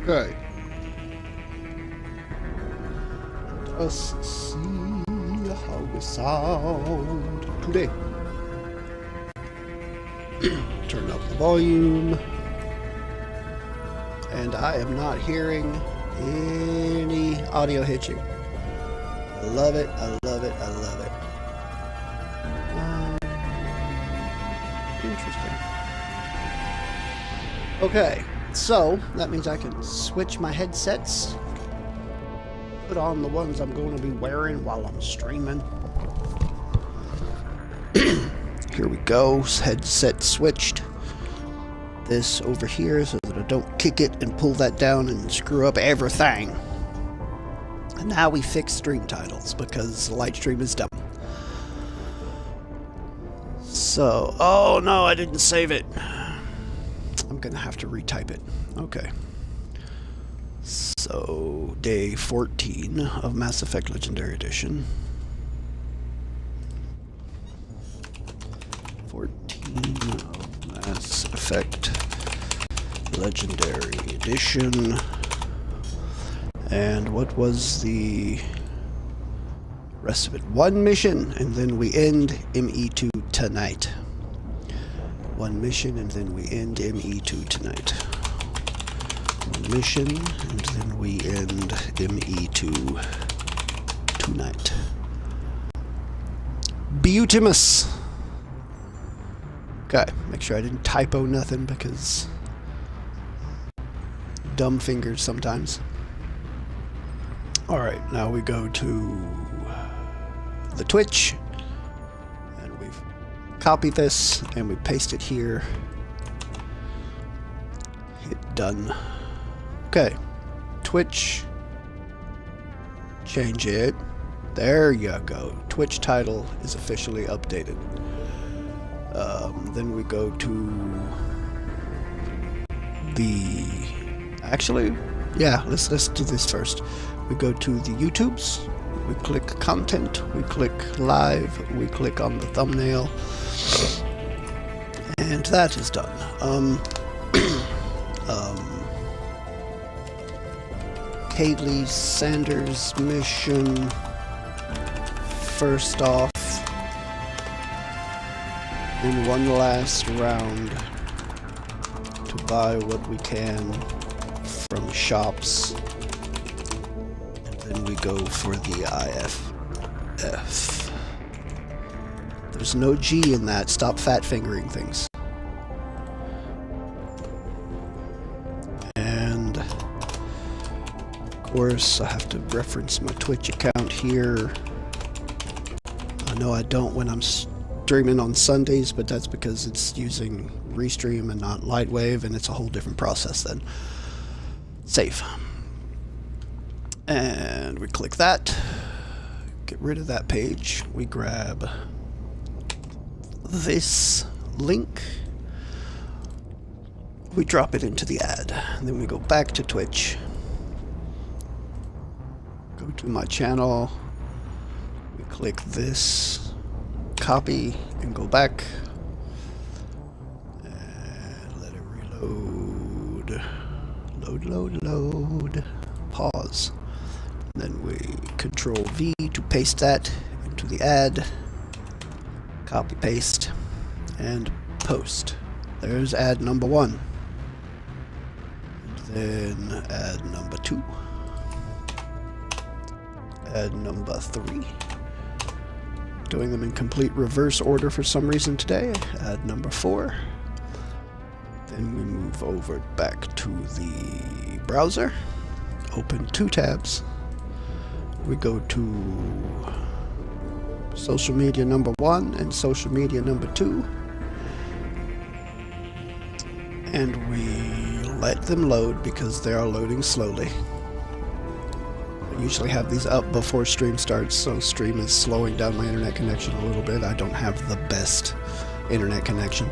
Okay. Let's see how we sound today. Turn up the volume. And I am not hearing any audio hitching. I love it, I love it, I love it. Interesting. Okay, so that means I can switch my headsets. Put on the ones I'm going to be wearing while I'm streaming. Here we go, headset switched. This over here so that I don't kick it and pull that down and screw up everything. And now we fix stream titles because Lightstream is dumb. So, oh no, I didn't save it. I'm gonna have to retype it. Okay. So, day 14 of Mass Effect Legendary Edition. 14 of Mass Effect Legendary Edition. And what was the rest of it? One mission, and then we end ME2 tonight. One mission, and then we end ME2 tonight. One mission, and then we end ME2 tonight. Beautimus! Okay, make sure I didn't typo nothing because dumb fingers sometimes. Alright, now we go to the Twitch, and we've copied this, and we paste it here. Hit done. Okay, Twitch, change it. There you go. Twitch title is officially updated. Then we go to the... Actually, yeah, let's do this first. We go to the YouTubes, we click content, we click live, we click on the thumbnail, and that is done. Kaylee Sanders mission, first off, in one last round to buy what we can from shops. Then we go for the IFF. There's no G in that. Stop fat fingering things. And of course I have to reference my Twitch account here. I know I don't when I'm streaming on Sundays, but that's because it's using Restream and not Lightwave, and it's a whole different process then. Save. And we click that, get rid of that page, we grab this link, we drop it into the ad, and then we go back to Twitch, go to my channel, we click this, copy, and go back, and let it reload, load, pause. Then we Control V to paste that into the ad, copy paste, and post. There's ad number 1. And then ad number 2. Ad number 3. Doing them in complete reverse order for some reason today. Ad number 4. Then we move over back to the browser, open 2 tabs. We go to social media number 1 and social media number 2, and we let them load because they are loading slowly. I usually have these up before stream starts, so stream is slowing down my internet connection a little bit. I don't have the best internet connection.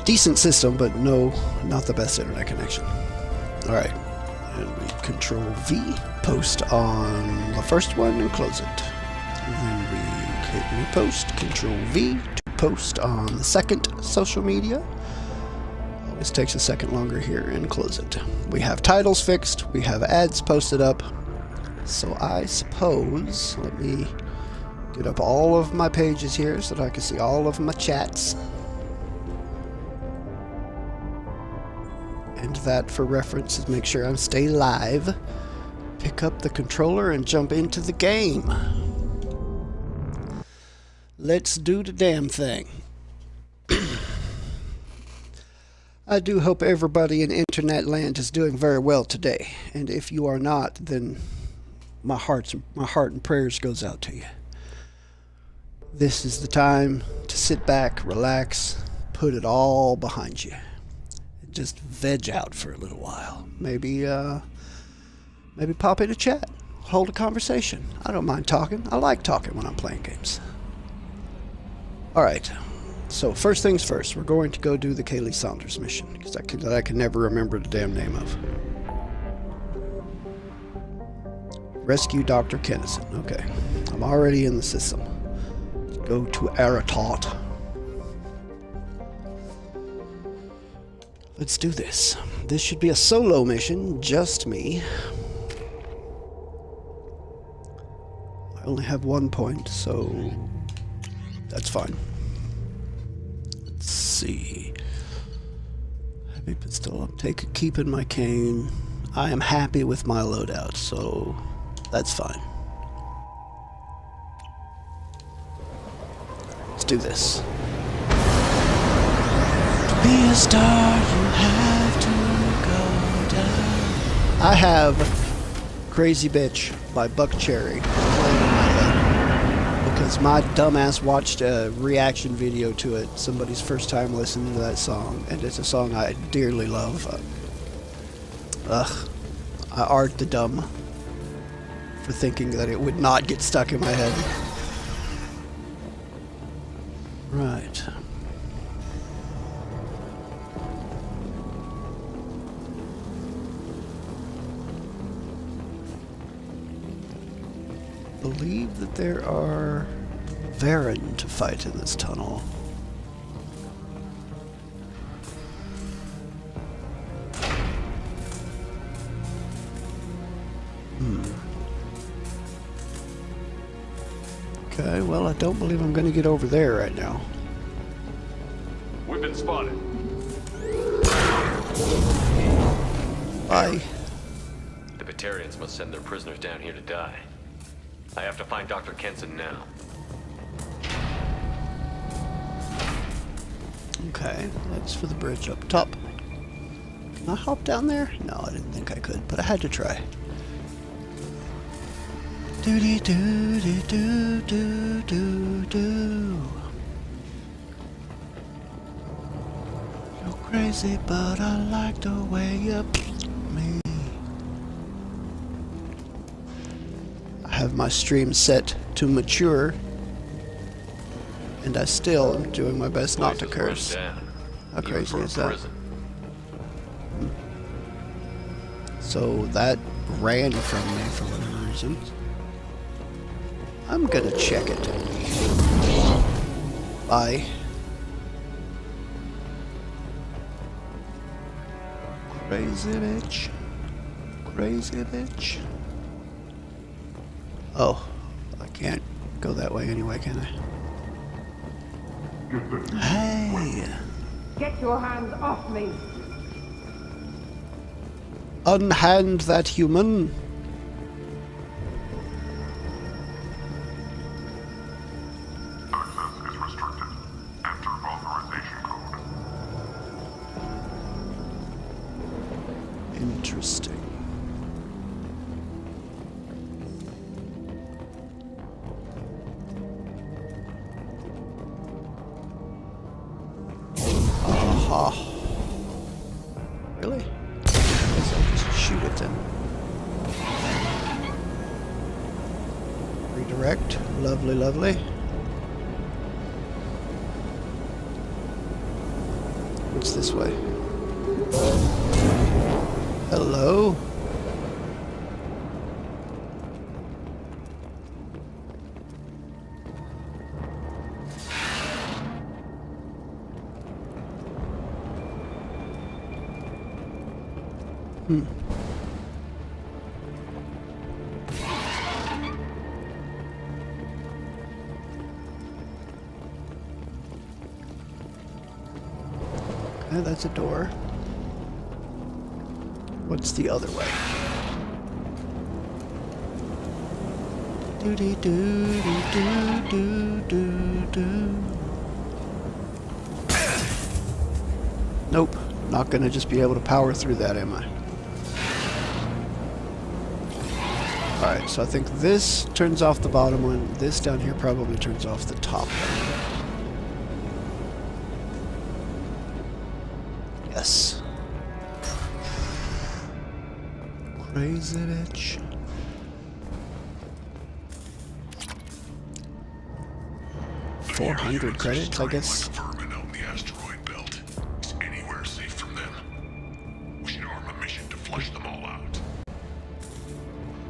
Decent system, but no, not the best internet connection. Alright, and we Control V, post on the first one and close it. And then we hit repost, Control V to post on the second social media. This takes a second longer here, and close it. We have titles fixed, we have ads posted up, so I suppose, let me get up all of my pages here so that I can see all of my chats. And that, for reference, is make sure I'm stay live. Pick up the controller and jump into the game. Let's do the damn thing. I do hope everybody in internet land is doing very well today, and if you are not, then my heart and prayers goes out to you. This is the time to sit back, relax, put it all behind you, and just veg out for a little while. Maybe pop in a chat, hold a conversation. I don't mind talking. I like talking when I'm playing games. All right. So first things first, we're going to go do the Kaylee Sanders mission, because I can never remember the damn name of. Rescue Dr. Kennison. Okay, I'm already in the system. Let's go to Aratot. Let's do this. This should be a solo mission, just me. I only have 1 point, so that's fine. See, heavy pistol. I'm keeping my cane. I am happy with my loadout, so that's fine. Let's do this. To be a star, you have to go down. I have Crazy Bitch by Buck Cherry playing in my head. Because my dumbass watched a reaction video to it, somebody's first time listening to that song, and it's a song I dearly love. I art the dumb for thinking that it would not get stuck in my head. Right. Believe that there are Varen to fight in this tunnel. Okay, well, I don't believe I'm going to get over there right now. We've been spotted. Bye. The Batarians must send their prisoners down here to die. I have to find Dr. Kenson now. Okay, that's for the bridge up top. Can I hop down there? No, I didn't think I could, but I had to try. Doody doo doo doo doo doo doo. You're crazy, but I like the way you me. I have my stream set to mature, and I still am doing my best not to curse. How crazy is that? So that ran from me for whatever reason. I'm gonna check it. Bye. Crazy bitch. Crazy bitch. Oh, I can't go that way anyway, can I? Hey! Get your hands off me! Unhand that human! Access is restricted. Enter authorization code. Interesting. Aha. Really? I guess I'll just shoot it then. Redirect. Lovely, lovely. What's this way? Hello? Hmm. Okay, that's a door. What's the other way? Do do do do do do do. Nope, not gonna just be able to power through that, am I? Alright, so I think this turns off the bottom one. This down here probably turns off the top one. Yes. Crazy bitch. $400 credits, I guess. Vermin out in the asteroid belt. Is anywhere safe from them? We should arm a mission to flush them all out.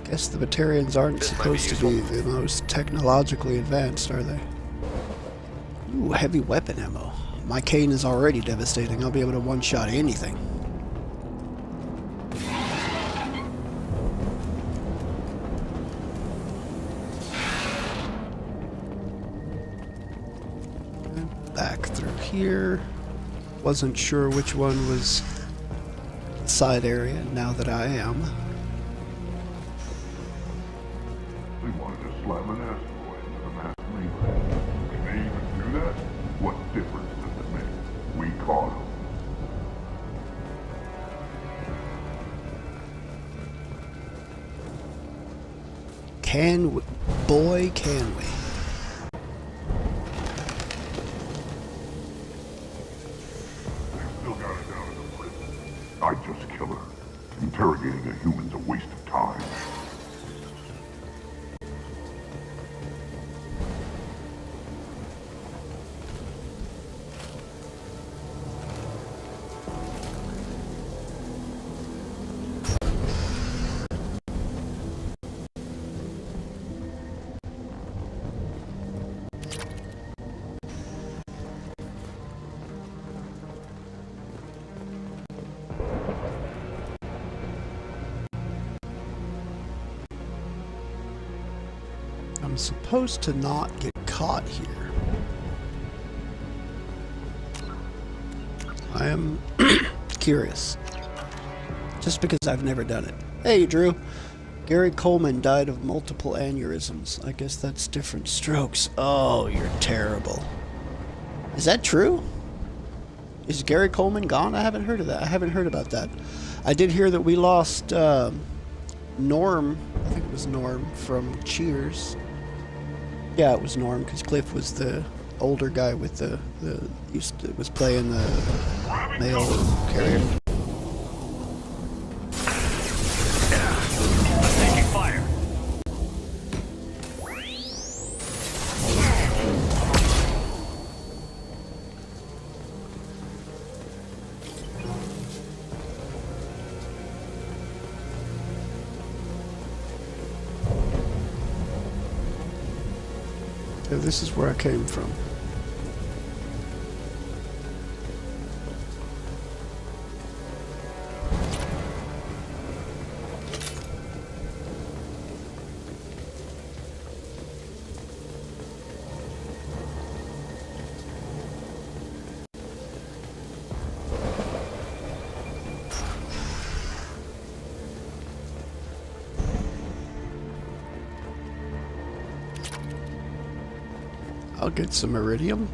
Guess the Batarians aren't supposed to be the most technologically advanced, are they? Ooh, heavy weapon ammo. My cane is already devastating. I'll be able to one-shot anything. Back through here. Wasn't sure which one was side area. Now that I am. They wanted to slam an asteroid into the mass relay. Can they even do that? What difference does it make? We caught them. Can we? Boy, can we. Still got it down in the prison. I'd just kill her. Interrogating a human's a waste of time. I'm supposed to not get caught here. I am curious. Just because I've never done it. Hey, Drew. Gary Coleman died of multiple aneurysms. I guess that's different strokes. Oh, you're terrible. Is that true? Is Gary Coleman gone? I haven't heard of that. I haven't heard about that. I did hear that we lost Norm. I think it was Norm from Cheers. Yeah, it was Norm, because Cliff was the older guy with was playing the male carrier. Taking fire. Yeah, this is where I came from. I'll get some iridium.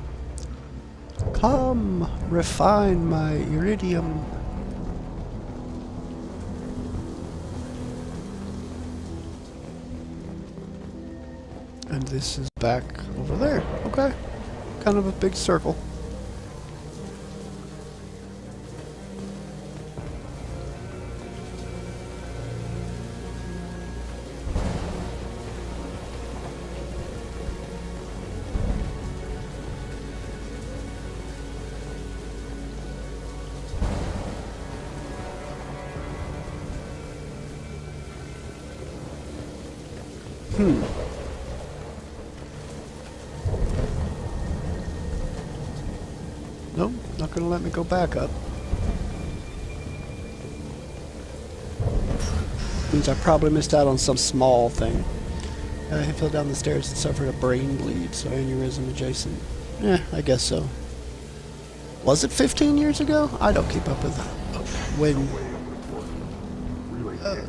Come, refine my iridium. And this is back over there. Okay. Kind of a big circle. Nope, not gonna let me go back up. Means I probably missed out on some small thing. He fell down the stairs and suffered a brain bleed, so aneurysm adjacent. I guess so. Was it 15 years ago? I don't keep up with when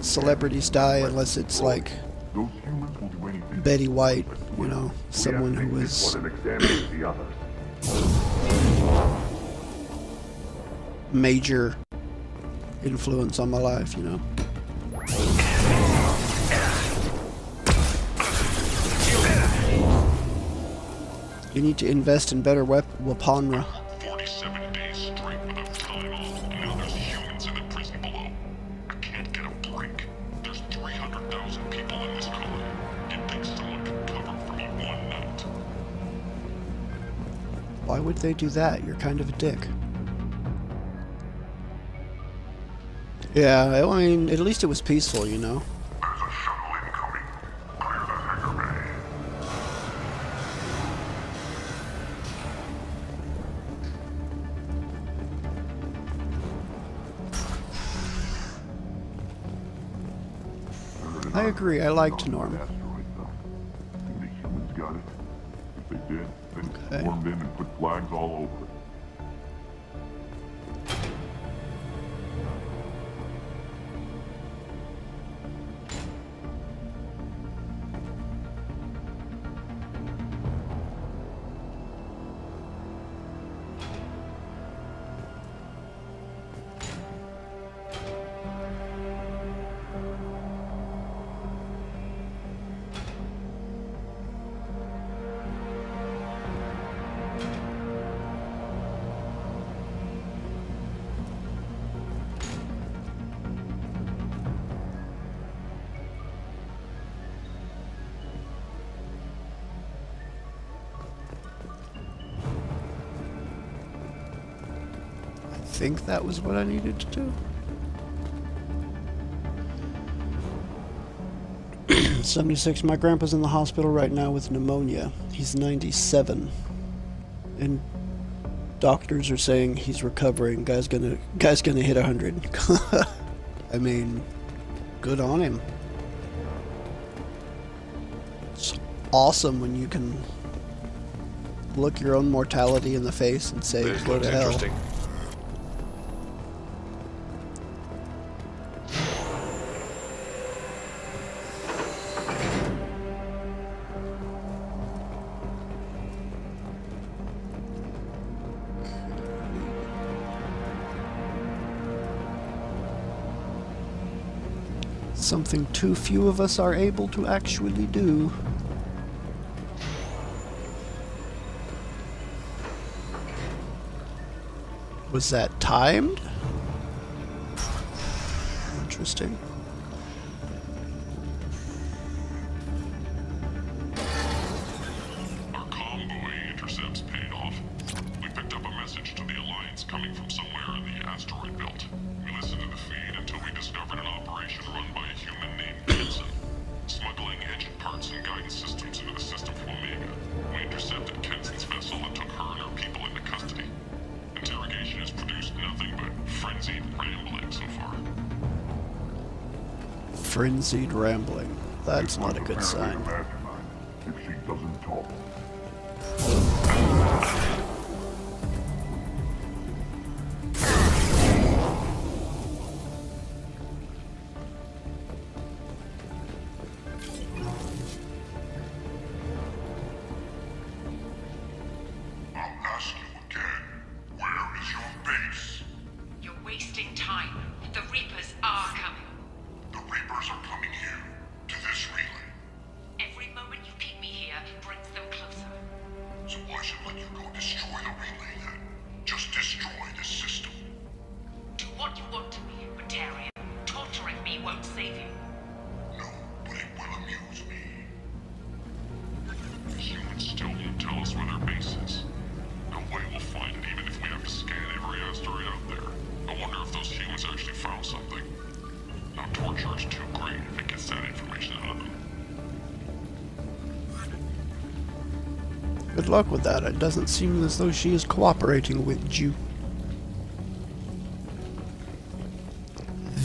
celebrities die unless it's like Those humans will do anything. Betty White, you know, someone who was major influence on my life, you know. You need to invest in better weaponry. 47 days straight without time off, and now there's humans in the prison below. I can't get a break. There's 300,000 people in this colony. You'd think someone could cover for me one night. Why would they do that? You're kind of a dick. Yeah, I mean, at least it was peaceful, you know. There's a shuttle incoming. Clear the hangar bay. I agree, I liked Norm. Asteroid, though. Think the humans got it? If they did, then Okay. swarmed in and put flags all over it. I think that was what I needed to do. 76. My grandpa's in the hospital right now with pneumonia. He's 97. And doctors are saying he's recovering. Guy's gonna hit 100. I mean, good on him. It's awesome when you can look your own mortality in the face and say, This go looks to hell. interesting. Something too few of us are able to actually do. Was that timed? Interesting. Our convoy intercepts paid off. We picked up a message to the Alliance coming from somewhere in the asteroid belt. We listened to the feed until we discovered an operation run by a human named Benson, smuggling engine parts and guidance systems into the system from Omega. We intercepted Kenson's vessel and took her and her people into custody. Interrogation has produced nothing but frenzied rambling so far. Frenzied rambling. That's not a good sign. If she doesn't talk. I'll ask you again. Where is your base? You're wasting time. The Reapers are coming. The Reapers are coming here, to this relay. Every moment you keep me here brings them closer. So why should I let you go destroy the relay then? Just destroy the system. Do what you want to me, Batarian. Torturing me won't save you. No, but it will amuse me. The humans still won't tell us where their base is. No way we'll find it even if we have to scan every asteroid out there. I wonder if those humans actually found something. Now torture is too great if it gets that information out of them. Good luck with that. It doesn't seem as though she is cooperating with you.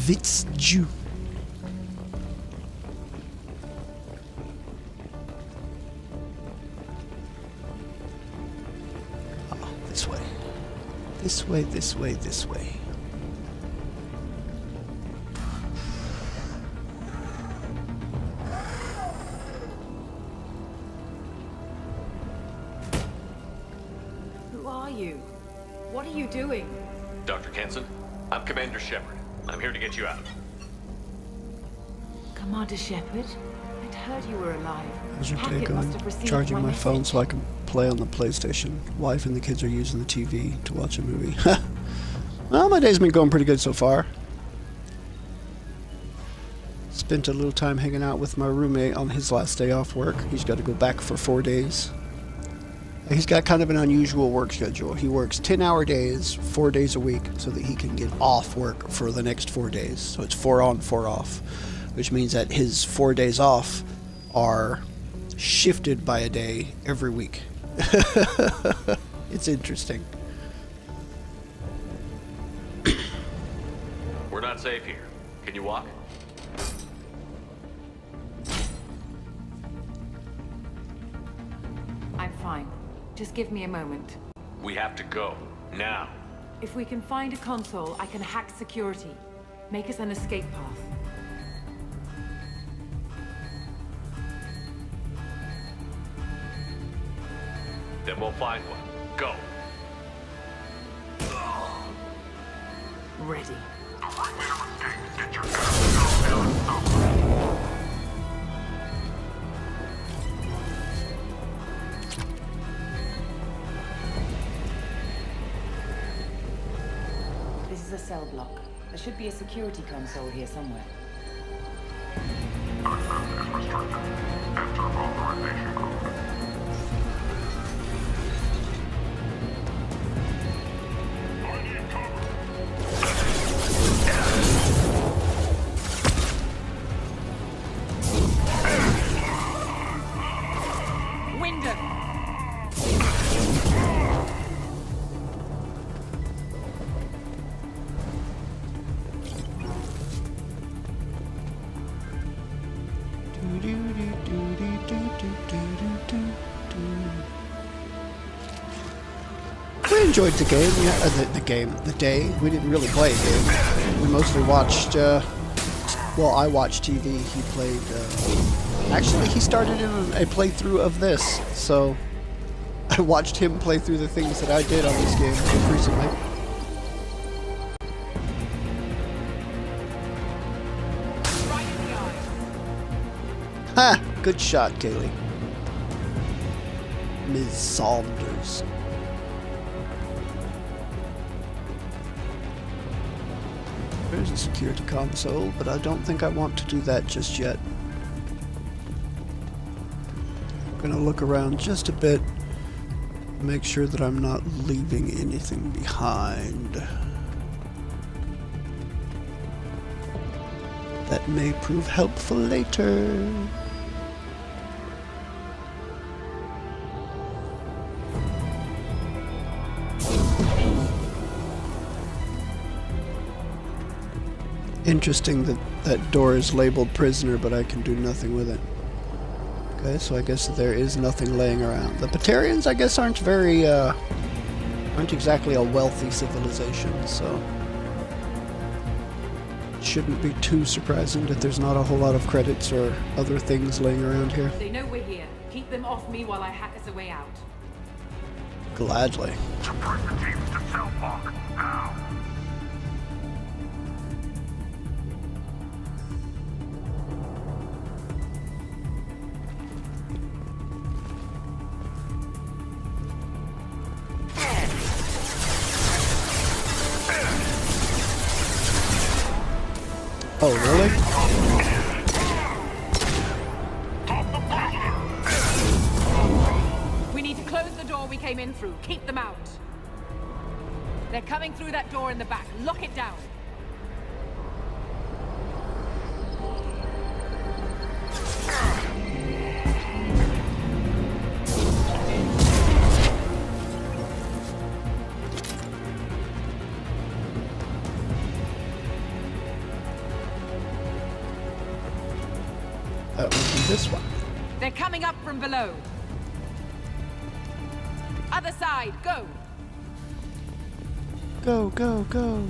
Witz Jew. This way, this way, this way. Who are you? What are you doing? Dr. Kenson, I'm Commander Shepard. I'm here to get you out. Commander Shepard? I'd heard you were alive. How's your day Hackett going? must have received Charging my phone message. so I can play on the PlayStation. Wife and the kids are using the TV to watch a movie. Well, my day's been going pretty good so far. Spent a little time hanging out with my roommate on his last day off work. He's got to go back for 4 days. He's got kind of an unusual work schedule. He works 10-hour days, 4 days a week, so that he can get off work for the next 4 days. So it's 4 on, 4 off, which means that his 4 days off are shifted by a day every week. It's interesting. We're not safe here. Can you walk? I'm fine. Just give me a moment. We have to go. Now. If we can find a console, I can hack security. Make us an escape path. Then we'll find one. Go. Ready. This is a cell block. There should be a security console here somewhere. Access is restricted. Enter authorization code. I need cover. Wyndham! We enjoyed the game, yeah, the day. We didn't really play a game. We mostly watched, well, I watched TV. He played, actually he started in a playthrough of this, so I watched him play through the things that I did on this game just recently. Right in the eye. Ha! Good shot, Kaylee. Ms. Sanders. There's a security console, but I don't think I want to do that just yet. I'm gonna look around just a bit, make sure that I'm not leaving anything behind. That may prove helpful later. Interesting that that door is labeled prisoner, but I can do nothing with it. Okay, so I guess there is nothing laying around. The Batarians, I guess, aren't exactly a wealthy civilization, so it shouldn't be too surprising that there's not a whole lot of credits or other things laying around here. They know we're here. Keep them off me while I hack us a way out. Gladly. Support the teams to cell block. Now. Oh, really? We need to close the door we came in through. Keep them out. They're coming through that door in the back. Lock it down. That would be this one. They're coming up from below. Other side, go. Go, go, go.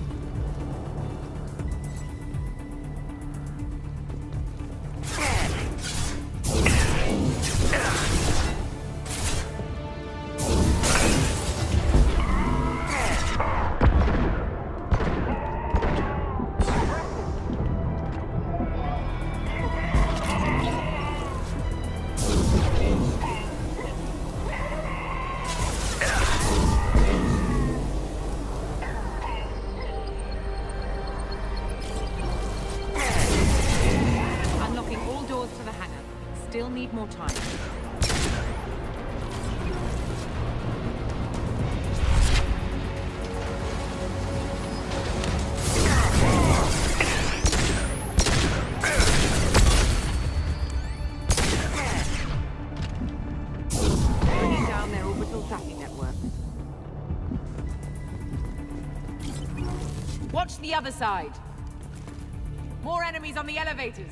Unlocking all doors to the hangar. Still need more time. Bringing down their orbital tracking network. Watch the other side. More enemies on the elevators.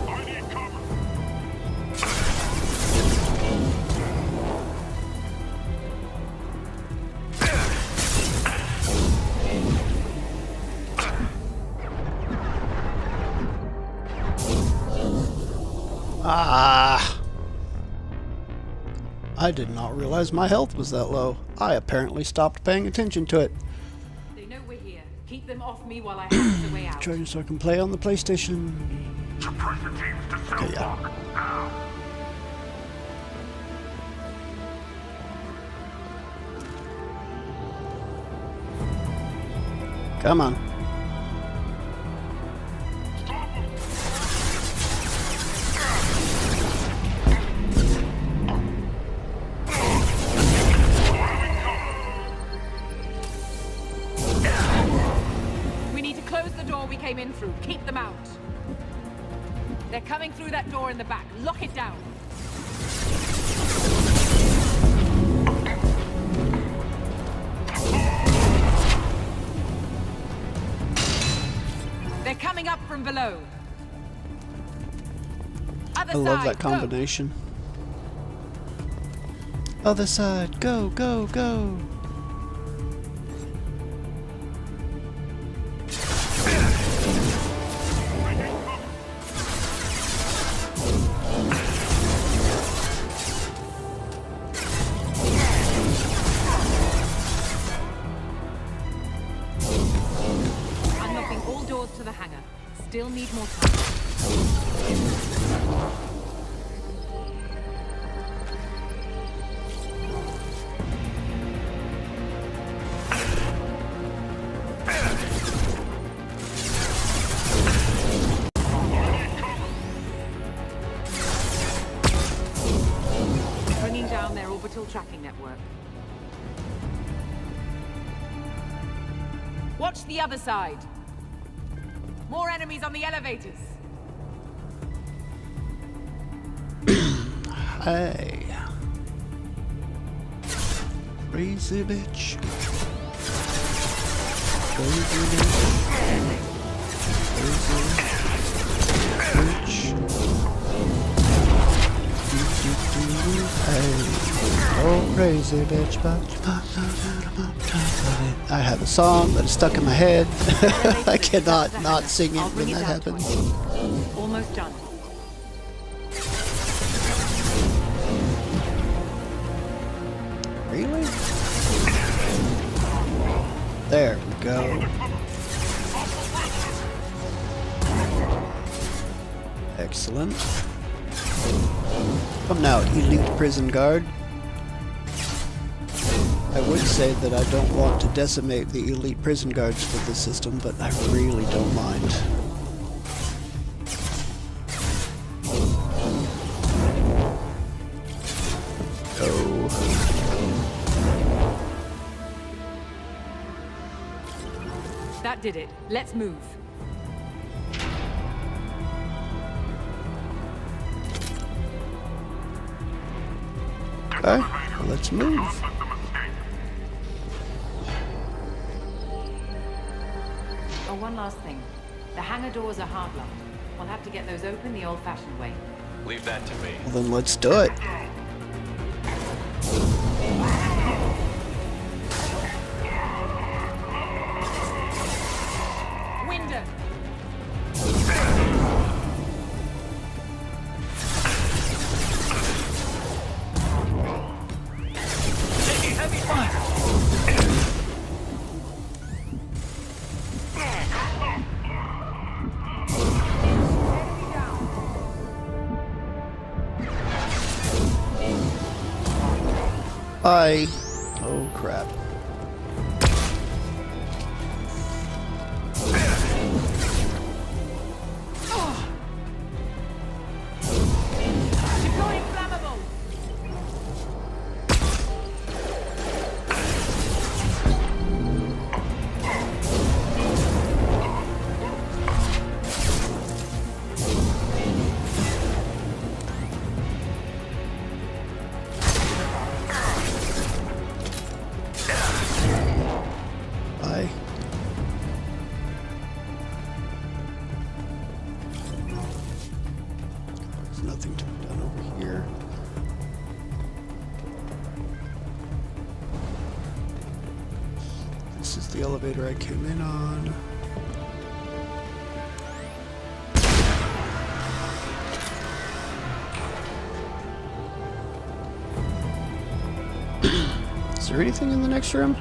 I need cover. Ah! I did not realize my health was that low. I apparently stopped paying attention to it. They know we're here. Keep them off me while I hack the way out. Trying so I can play on the PlayStation. Suppress the teams to cell Okay, yeah. block. Now. Come on. Stop them. We need to close the door we came in through. Keep them out. They're coming through that door in the back. Lock it down. They're coming up from below. Other I love side, that combination. Other side, go, go, go. Unlocking all doors to the hangar. Still need more time. Bringing down their orbital tracking network. Watch the other side. More enemies on the elevators. Hey. Crazy bitch. Crazy bitch. Crazy bitch. Hey. Oh, crazy bitch. I have a song that is stuck in my head. I cannot not sing it I'll bring when it that down happens. twice. Almost done. Really? There we go. Excellent. Come now, elite prison guard. I would say that I don't want to decimate the elite prison guards for this system, but I really don't mind. Go. That did it. Let's move. Okay, let's move. Don't let them escape. Oh, one last thing. The hangar doors are hard locked. We'll have to get those open the old-fashioned way. Leave that to me. Well, then let's do it. Window. Taking heavy fire. Oh crap. Deploying flammable. Aye. There's nothing to be done over here. This is the elevator I came in on. Is there anything in the next room?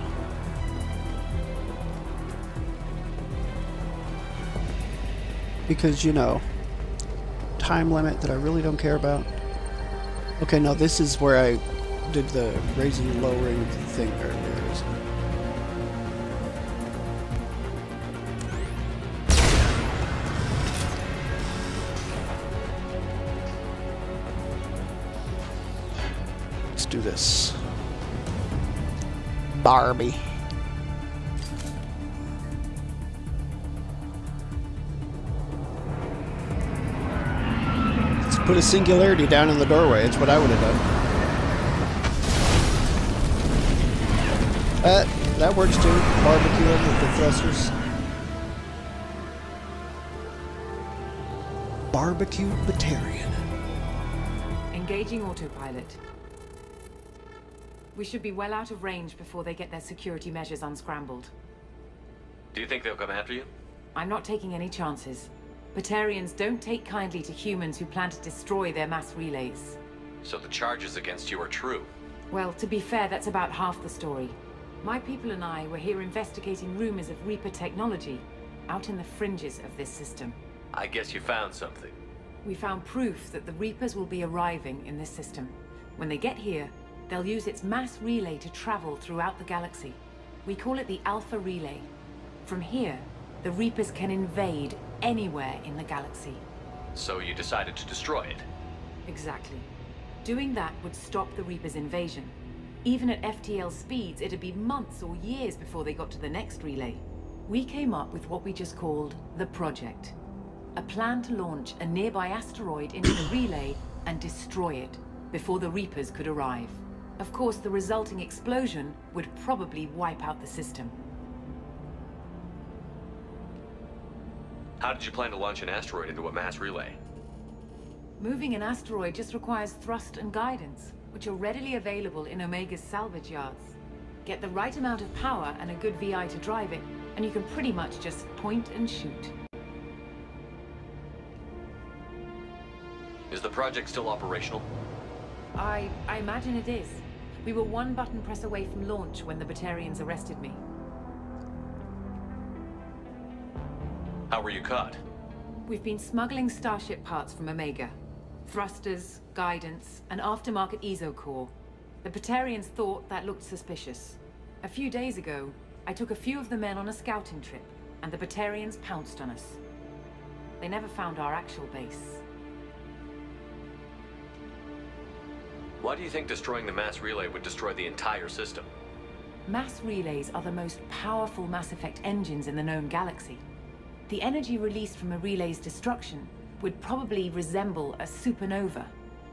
Because, you know, time limit that I really don't care about. Okay, no, this is where I did the raising and lowering thing earlier. isn't it? Let's do this. Barbie. Let's put a singularity down in the doorway. It's what I would have done. That works too. Barbecue with the thrusters. Barbecue Batarian. Engaging autopilot. We should be well out of range before they get their security measures unscrambled. Do you think they'll come after you? I'm not taking any chances. Batarians don't take kindly to humans who plan to destroy their mass relays. So the charges against you are true. Well, to be fair, that's about half the story. My people and I were here investigating rumors of Reaper technology out in the fringes of this system. I guess you found something. We found proof that the Reapers will be arriving in this system. When they get here, they'll use its mass relay to travel throughout the galaxy. We call it the Alpha Relay. From here, the Reapers can invade anywhere in the galaxy. So you decided to destroy it. Exactly. Doing that would stop the Reapers' invasion. Even at FTL speeds, it'd be months or years before they got to the next relay. We came up with what we just called the Project. A plan to launch a nearby asteroid into the relay and destroy it before the Reapers could arrive. Of course, the resulting explosion would probably wipe out the system. How did you plan to launch an asteroid into a mass relay? Moving an asteroid just requires thrust and guidance, which are readily available in Omega's salvage yards. Get the right amount of power and a good VI to drive it, and you can pretty much just point and shoot. Is the project still operational? I imagine it is. We were one button press away from launch when the Batarians arrested me. How were you caught? We've been smuggling Starship parts from Omega. Thrusters, guidance, and aftermarket ESO core. The Batarians thought that looked suspicious. A few days ago, I took a few of the men on a scouting trip, and the Batarians pounced on us. They never found our actual base. Why do you think destroying the mass relay would destroy the entire system? Mass relays are the most powerful Mass Effect engines in the known galaxy. The energy released from a relay's destruction would probably resemble a supernova.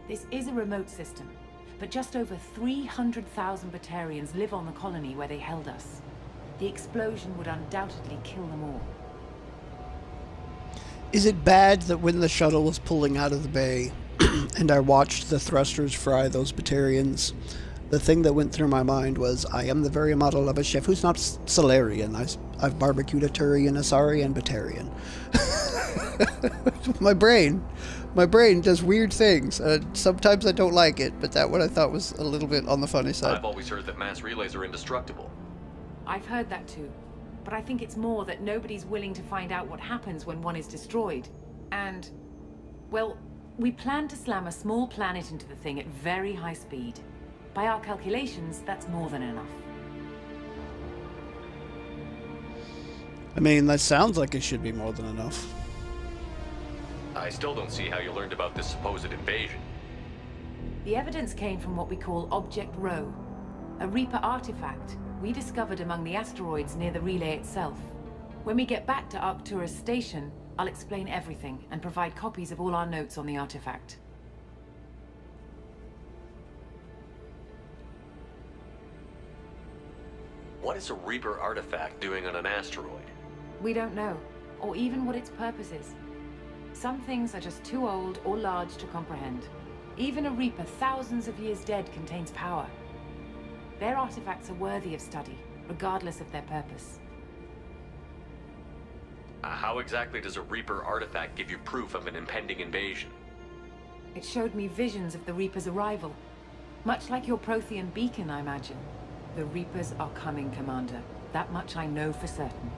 This is a remote system, but just over 300,000 Batarians live on the colony where they held us. The explosion would undoubtedly kill them all. Is it bad that when the shuttle was pulling out of the bay, and I watched the thrusters fry those Batarians, the thing that went through my mind was, I am the very model of a chef who's not Solarian. I've barbecued a Turian, Asari, and Batarian. my brain does weird things. Sometimes I don't like it, but that one I thought was a little bit on the funny side. I've always heard that mass relays are indestructible. I've heard that too. But I think it's more that nobody's willing to find out what happens when one is destroyed. And, well, we plan to slam a small planet into the thing at very high speed. By our calculations, that's more than enough. I mean, that sounds like it should be more than enough. I still don't see how you learned about this supposed invasion. The evidence came from what we call Object Rho, a Reaper artifact we discovered among the asteroids near the relay itself. When we get back to Arcturus Station, I'll explain everything and provide copies of all our notes on the artifact. What is a Reaper artifact doing on an asteroid? We don't know, or even what its purpose is. Some things are just too old or large to comprehend. Even a Reaper thousands of years dead contains power. Their artifacts are worthy of study, regardless of their purpose. How exactly does a Reaper artifact give you proof of an impending invasion? It showed me visions of the Reaper's arrival. Much like your Prothean beacon, I imagine. The Reapers are coming, Commander. That much I know for certain.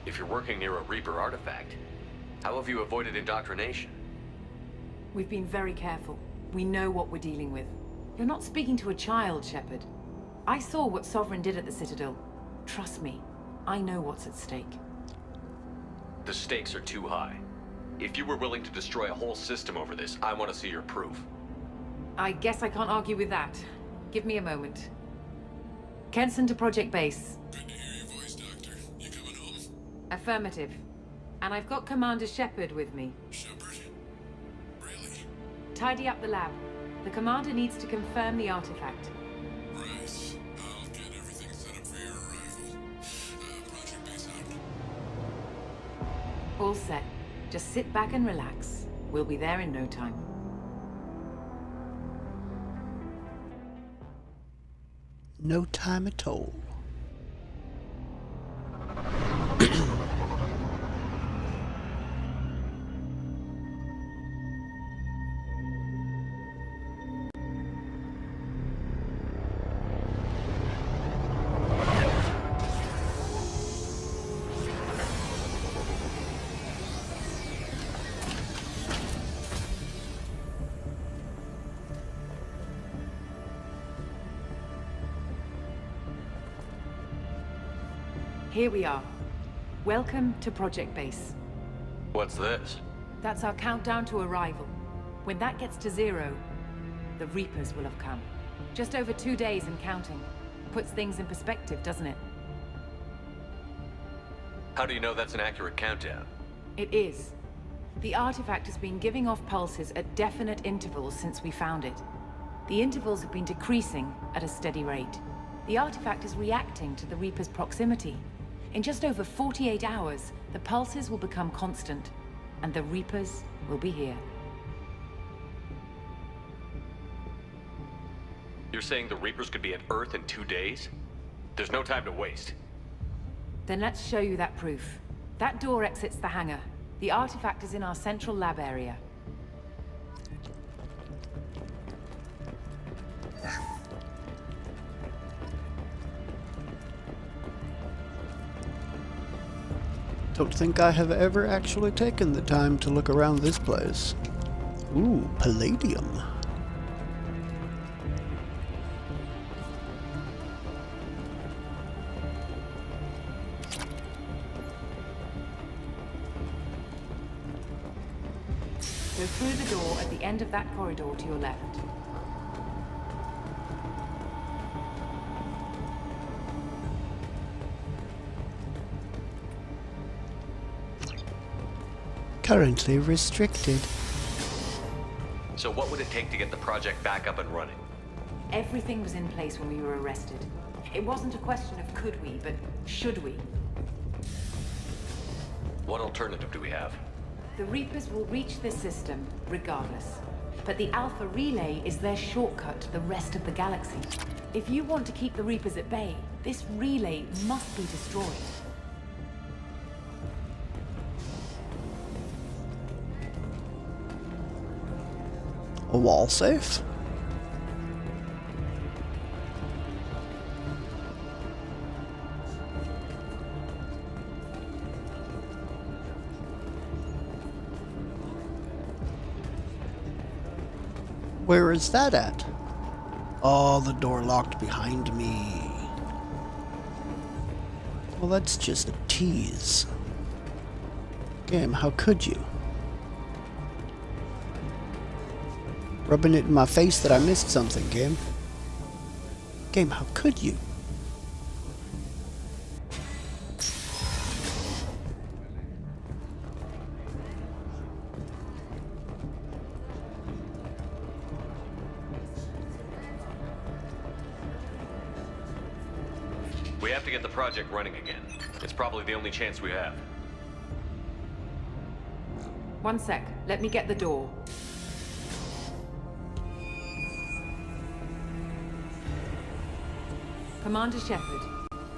If you're working near a Reaper artifact, how have you avoided indoctrination? We've been very careful. We know what we're dealing with. You're not speaking to a child, Shepard. I saw what Sovereign did at the Citadel. Trust me, I know what's at stake. The stakes are too high. If you were willing to destroy a whole system over this, I want to see your proof. I guess I can't argue with that. Give me a moment. Kenson to Project Base. Good to hear your voice, Doctor. You coming home? Affirmative. And I've got Commander Shepard with me. Shepard? Really? Tidy up the lab. The Commander needs to confirm the artifact. Right. I'll get everything set up for your arrival. Project Base out. All set. Just sit back and relax. We'll be there in no time. No time at all. Here we are. Welcome to Project Base. What's this? That's our countdown to arrival. When that gets to 0, the Reapers will have come. Just over 2 days and counting. Puts things in perspective, doesn't it? How do you know that's an accurate countdown? It is. The artifact has been giving off pulses at definite intervals since we found it. The intervals have been decreasing at a steady rate. The artifact is reacting to the Reaper's proximity. In just over 48 hours, the pulses will become constant, and the Reapers will be here. You're saying the Reapers could be at Earth in 2 days? There's no time to waste. Then let's show you that proof. That door exits the hangar. The artifact is in our central lab area. Don't think I have ever actually taken the time to look around this place. Ooh, palladium. Go through the door at the end of that corridor to your left. Currently restricted. So what would it take to get the project back up and running? Everything was in place when we were arrested. It wasn't a question of could we, but should we. What alternative do we have? The Reapers will reach this system regardless. But the Alpha Relay is their shortcut to the rest of the galaxy. If you want to keep the Reapers at bay, this relay must be destroyed. A wall safe? Where is that at? Oh, the door locked behind me. Well, that's just a tease. Game, how could you? Rubbing it in my face that I missed something, game. Game, how could you? We have to get the project running again. It's probably the only chance we have. One sec. Let me get the door. Commander Shepard,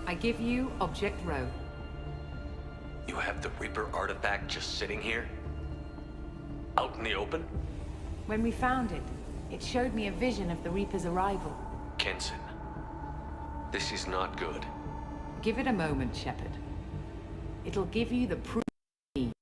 I give you Object Rho. You have the Reaper artifact just sitting here? Out in the open? When we found it, it showed me a vision of the Reaper's arrival. Kenson, this is not good. Give it a moment, Shepard. It'll give you the proof you need.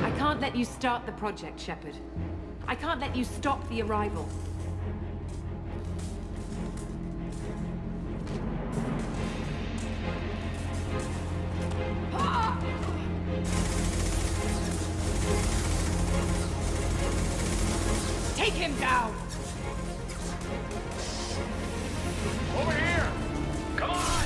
I can't let you start the project, Shepard. I can't let you stop the arrival. Take him down! Over here! Come on!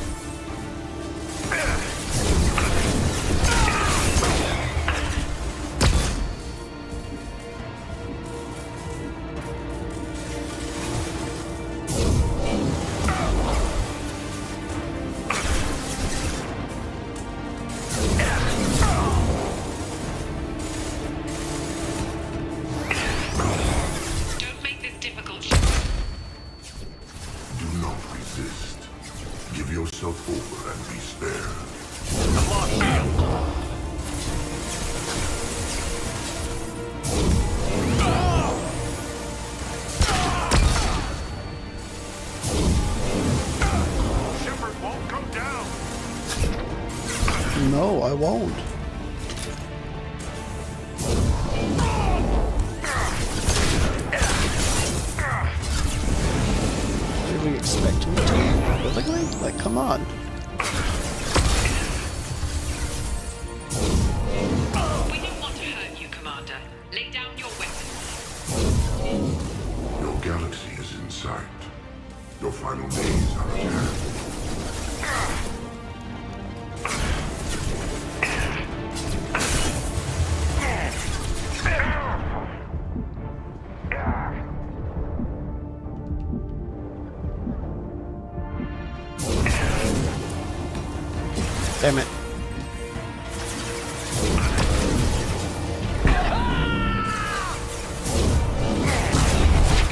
Don't make this difficult. Do not resist. Give yourself over and be spared. I've lost field. Shepard won't come down. No, I won't. Really expecting me to willingly? Like, come on. We don't want to hurt you, Commander. Lay down your weapons. Your galaxy is in sight. Your final days are at hand. Damn it.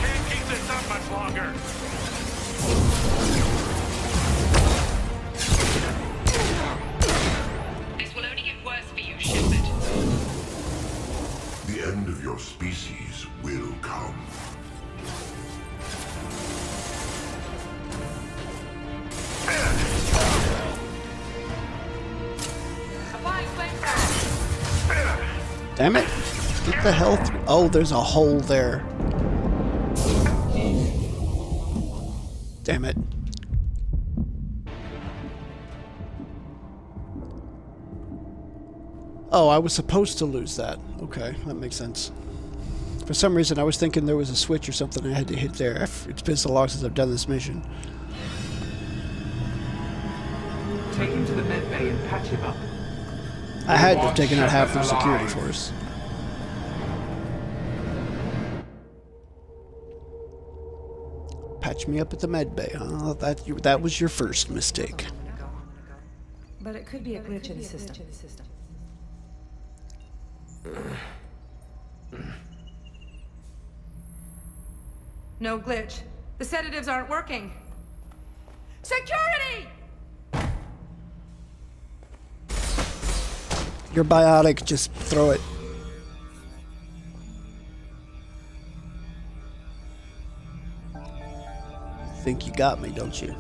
Can't keep this up much longer. This will only get worse for you, Shepard. The end of your species will come. Damn it. Get the hell through. Oh, there's a hole there. Damn it. Oh, I was supposed to lose that. Okay, that makes sense. For some reason, I was thinking there was a switch or something I had to hit there. It's been so long since I've done this mission. Take him to the med bay and patch him up. I had to have taken out half their security force. Catch me up at the med bay, huh? That was your first mistake. But it could be a glitch in the system. No glitch. The sedatives aren't working. Security! You're biotic, just throw it. Think you got me, don't you?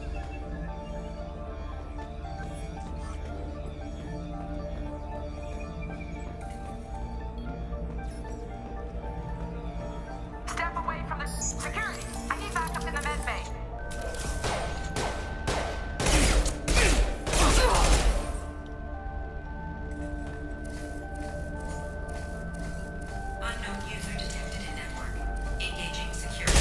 Step away from the security. I need backup in the med bay. Unknown user detected in network. Engaging security.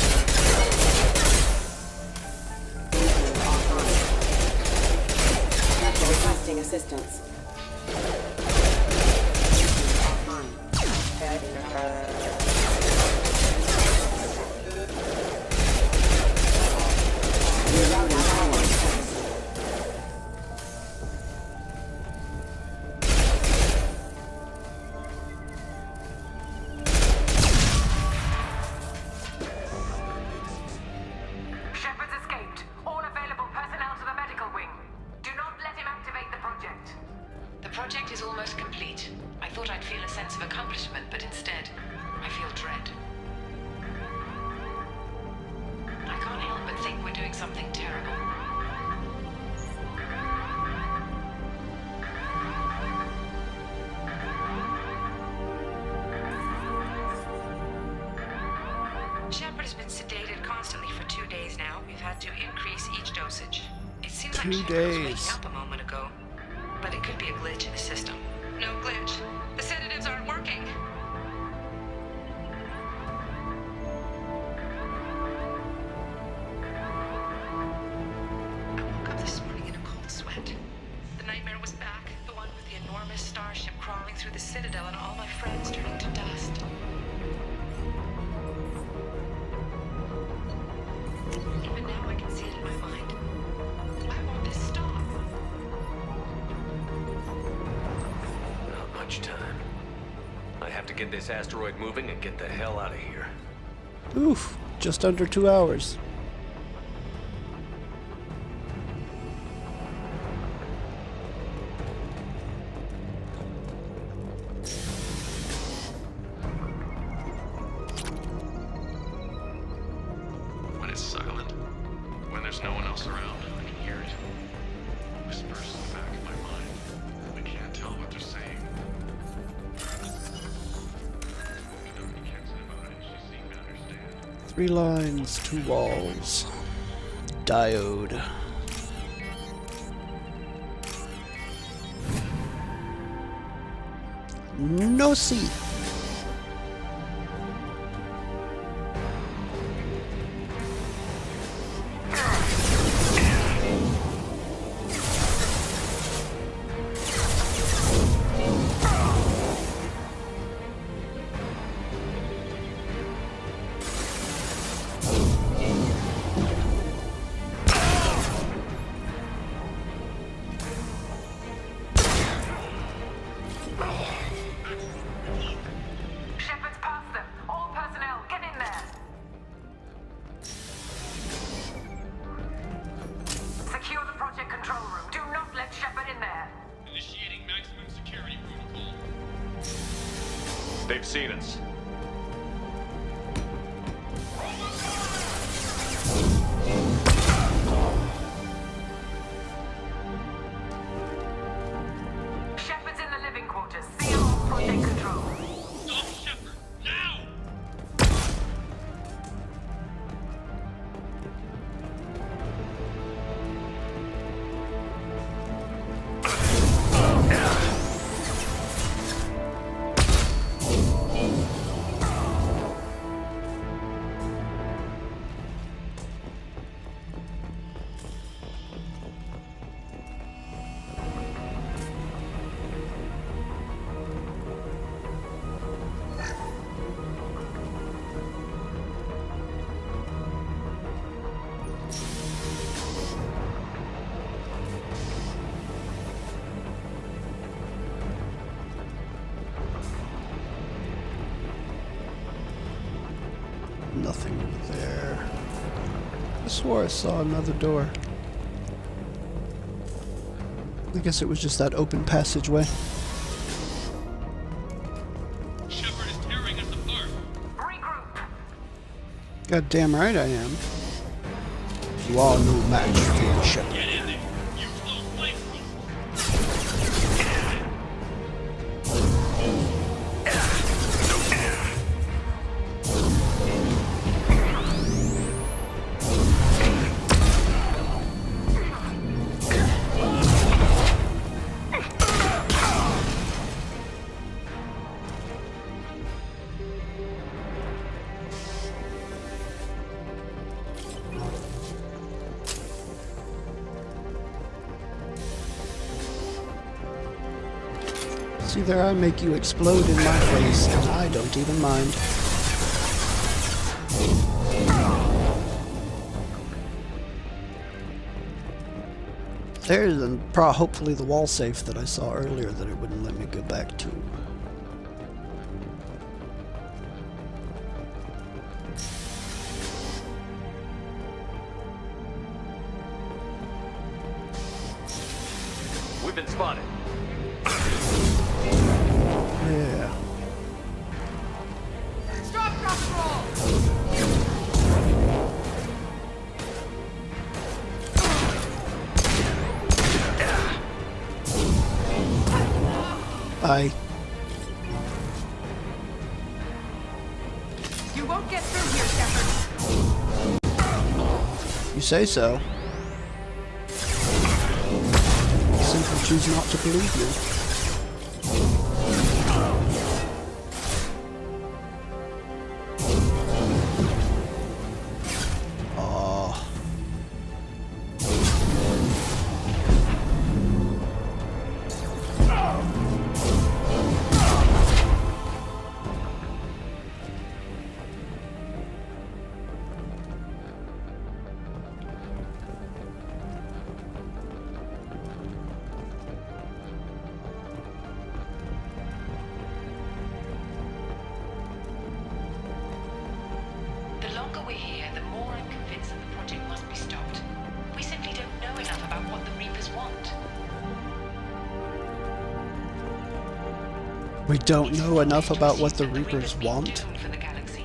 Requesting assistance. Shepard's escaped. All available personnel to the medical wing. Do not let him activate the project. The project is almost complete. I thought I'd feel a sense of accomplishment, but instead, I feel dread. I can't help but think we're doing something terrible. Shepard has been sedated constantly for 2 days now. We've had to increase each dosage. It seemed like 2 Shepard was waking days. up a moment ago, but it could be a glitch in the system. No glitch. The sedatives aren't working. I woke up this morning in a cold sweat. The nightmare was back, the one with the enormous starship crawling through the Citadel and all my friends turning to dust. Even now I can see it in my mind. Why won't this stop? Not much time. I have to get this asteroid moving and get the hell out of here. Oof, just under 2 hours. When it's silent, when there's no one else around, I can hear it. Whispers in the back of my mind. I can't tell what they're saying. Nobody cares about it. She seemed to understand. 3 lines, 2 walls. Diode. No seat. Shepard's past them. All personnel, get in there. Secure the project control room. Do not let Shepard in there. Initiating maximum security protocol. They've seen us. Shepard's in the living quarters. Seal off project control. Stop Shepard! Now! swore I saw another door. I guess it was just that open passageway. Shepard is tearing us apart. Regroup. God damn right I am. You are no match for Shepard. Get in there. Use those flamethrowers. See there, I make you explode in my face, and I don't even mind. There's hopefully the wall safe that I saw earlier that it wouldn't let me go back to. We've been spotted. Yeah. Stop, drop, and roll! Bye. You won't get through here, Shepard. You say so. I simply choose not to believe you. The longer we're here, the more I'm convinced that the project must be stopped. We simply don't know enough about what the Reapers want. We don't know enough about what the Reapers mean want. doom for the galaxy.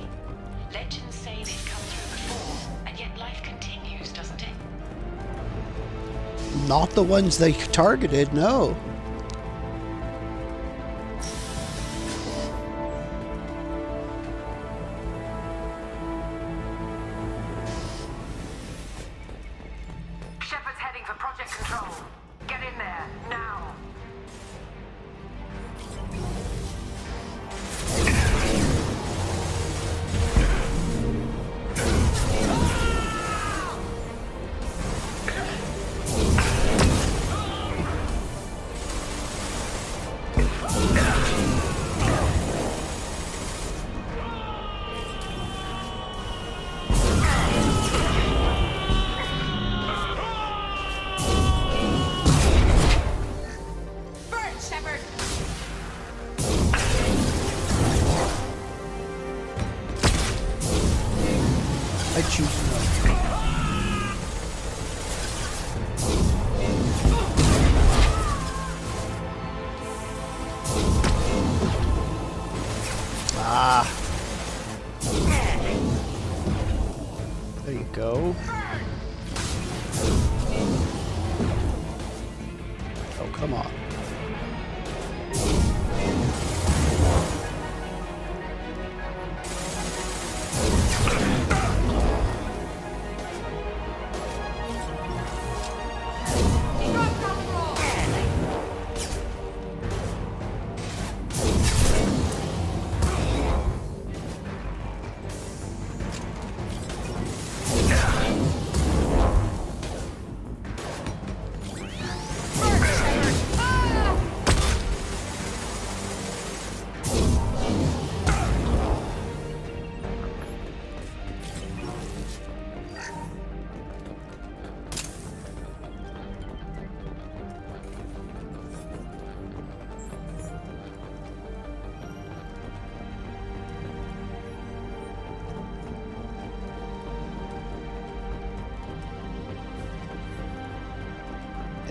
Legends say they've come through before, and yet life continues, doesn't it? Not the ones they targeted, no. Shepard's heading for Project Control. Get in there, now. Burn, Shepard! I choose no. Ah. There you go. Oh, come on. Drop, drop, and roll! Burn, Shepard!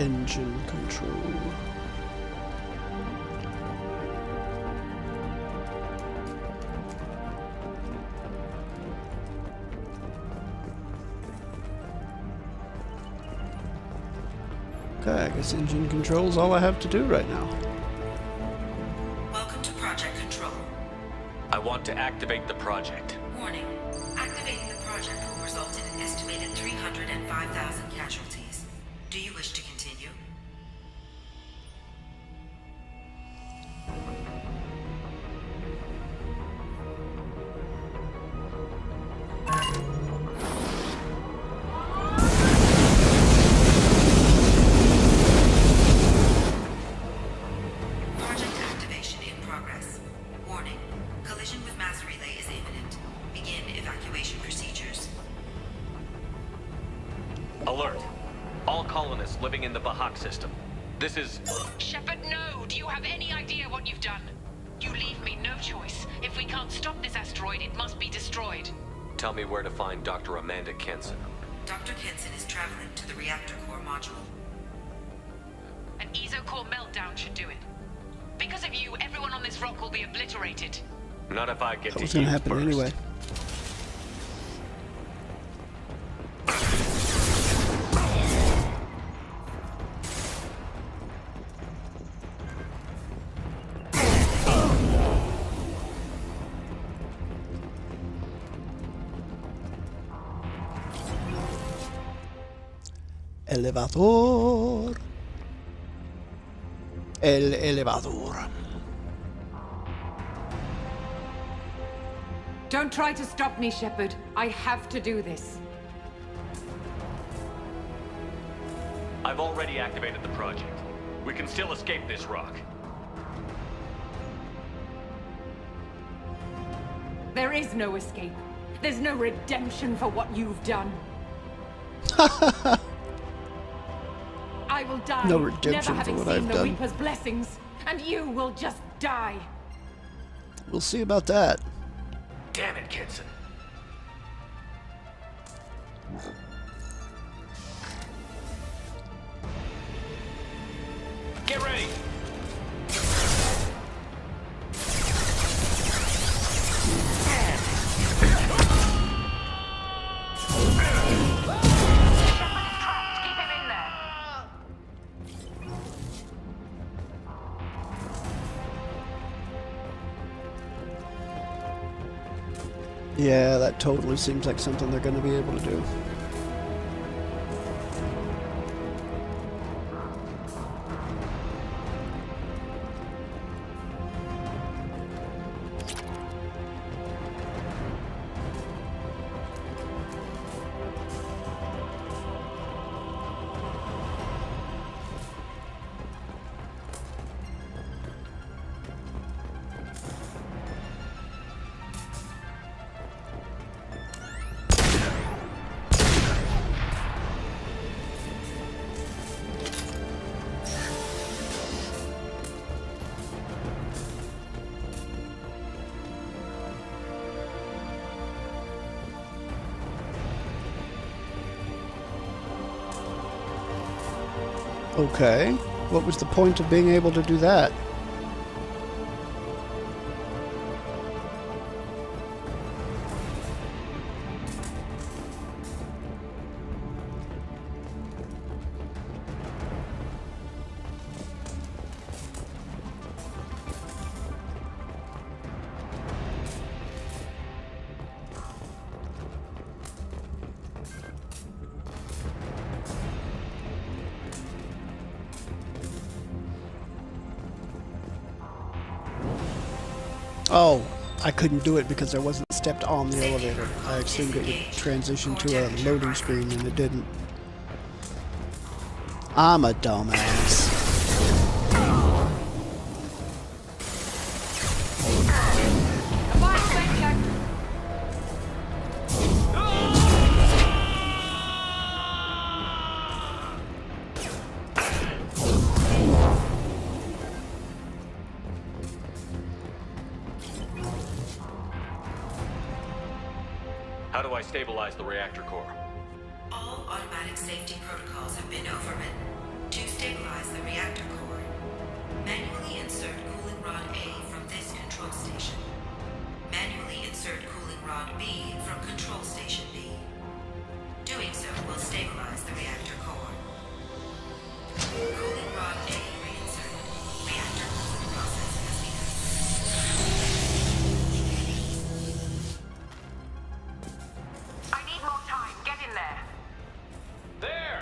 Engine control. Okay, I guess engine control is all I have to do right now. Welcome to Project Control. I want to activate the project. Warning. Activating the project will result in an estimated 305,000 casualties. Do you wish to continue? Project activation in progress. Warning. Collision with mass relay is imminent. Begin evacuation procedures. Alert. All colonists living in the Bahak system. This is... Shepard, no! Do you have any idea what you've done? You leave me no choice. If we can't stop this asteroid, it must be destroyed. Tell me where to find Dr. Amanda Kenson. Dr. Kenson is traveling to the reactor core module. An ESO-core meltdown should do it. Because of you, everyone on this rock will be obliterated. Not if I get That to was gonna you happen first. anyway. Elevador. El elevador. Don't try to stop me, Shepard. I have to do this. I've already activated the project. We can still escape this rock. There is no escape. There's no redemption for what you've done. I will die, No redemption never for having what seen I've the done. Reaper's blessings, and you will just die. We'll see about that. Damn it, Kenson. Get ready! Keep him in there. Yeah, that totally seems like something they're going to be able to do. Okay. What was the point of being able to do that? Oh, I couldn't do it because I wasn't stepped on the elevator. I assumed it would transition to a loading screen and it didn't. I'm a dumbass. Come on, Spectre! How do I stabilize the reactor core? All automatic safety protocols have been overridden. To stabilize the reactor core, manually insert cooling rod A from this control station. Manually insert cooling rod B from control station B. Doing so will stabilize the reactor core. Cooling rod A reinserted. Reactor cooling process has begun. I need more time. Get in there. There!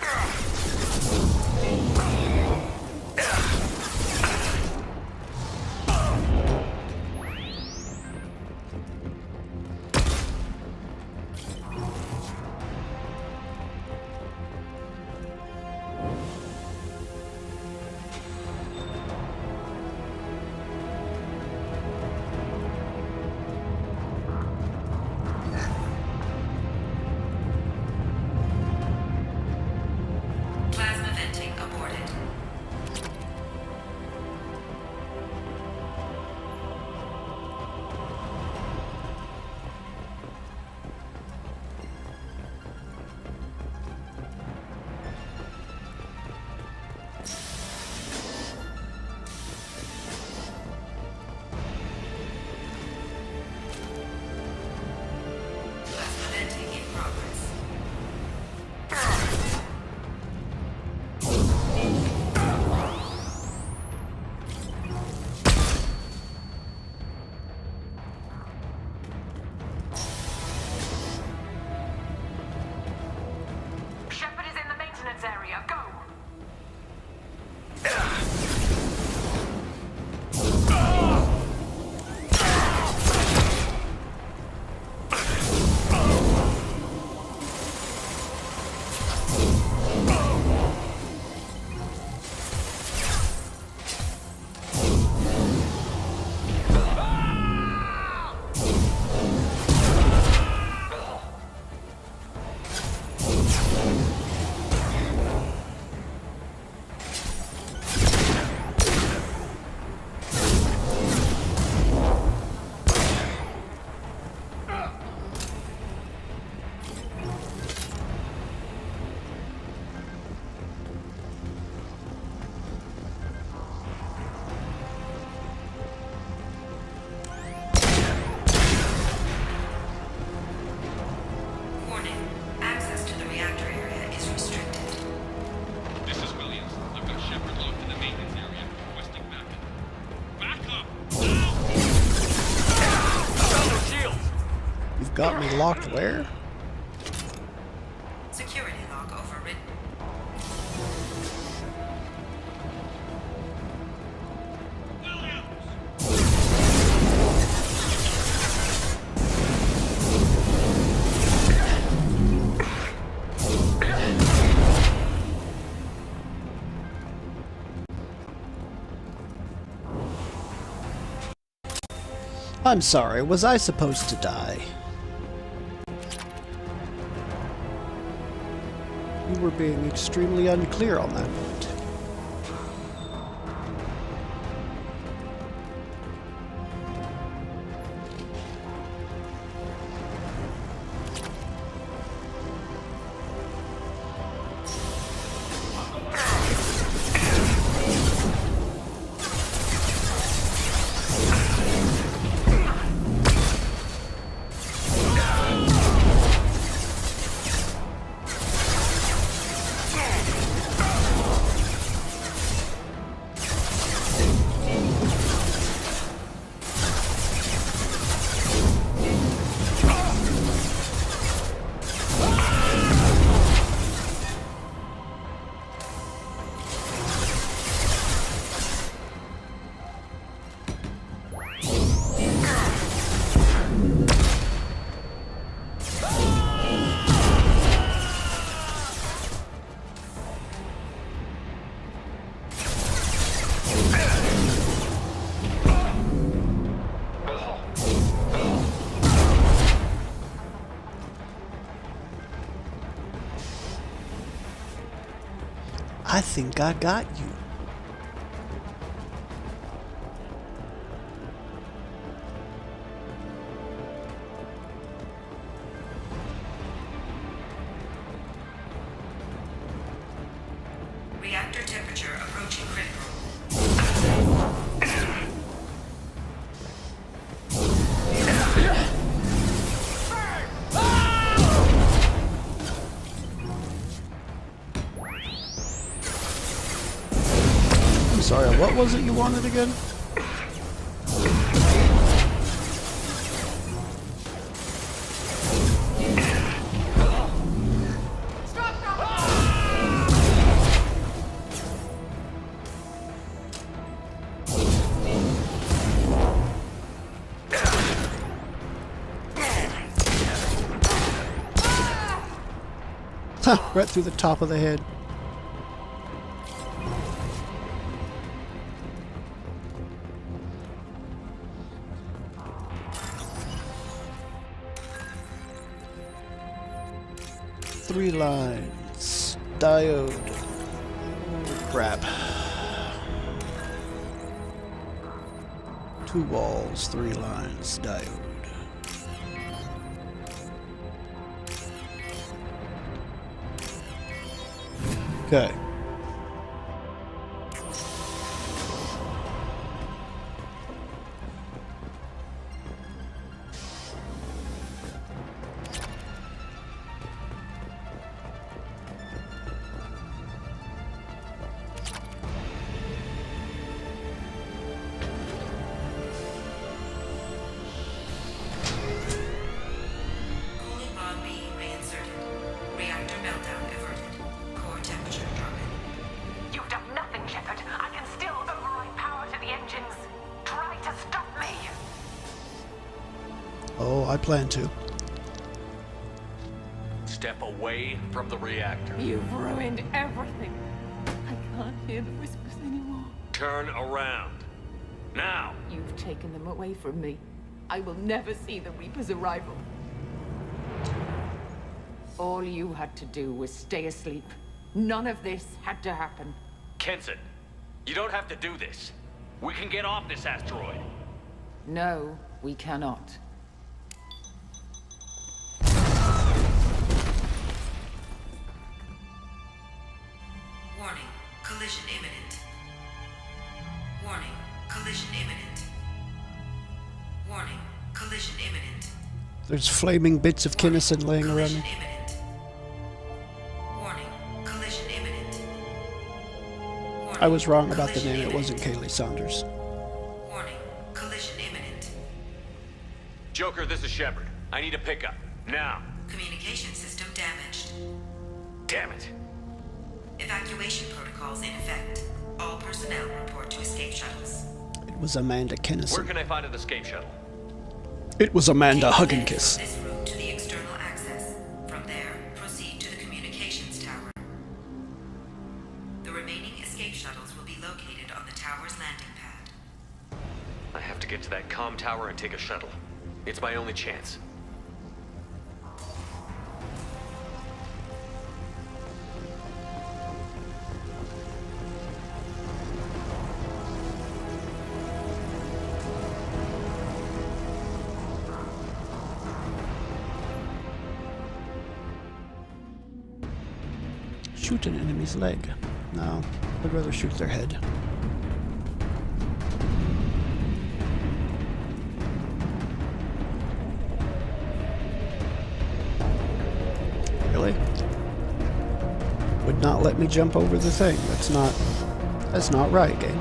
Plasma venting aborted. Plasma venting in progress. Shepard is in the maintenance area. Go. Warning. Access to the reactor area is restricted. This is Williams. I've got Shepard locked in the maintenance area, requesting backup. Backup! Now! Found those shields! You've got me locked where? Security lock overridden. I'm sorry, was I supposed to die? You were being extremely unclear on that point. I think I got you. Reactor temperature was it you wanted again? Right through the top of the head. Three lines. Diode. Oh, crap. Two walls, three lines. Diode. Okay. Cooling rod B reinserted. Reactor meltdown averted. Core temperature dropping. You've done nothing, Shepard. I can still override power to the engines. Try to stop me. Oh, I plan to. Step away from the reactor. You've ruined everything. I can't hear the whispers anymore. Turn around. Now! You've taken them away from me. I will never see the Reaper's arrival. All you had to do was stay asleep. None of this had to happen. Kenson, you don't have to do this. We can get off this asteroid. No, we cannot. Warning. Collision imminent. Warning. Collision imminent. Warning. Collision imminent. There's flaming bits of Kinnison laying around Collision me. imminent. Warning. Collision imminent. Warning. I was wrong about the Collision name. It wasn't imminent. Kaylee Sanders. Warning. Collision imminent. Joker, this is Shepard. I need a pickup. Now. Communication system damaged. Damn it. Evacuation protocols in effect. All personnel report to escape shuttles. It was Amanda Where Kinnison. can I find an escape shuttle? It was Amanda Take Hug and left Kiss. from this route to the external access. From there, proceed to the communications tower. The remaining escape shuttles will be located on the tower's landing pad. I have to get to that comm tower and take a shuttle. It's my only chance. Shoot an enemy's leg. No, I'd rather shoot their head. Really? Would not let me jump over the thing. That's not right, game.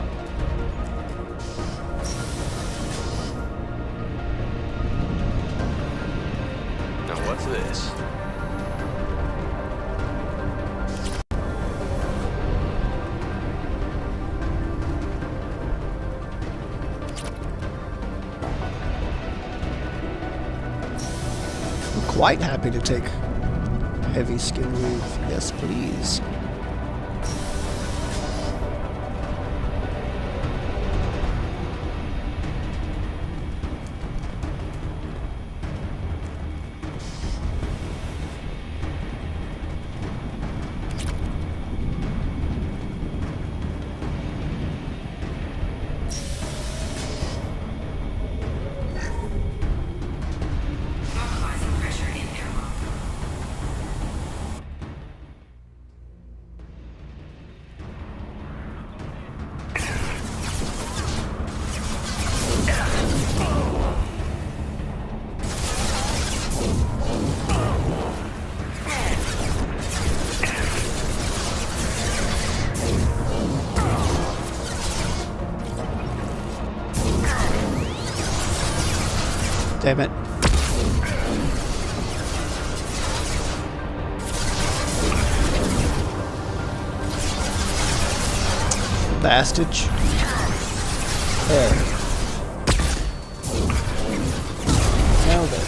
Now what's this? I'm quite happy to take heavy skin weave. Yes, please. Normalizing pressure in airlock. Damn it. Bastage. There. Nailed it.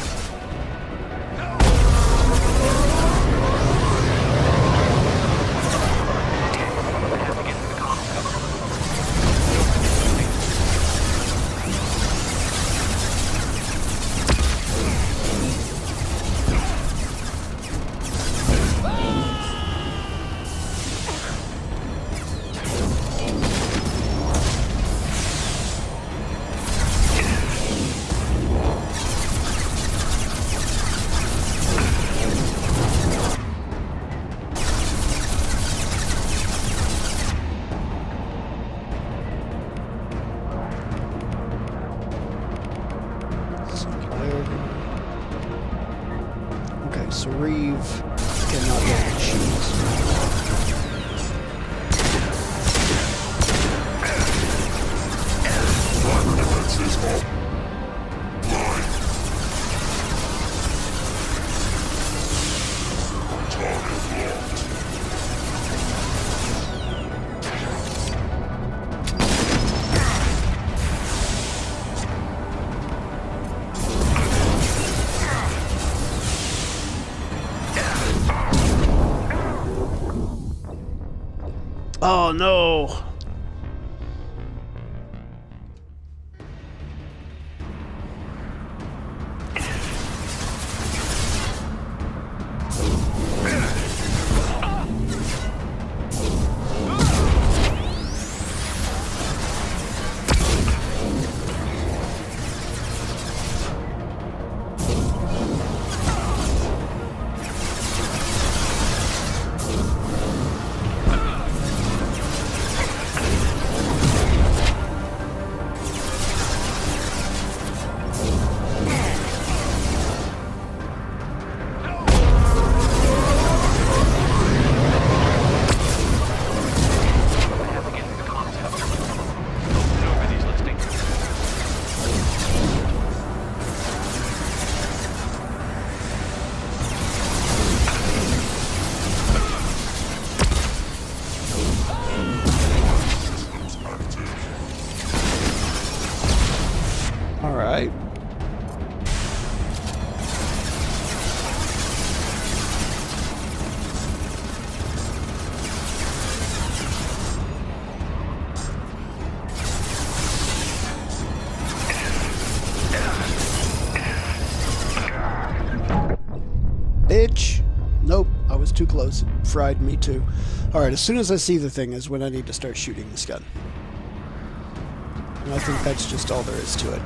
Okay, so Reeve cannot damage shields. Oh no! Alright. Bitch! Nope, I was too close. It fried me too. Alright, as soon as I see the thing is when I need to start shooting this gun. And I think that's just all there is to it.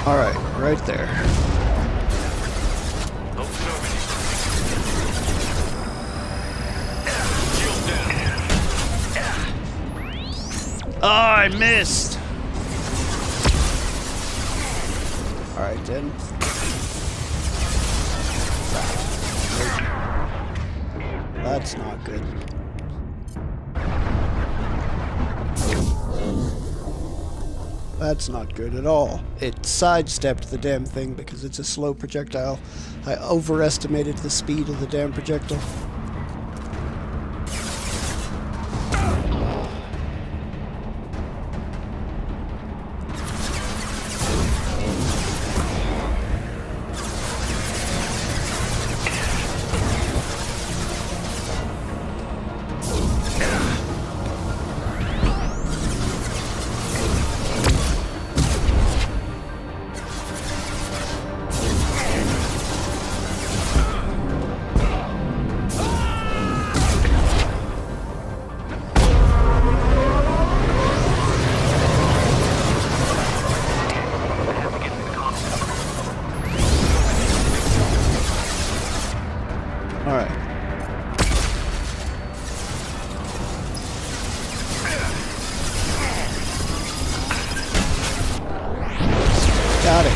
Alright, right there. Oh, I missed! Alright, then. That's not good. That's not good at all. It sidestepped the damn thing because it's a slow projectile. I overestimated the speed of the damn projectile. Alright. Got it.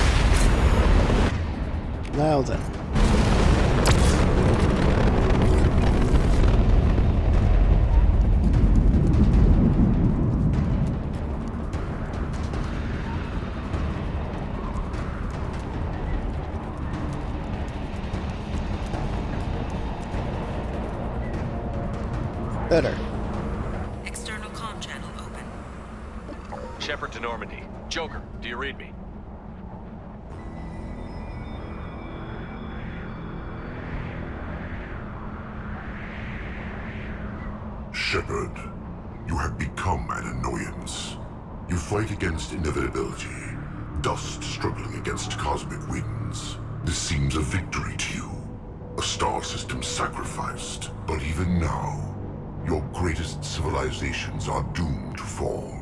Now then. Better. External comm channel open. Shepard to Normandy. Joker, do you read me? Shepard, you have become an annoyance. You fight against inevitability, dust struggling against cosmic winds. This seems a victory to you, a star system sacrificed. But even now, your greatest civilizations are doomed to fall.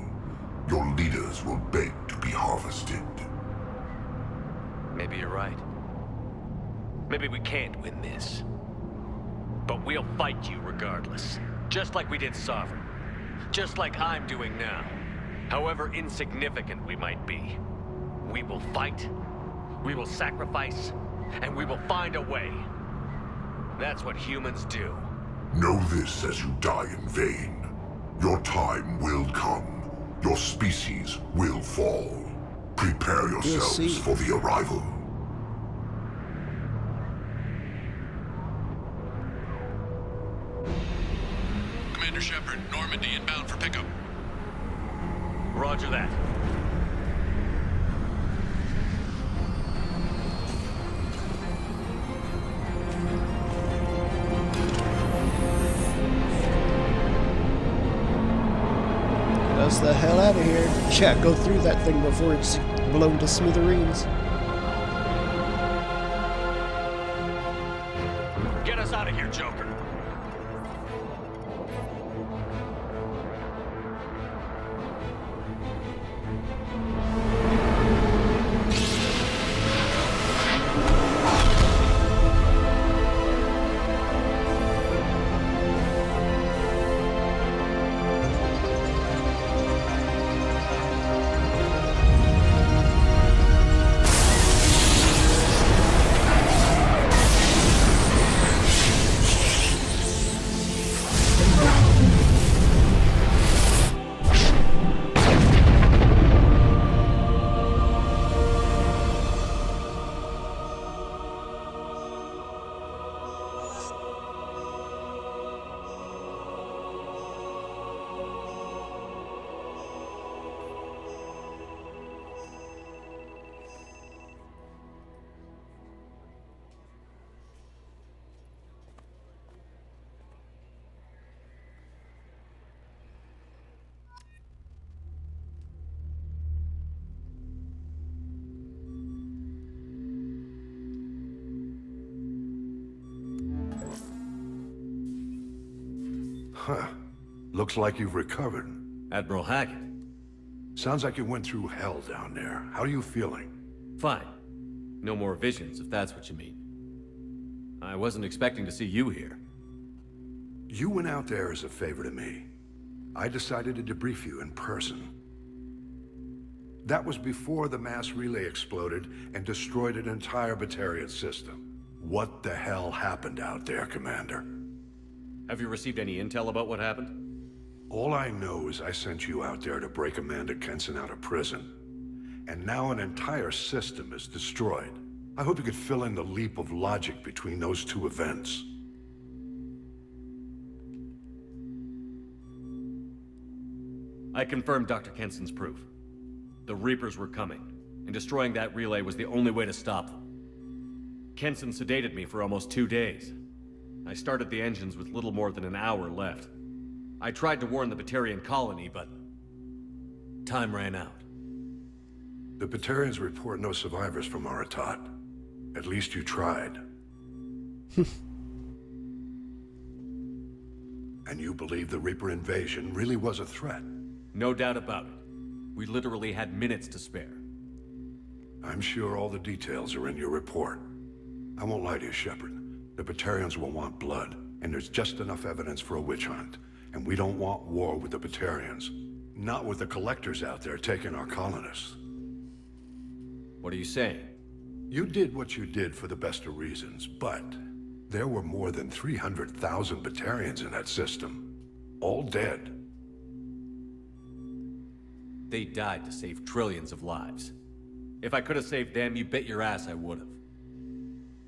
Your leaders will beg to be harvested. Maybe you're right. Maybe we can't win this. But we'll fight you regardless. Just like we did Sovereign. Just like I'm doing now. However insignificant we might be. We will fight, we will sacrifice, and we will find a way. That's what humans do. Know this as you die in vain. Your time will come. Your species will fall. Prepare yourselves for the arrival. Commander Shepard, Normandy inbound for pickup. Roger that. Get us the hell out of here. Yeah, go through that thing before it's blown to smithereens. Get us out of here, Joker. Huh. Looks like you've recovered. Admiral Hackett. Sounds like you went through hell down there. How are you feeling? Fine. No more visions, if that's what you mean. I wasn't expecting to see you here. You went out there as a favor to me. I decided to debrief you in person. That was before the mass relay exploded and destroyed an entire Batarian system. What the hell happened out there, Commander? Have you received any intel about what happened? All I know is I sent you out there to break Amanda Kenson out of prison. And now an entire system is destroyed. I hope you could fill in the leap of logic between those two events. I confirmed Dr. Kenson's proof. The Reapers were coming, and destroying that relay was the only way to stop them. Kenson sedated me for almost 2 days. I started the engines with little more than an hour left. I tried to warn the Batarian colony, but time ran out. The Batarians report no survivors from Aratat. At least you tried. And you believe the Reaper invasion really was a threat? No doubt about it. We literally had minutes to spare. I'm sure all the details are in your report. I won't lie to you, Shepard. The Batarians will want blood, and there's just enough evidence for a witch hunt. And we don't want war with the Batarians. Not with the collectors out there taking our colonists. What are you saying? You did what you did for the best of reasons, but there were more than 300,000 Batarians in that system. All dead. They died to save trillions of lives. If I could have saved them, you bet your ass I would have.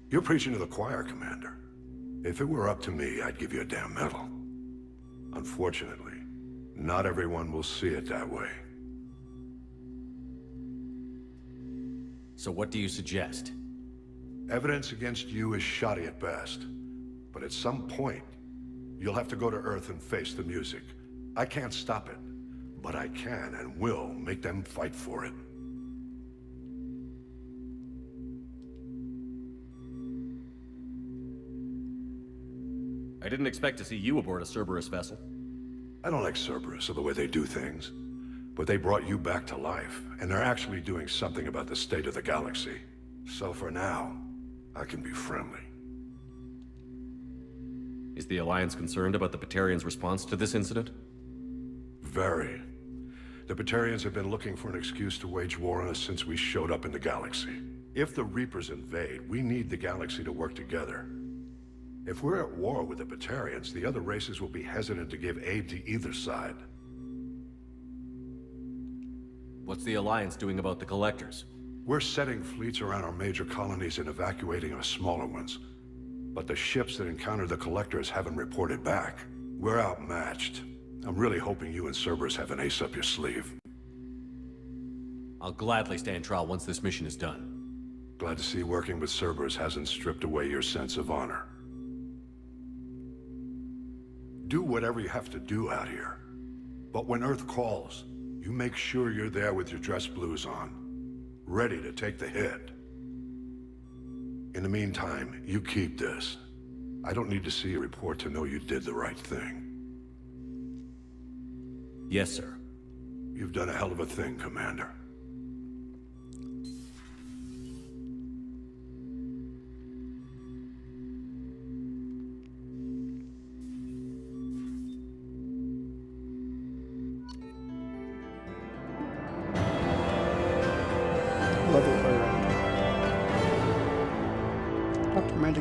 You're preaching to the choir, Commander. If it were up to me, I'd give you a damn medal. Unfortunately, not everyone will see it that way. So what do you suggest? Evidence against you is shoddy at best. But at some point, you'll have to go to Earth and face the music. I can't stop it, but I can and will make them fight for it. I didn't expect to see you aboard a Cerberus vessel. I don't like Cerberus or the way they do things. But they brought you back to life, and they're actually doing something about the state of the galaxy. So for now, I can be friendly. Is the Alliance concerned about the Batarians' response to this incident? Very. The Batarians have been looking for an excuse to wage war on us since we showed up in the galaxy. If the Reapers invade, we need the galaxy to work together. If we're at war with the Batarians, the other races will be hesitant to give aid to either side. What's the Alliance doing about the Collectors? We're setting fleets around our major colonies and evacuating our smaller ones. But the ships that encountered the Collectors haven't reported back. We're outmatched. I'm really hoping you and Cerberus have an ace up your sleeve. I'll gladly stand trial once this mission is done. Glad to see working with Cerberus hasn't stripped away your sense of honor. Do whatever you have to do out here. But when Earth calls, you make sure you're there with your dress blues on, ready to take the hit. In the meantime, you keep this. I don't need to see a report to know you did the right thing. Yes, sir. You've done a hell of a thing, Commander.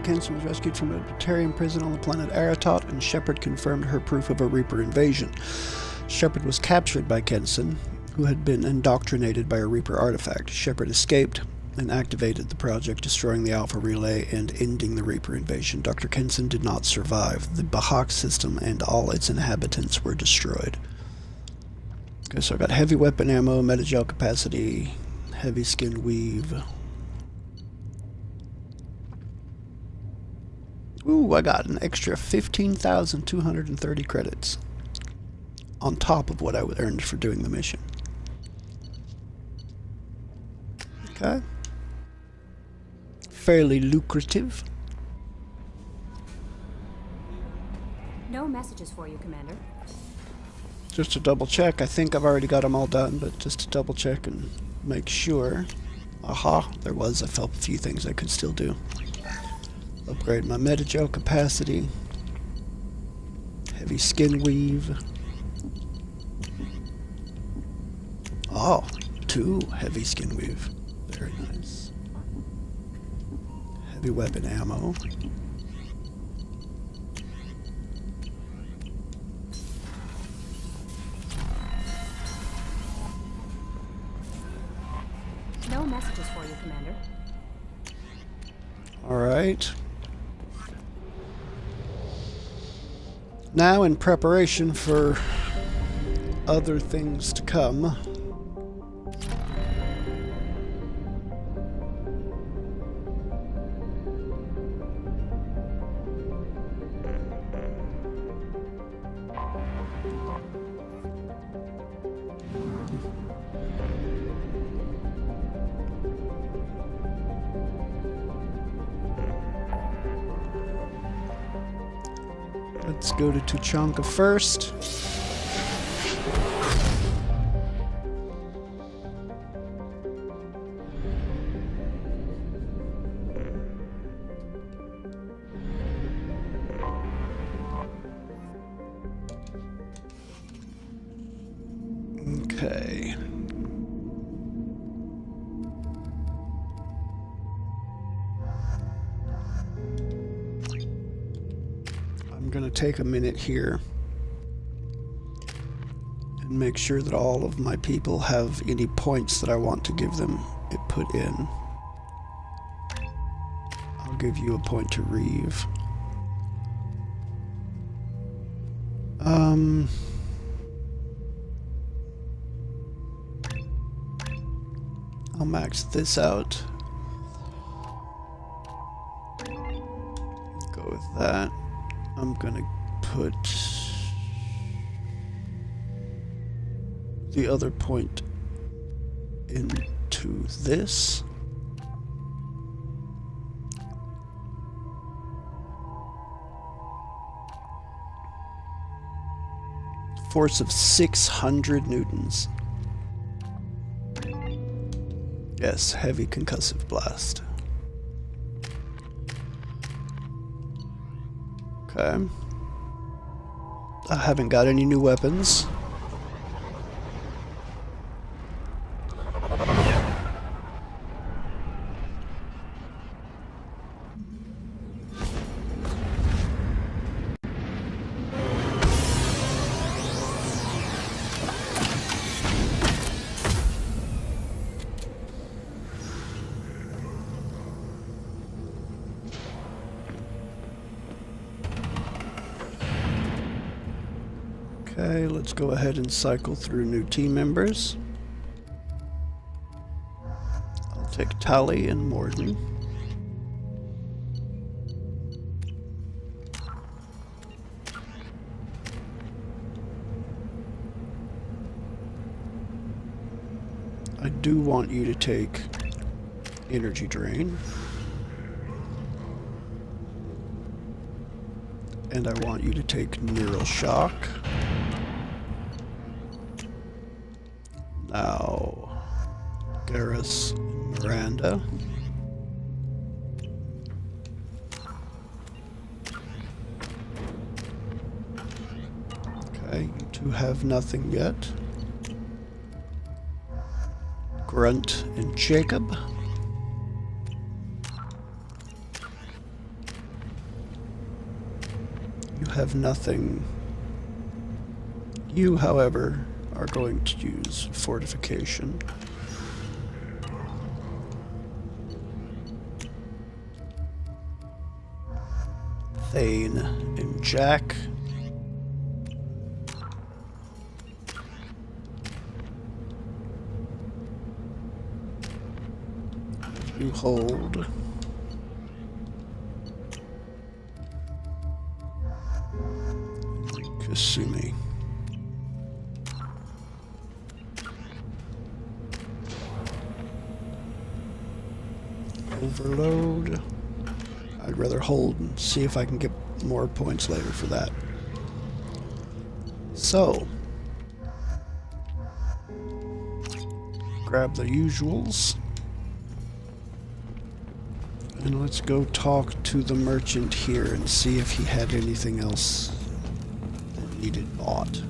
Kenson was rescued from a Batarian prison on the planet Aratot, and Shepard confirmed her proof of a Reaper invasion. Shepard was captured by Kenson, who had been indoctrinated by a Reaper artifact. Shepard escaped and activated the project, destroying the Alpha Relay and ending the Reaper invasion. Dr. Kenson did not survive. The Bahak system and all its inhabitants were destroyed. Okay, so I got heavy weapon ammo, metagel capacity, heavy skin weave. Ooh, I got an extra 15,230 credits on top of what I earned for doing the mission. Okay. Fairly lucrative. No messages for you, Commander. Just to double check, I think I've already got them all done, but just to double check and make sure. Aha, there was. I felt a few things I could still do. Upgrade my metagel capacity. Heavy skin weave. Oh, 2 heavy skin weave. Very nice. Heavy weapon ammo. No messages for you, Commander. Alright. Now, in preparation for other things to come, let's go to Tuchanka first. Okay. I'm gonna take a minute here and make sure that all of my people have any points that I want to give them it put in. I'll give you a point to Reeve. I'll max this out. Go with that. I'm gonna put the other point into this. Force of 600 newtons. Yes, heavy concussive blast. Okay. I haven't got any new weapons. Okay, let's go ahead and cycle through new team members. I'll take Tally and Morden. I do want you to take Energy Drain. And I want you to take Neural Shock. Now, Garrus and Miranda. Okay, you two have nothing yet. Grunt and Jacob. You have nothing. You, however, are going to use fortification. Thane and Jack. You hold. Kasumi. Overload. I'd rather hold and see if I can get more points later for that. So, grab the usuals. And let's go talk to the merchant here and see if he had anything else that needed bought.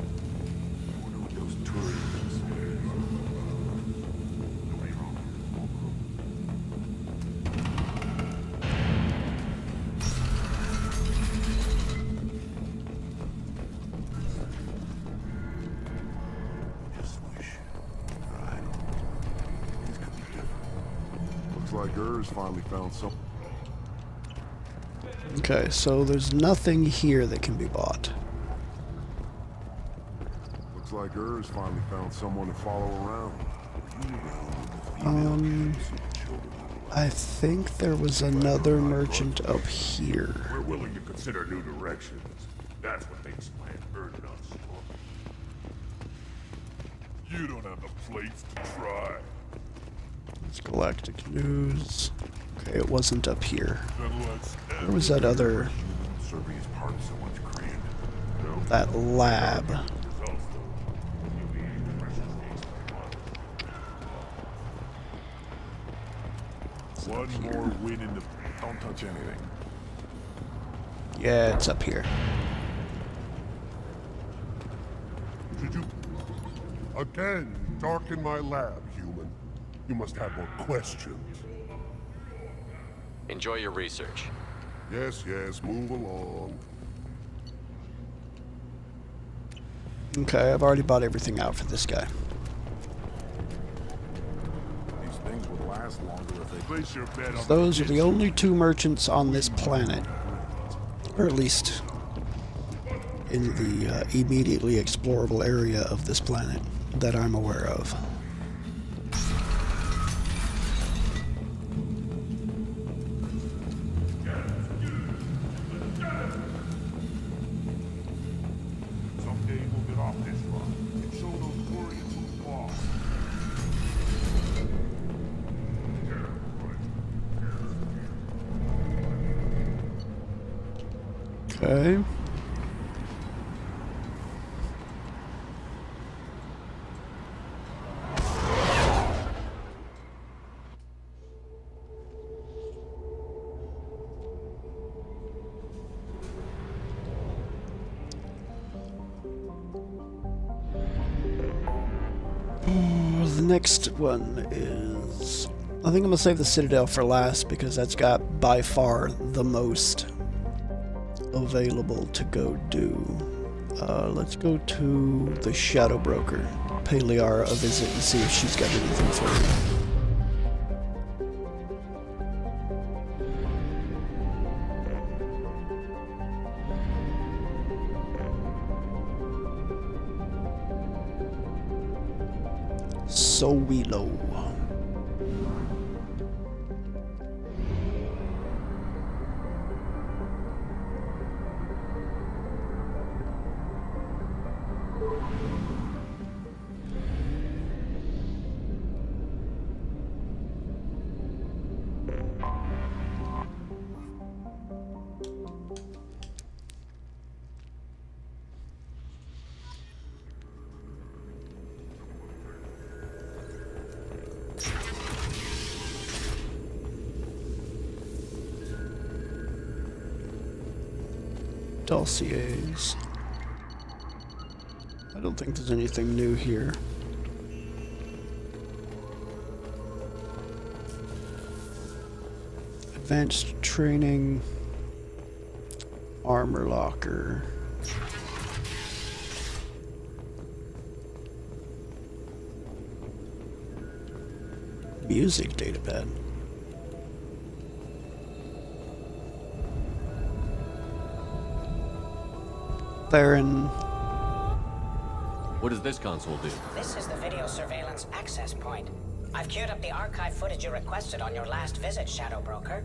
Like Gers finally found some. Okay, so there's nothing here that can be bought. Looks like Gers finally found someone to follow around. I think there was another merchant up here. We're willing to consider new directions. That's what makes land earned us. You don't have the plates to try. It's Galactic News. Okay, it wasn't up here. Where was that other... that lab? One more win in the... Don't touch anything. Yeah, it's up here. Again, darken my lab, human. You must have more questions. Enjoy your research. Yes, move along. Okay, I've already bought everything out for this guy. These things would last longer if they place your bet on Those are the only two merchants on this planet. Or at least in the immediately explorable area of this planet that I'm aware of. Someday we'll get off this rock and show those warriors who's boss. Okay. The next one is... I think I'm gonna save the Citadel for last because that's got by far the most available to go do. Let's go to the Shadow Broker. Pay Liara a visit and see if she's got anything for me. Sowilo. Dossiers. I don't think there's anything new here. Advanced training. Armor locker. Music datapad. Baron. What does this console do? This is the video surveillance access point. I've queued up the archive footage you requested on your last visit, Shadow Broker.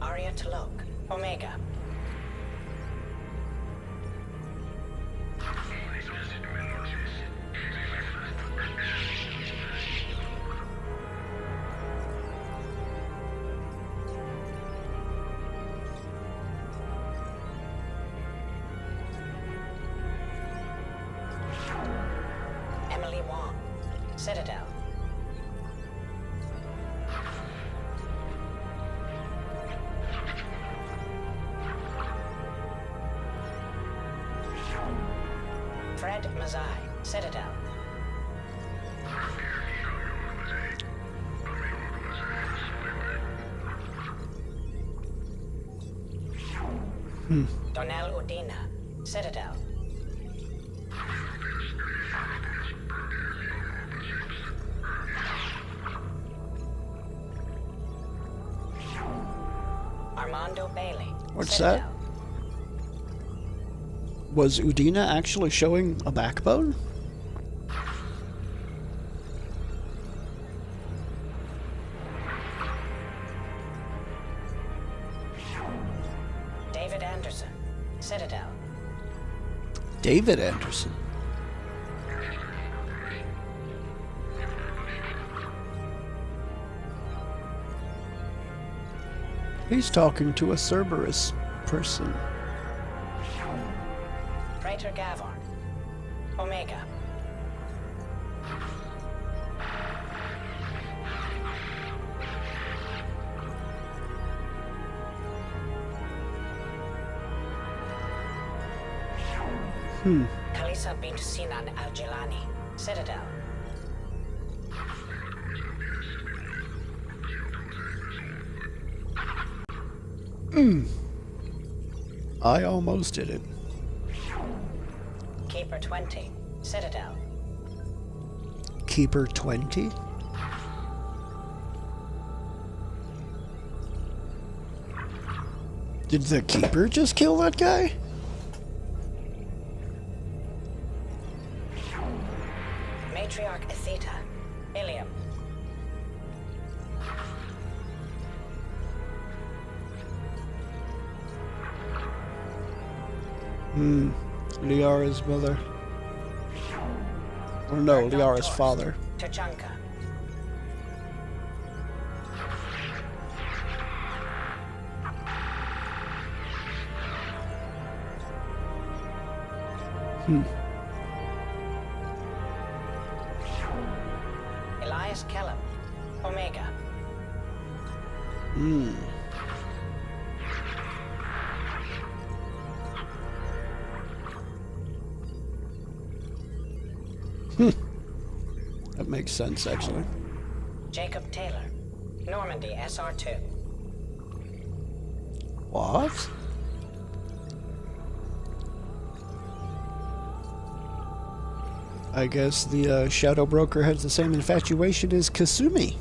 Aria Talok, Omega. Citadel. Fred Mazai, Citadel. Donnell Udina, Citadel. Armando Bailey. What's Citadel. that? Was Udina actually showing a backbone? David Anderson, Citadel. David Anderson. He's talking to a Cerberus person. Praetor Gavorn, Omega. Kalisa bint Sinan al-Jilani, Citadel. I almost did it. Keeper 20, Citadel. Keeper 20? Did the Keeper just kill that guy? Matriarch Atheta, Ilium. Liara's mother. Or no, Liara's father. Tachanka. Elias Kellum, Omega. That makes sense, actually. Jacob Taylor, Normandy SR2. What? I guess the Shadow Broker has the same infatuation as Kasumi.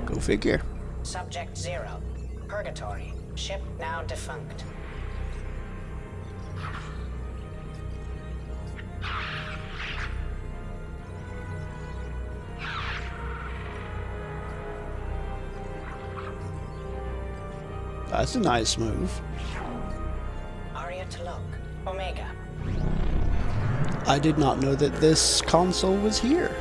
Go figure. Subject 0, Purgatory, ship now defunct. That's a nice move. Aria Talok, Omega. I did not know that this console was here.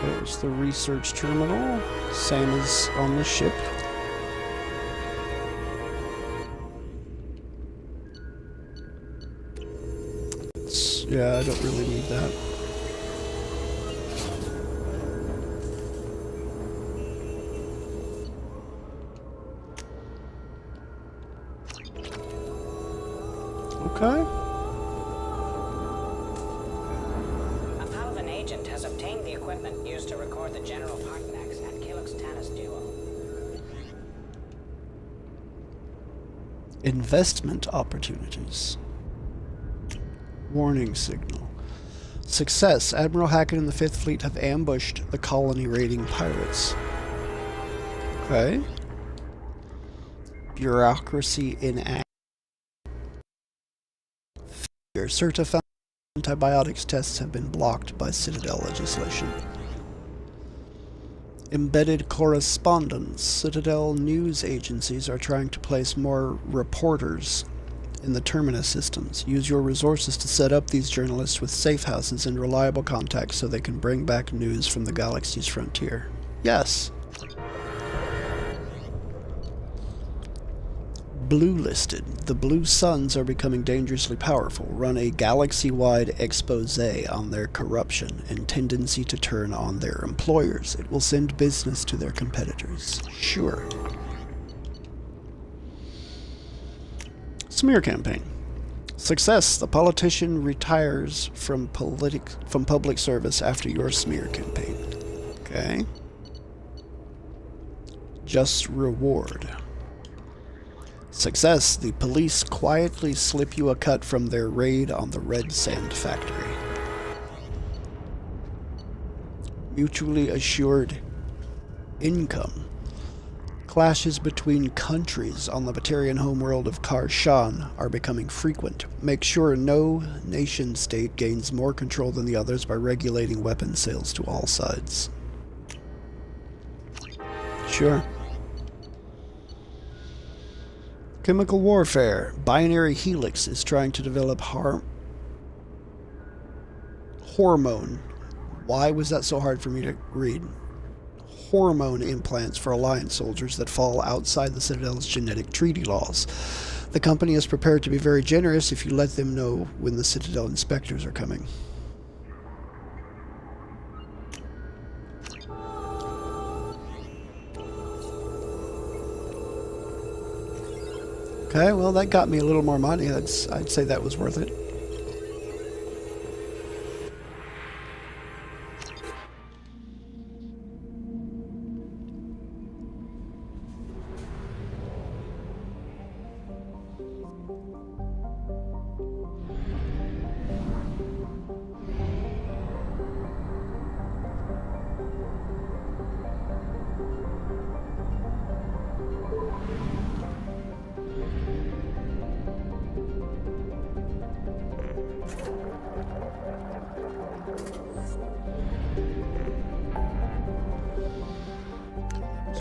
There's the research terminal, same as on the ship. Yeah, I don't really need that. Okay. A Palvan agent has obtained the equipment used to record the General Partnex and Kilix Tanis duo. Investment opportunities. Warning signal. Success. Admiral Hackett and the 5th Fleet have ambushed the colony raiding pirates. Okay. Bureaucracy in action. Certified antibiotics tests have been blocked by Citadel legislation. Embedded correspondence. Citadel news agencies are trying to place more reporters in the Terminus systems. Use your resources to set up these journalists with safe houses and reliable contacts so they can bring back news from the galaxy's frontier. Yes. Blue listed. The Blue Suns are becoming dangerously powerful. Run a galaxy-wide expose on their corruption and tendency to turn on their employers. It will send business to their competitors. Sure. Smear campaign. Success. The politician retires from public service after your smear campaign. Okay. Just reward. Success. The police quietly slip you a cut from their raid on the Red Sand Factory. Mutually assured income. Clashes between countries on the Batarian homeworld of Kar-Shan are becoming frequent. Make sure no nation-state gains more control than the others by regulating weapons sales to all sides. Sure. Chemical warfare. Binary Helix is trying to develop hormone. Why was that so hard for me to read? Hormone implants for Alliance soldiers that fall outside the Citadel's genetic treaty laws. The company is prepared to be very generous if you let them know when the Citadel inspectors are coming. Okay, well that got me a little more money. I'd say that was worth it.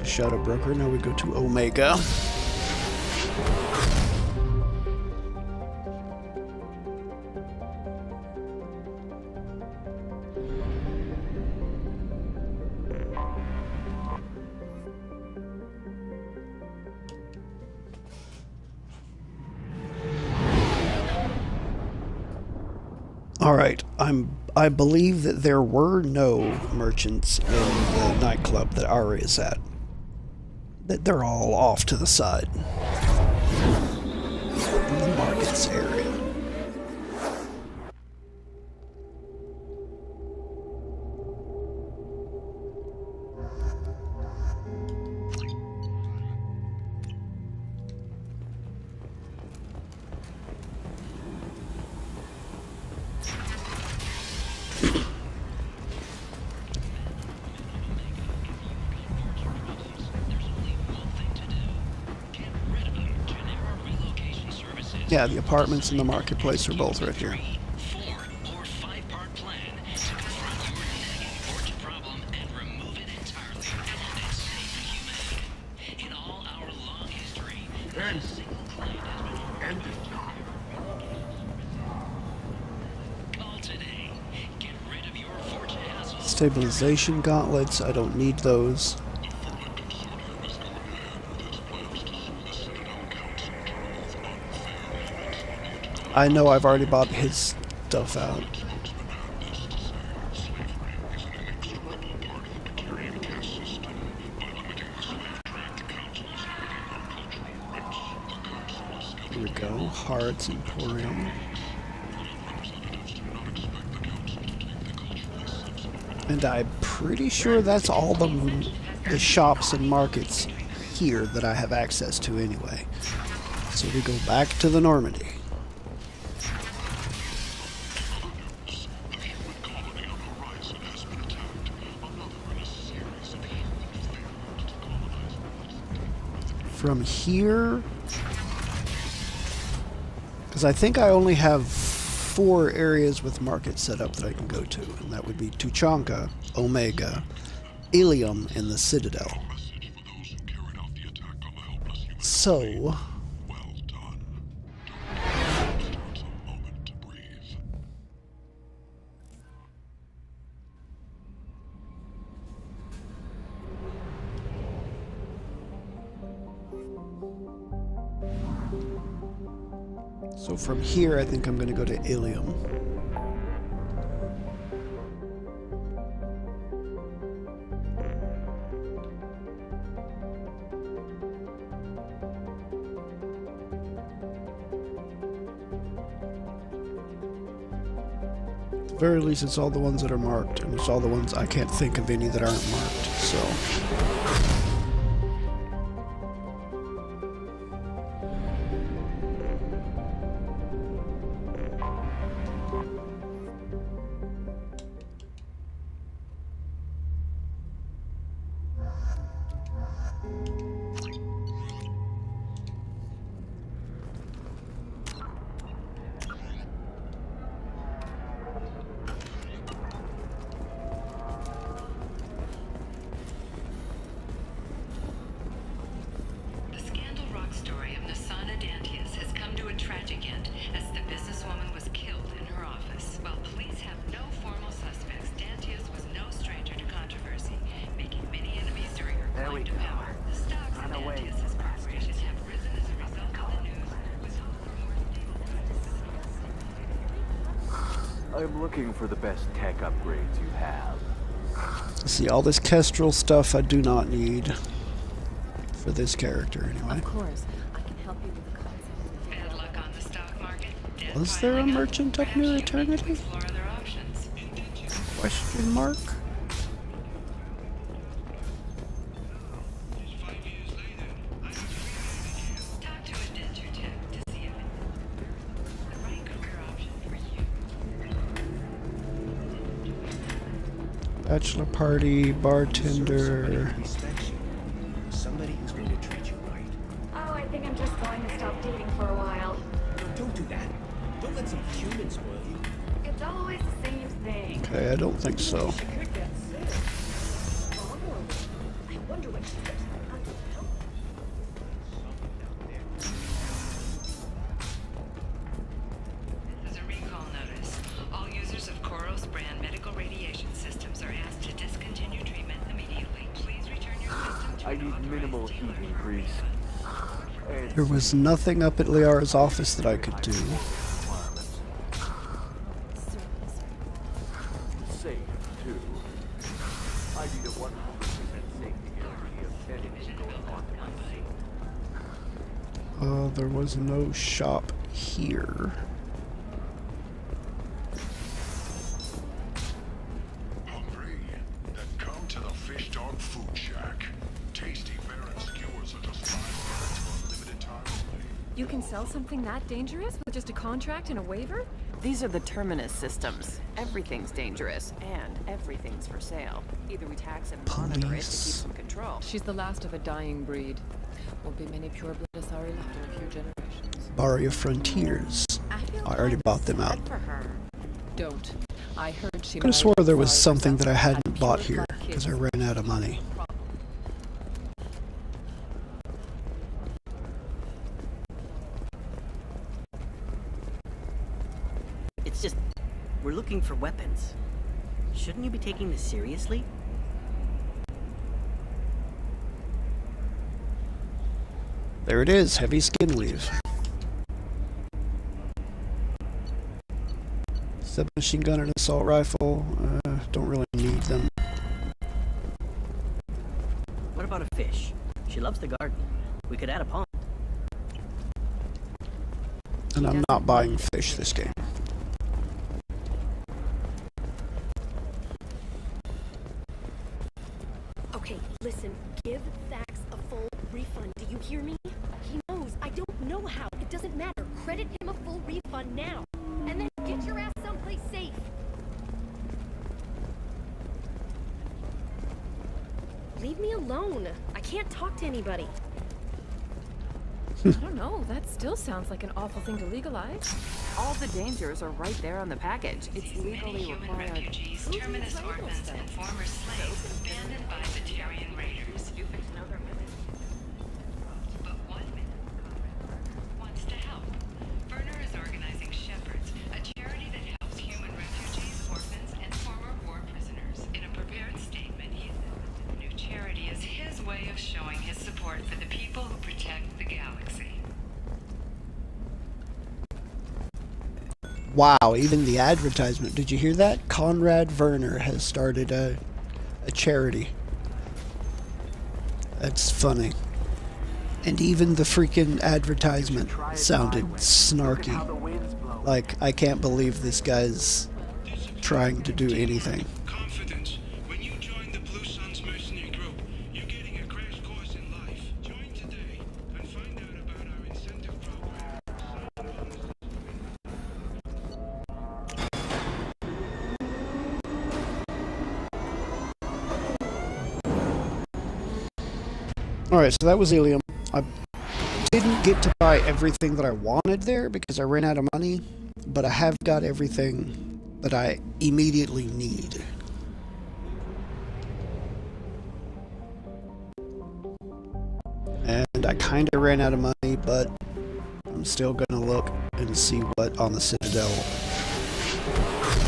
Shadow Broker. Now we go to Omega. All right, I believe that there were no merchants in the nightclub that Ari is at. That they're all off to the side in the markets area. Yeah, the apartments and the marketplace are both right here. Stabilization gauntlets, I don't need those. I know I've already bought his stuff out. Here we go, Hearts Emporium. And I'm pretty sure that's all the shops and markets here that I have access to anyway. So we go back to the Normandy. From here, because I think I only have 4 areas with markets set up that I can go to, and that would be Tuchanka, Omega, Ilium, and the Citadel. So, from here, I think I'm going to go to Ilium. At the very least, it's all the ones that are marked, and it's all the ones I can't think of any that aren't marked, so... I'm looking for the best tech upgrades you have. See, all this Kestrel stuff I do not need for this character anyway. Of course, I can help you with the concept. Was there a merchant up near Eternity? Question mark? Bachelor party, bartender. Somebody who's going to treat you right. Oh, I think I'm just going to stop dating for a while. No, don't do that. Don't let some human spoil you. It's always the same thing. Okay, I don't think so. She could get sick. I wonder what she looks like under the help. This is a recall notice. All users of Koros brand medical radiation systems are asked to discontinue treatment immediately. Please return your system to I need minimal heat increase. There was nothing up at Liara's office that I could do. Safe, too. I need a 100% safety guarantee of anything going on in my scene. There was no shop here. Hungry? Then come to the Fish Dog Food Shack. Tasty fare and skewers are just 5 minutes for a limited time only. You can sell something that dangerous with just a contract and a waiver? These are the Terminus systems. Everything's dangerous, and everything's for sale. Either we tax and monitor it to keep some control. She's the last of a dying breed. Won't be many pure-blood Asari left in a few generations. Baria Frontiers. I already bought them out. Don't. I heard she I could have swore there was something that I hadn't bought here, because I ran out of money. It's just, we're looking for weapons. Shouldn't you be taking this seriously? There it is, heavy skin leaf. Submachine gun and assault rifle, don't really need them. What about a fish? She loves the garden. We could add a pond. And I'm not buying fish this game. Okay, listen, give Thax a full refund. Do you hear me? He knows. I don't know how. It doesn't matter. Credit him a full refund now. And then get your ass someplace safe. Leave me alone. I can't talk to anybody. I don't know. That still sounds like an awful thing to legalize. All the dangers are right there on the package. It's legally required. Refugees, terminus orphans, and former slaves abandoned by the Tarian raiders. But one wants to help. Werner is organizing Shepherds, a charity that helps human refugees, orphans, and former war prisoners. In a prepared statement, he said the new charity is his way of showing his support for the people who protect the galaxy. Wow, even the advertisement. Did you hear that? Conrad Werner has started a charity. That's funny. And even the freaking advertisement sounded snarky. Like, I can't believe this guy's trying to do anything. Confidence. When you join the Blue Suns mercenary group, you're getting a crash course in life. Join today and find out about our incentive program. Alright, so that was Ilium. I didn't get to buy everything that I wanted there because I ran out of money, but I have got everything that I immediately need. And I kind of ran out of money, but I'm still going to look and see what on the Citadel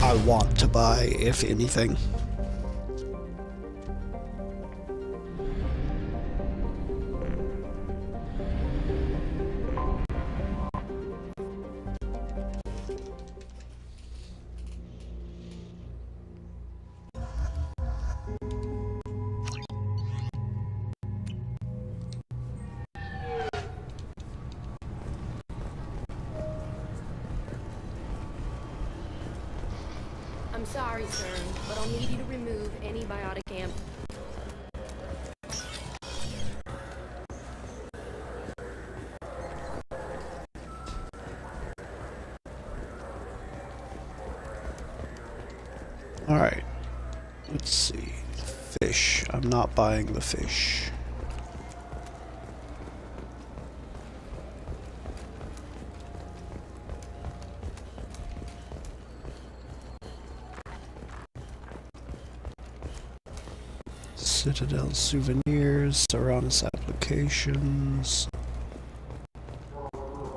I want to buy, if anything. I'm sorry, sir, but I'll need you to remove any biotic amp. Alright. Let's see. Fish. I'm not buying the fish. Citadel souvenirs, Saranus applications.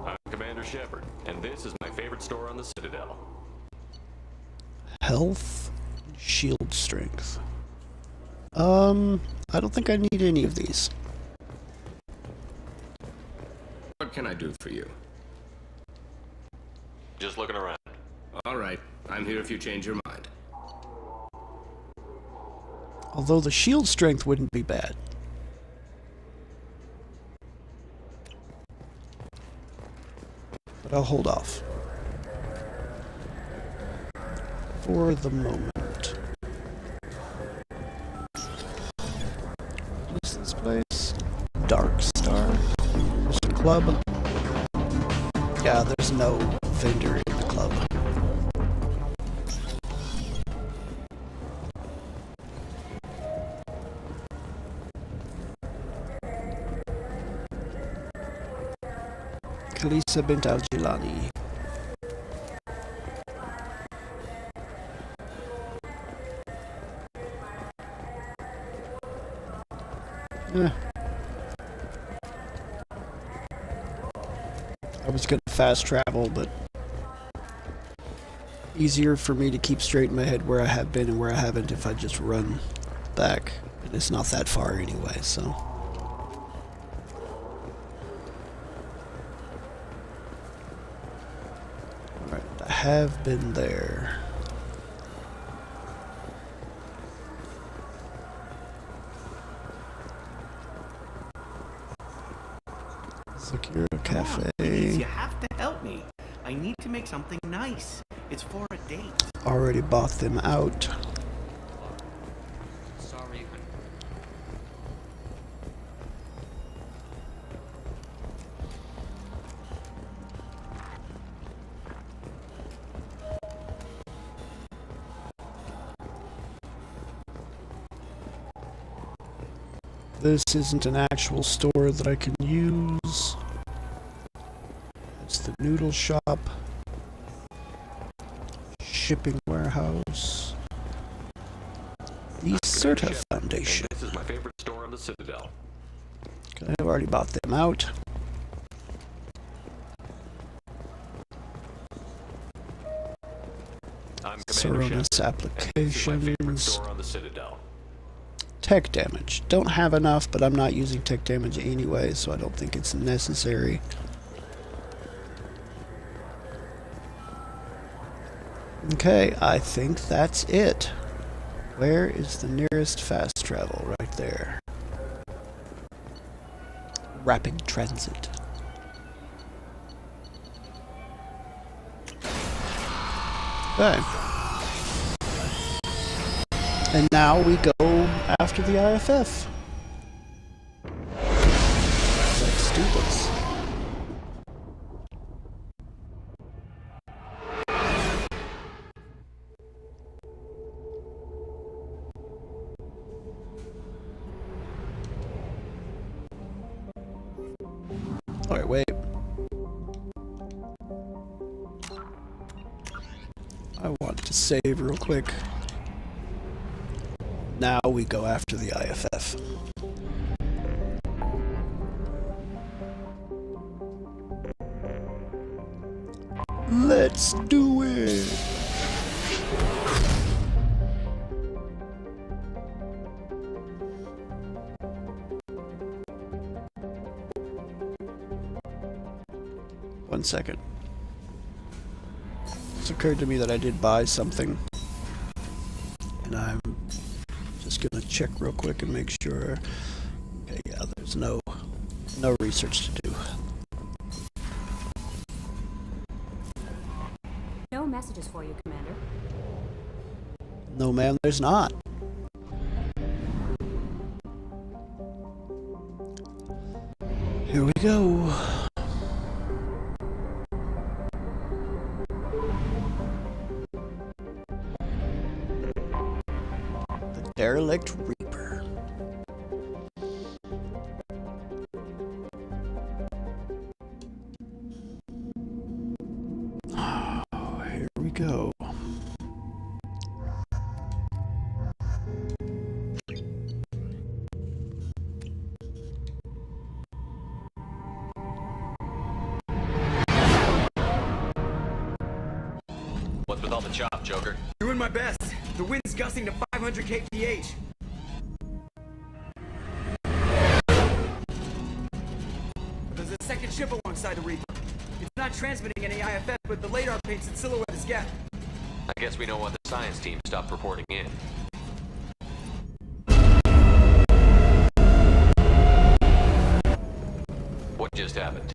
I'm Commander Shepard, and this is my favorite store on the Citadel. Health, shield strength. I don't think I need any of these. What can I do for you? Just looking around. All right, I'm here if you change your mind. Although the shield strength wouldn't be bad. But I'll hold off. For the moment. What is this place? Dark Star. There's a club. Yeah, there's no vendor in the club. Kalisa bint al-Jilani. I was gonna fast travel, but easier for me to keep straight in my head where I have been and where I haven't if I just run back. And it's not that far anyway, so. Alright, I have been there. Secure Cafe. Please, you have to help me. I need to make something nice. It's for a date. Already bought them out. Sorry. This isn't an actual store that I can use. It's the noodle shop. Shipping warehouse. The Serta Foundation. This is my favorite store on the Citadel. Okay, I've already bought them out. I'm Commander Saranus Shepard, and this is my favorite applications. store on the Citadel. Tech damage. Don't have enough, but I'm not using tech damage anyway, so I don't think it's necessary. Okay, I think that's it. Where is the nearest fast travel? Right there. Rapid transit. Okay. And now we go after the IFF. Let's do this. Alright, wait. I want to save real quick. Now we go after the IFF. Let's do it! One second. It's occurred to me that I did buy something. And I'm just gonna check real quick and make sure. Okay, yeah, there's no research to do. No messages for you, Commander. No, ma'am, there's not. Here we go. The Derelict Reaper. Oh, here we go. What's with all the chop, Joker? Doing my best. The wind's gusting to 500 kph. There's a second ship alongside the Reaper. It's not transmitting any IFF, but the radar paints its silhouette as gap. I guess we know why the science team stopped reporting in. What just happened?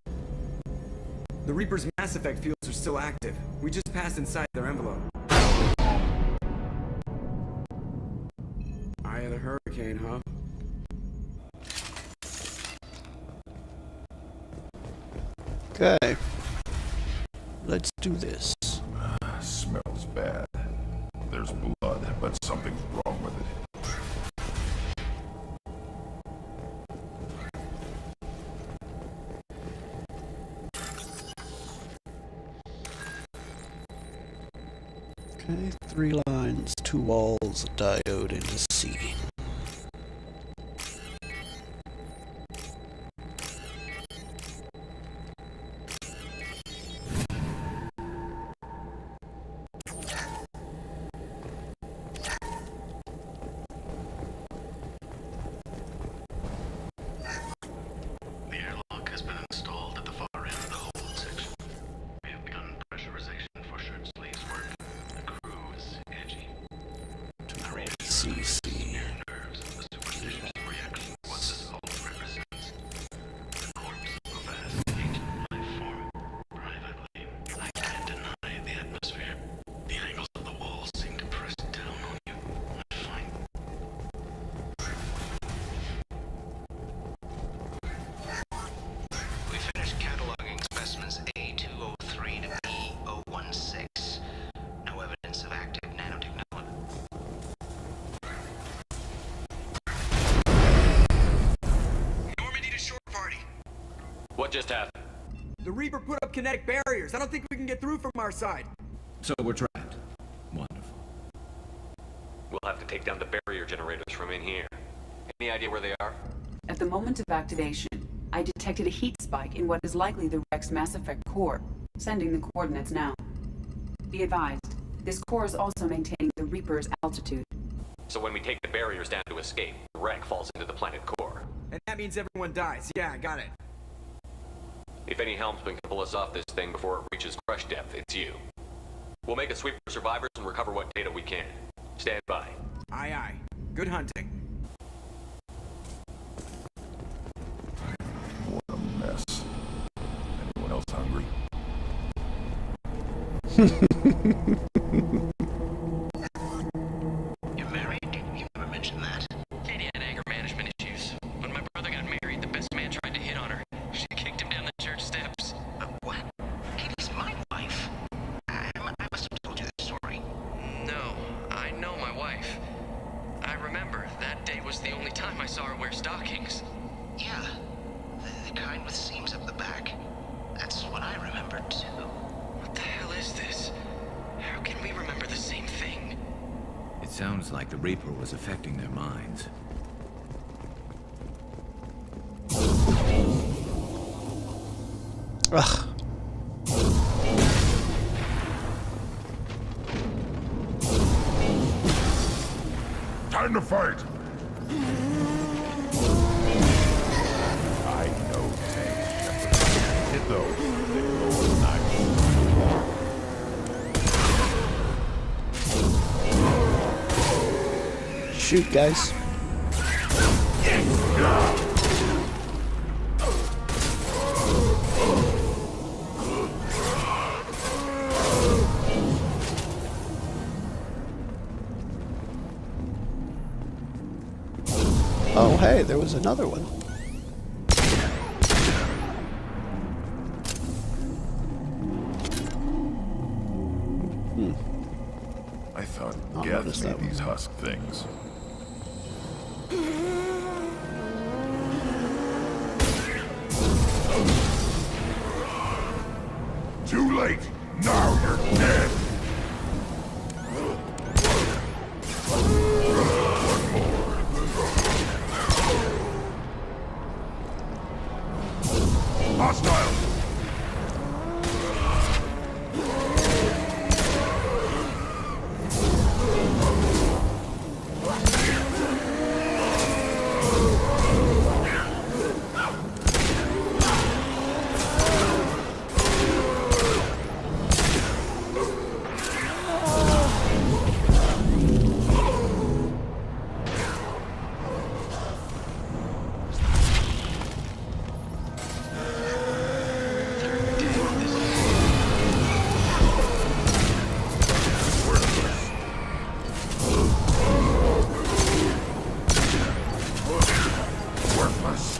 The Reaper's mass effect fields are still active. We just passed inside their envelope. Eye of the hurricane, huh? Okay. Let's do this. Smells bad. There's blood, but something's wrong with it. Okay, 3 lines, 2 walls, a diode, and a seating. The airlock has been installed at the far end of the hold section. We have begun pressurization for shirt sleeves work. The crew is edgy. CC. Nerves of the superstitious reaction to what this hold represents. The corpse of a vast ancient life form. Privately, I can't deny the atmosphere. The angles of the walls seem to press down on you. I find we finished cataloging specimens A203 to B016. No evidence of active nanotechnology. Norman, need a short party. What just happened? The Reaper put up kinetic barriers. I don't think we can get through from our side. So we're trapped. Wonderful. We'll have to take down the barrier generators from in here. Any idea where they are? At the moment of activation, I detected a heat spike in what is likely the Rex Mass Effect core, sending the coordinates now. Be advised, this core is also maintaining the Reaper's altitude. So when we take the barriers down to escape, the wreck falls into the planet core. And that means everyone dies. Yeah, I got it. If any helmsman can pull us off this thing before it reaches crush depth, it's you. We'll make a sweep for survivors and recover what data we can. Stand by. Aye, aye. Good hunting. What a mess. Anyone else hungry? You're married? You never mentioned that. Katie had anger management issues. When my brother got married, the best man tried to hit on her. She kicked him down the church steps. What? Katie's my wife. I must have told you this story. No, I know my wife. I remember that day was the only time I saw her wear stockings. Yeah, the kind with seams up the back. That's what I remember too. What the hell is this? How can we remember the same thing? It sounds like the Reaper was affecting their minds. Ugh. Time to fight! I know tanks. Hit those. They blow a knife. Shoot, guys. Oh, hey, there was another one. I thought I'll Geth notice made that one. these husk things. Too late! Now you're dead! Hostile! Worthless!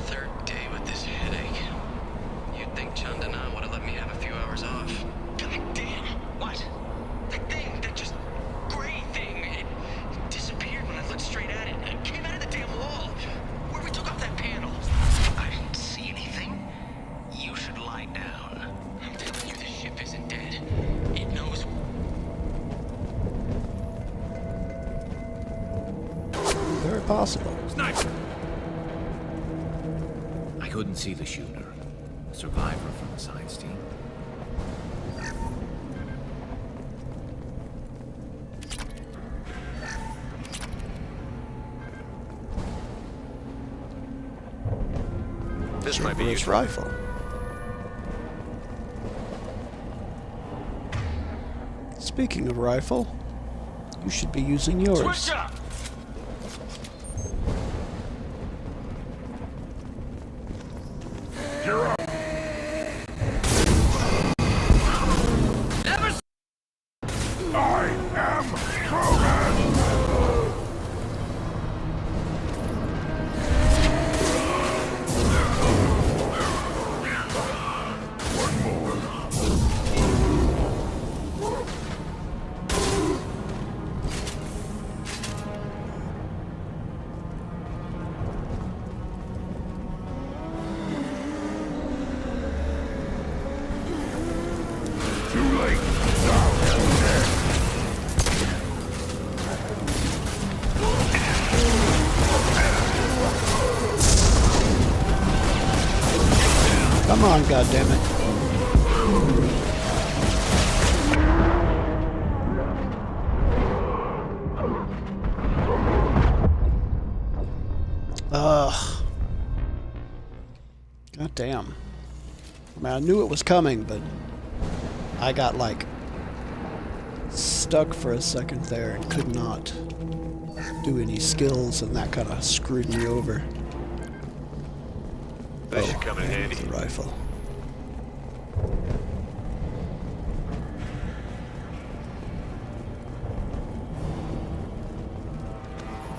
Third day with this headache. You'd think Chandana would have let me have a few hours off. God damn! What? That thing, that just gray thing, it disappeared when I looked straight at it. It came out of the damn wall. Where we took off that panel. I didn't see anything. You should lie down. I'm telling you, this ship isn't dead. It knows. Very possible. Sniper! I couldn't see the shooter. A survivor from the science team. This might be His useful. rifle. Speaking of rifle, you should be using yours. Switch up! You're up! Never. I am Krogan! One more. Too late. Now you're dead. Come on, goddammit. Ugh. God damn. I mean, I knew it was coming, but I got, like, stuck for a second there and could not do any skills, and that kind of screwed me over. This should come in handy. The rifle.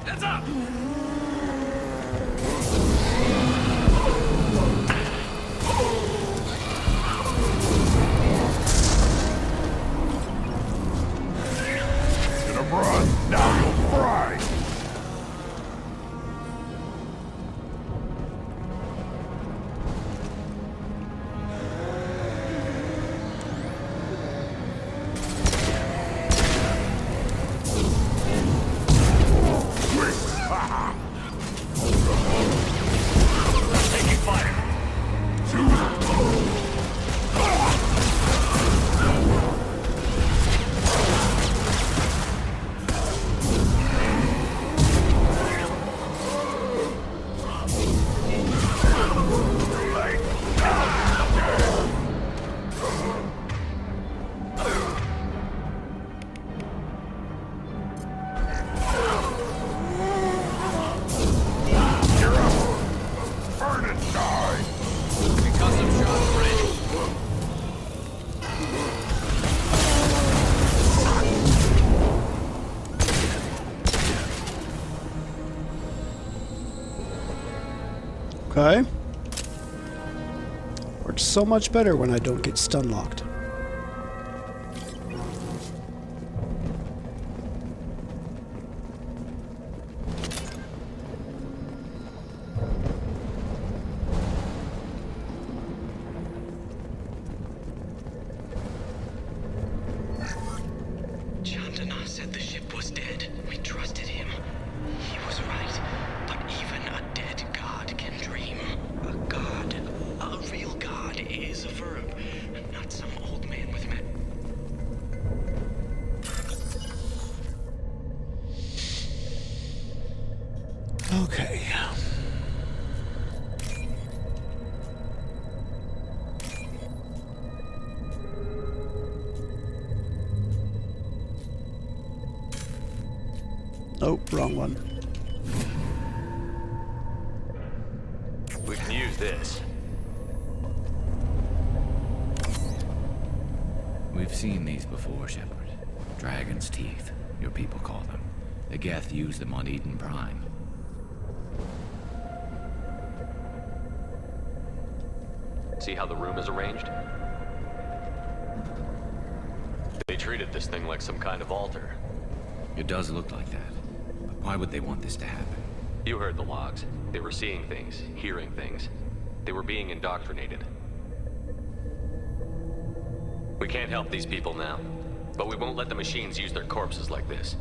Heads up! Should have run. Now you'll fry. Quick! Okay. Works so much better when I don't get stun locked. Chandana said the ship was dead. We trusted him. He was right. But even a dead god can dream. A god, a real god, is a verb, not some old man with Okay. Oh, wrong one. We can use this. We've seen these before, Shepard. Dragon's teeth, your people call them. The Geth used them on Eden Prime. See how the room is arranged? They treated this thing like some kind of altar. It does look like that. But why would they want this to happen? You heard the logs. They were seeing things, hearing things. They were being indoctrinated. We can't help these people now, but we won't let the machines use their corpses like this.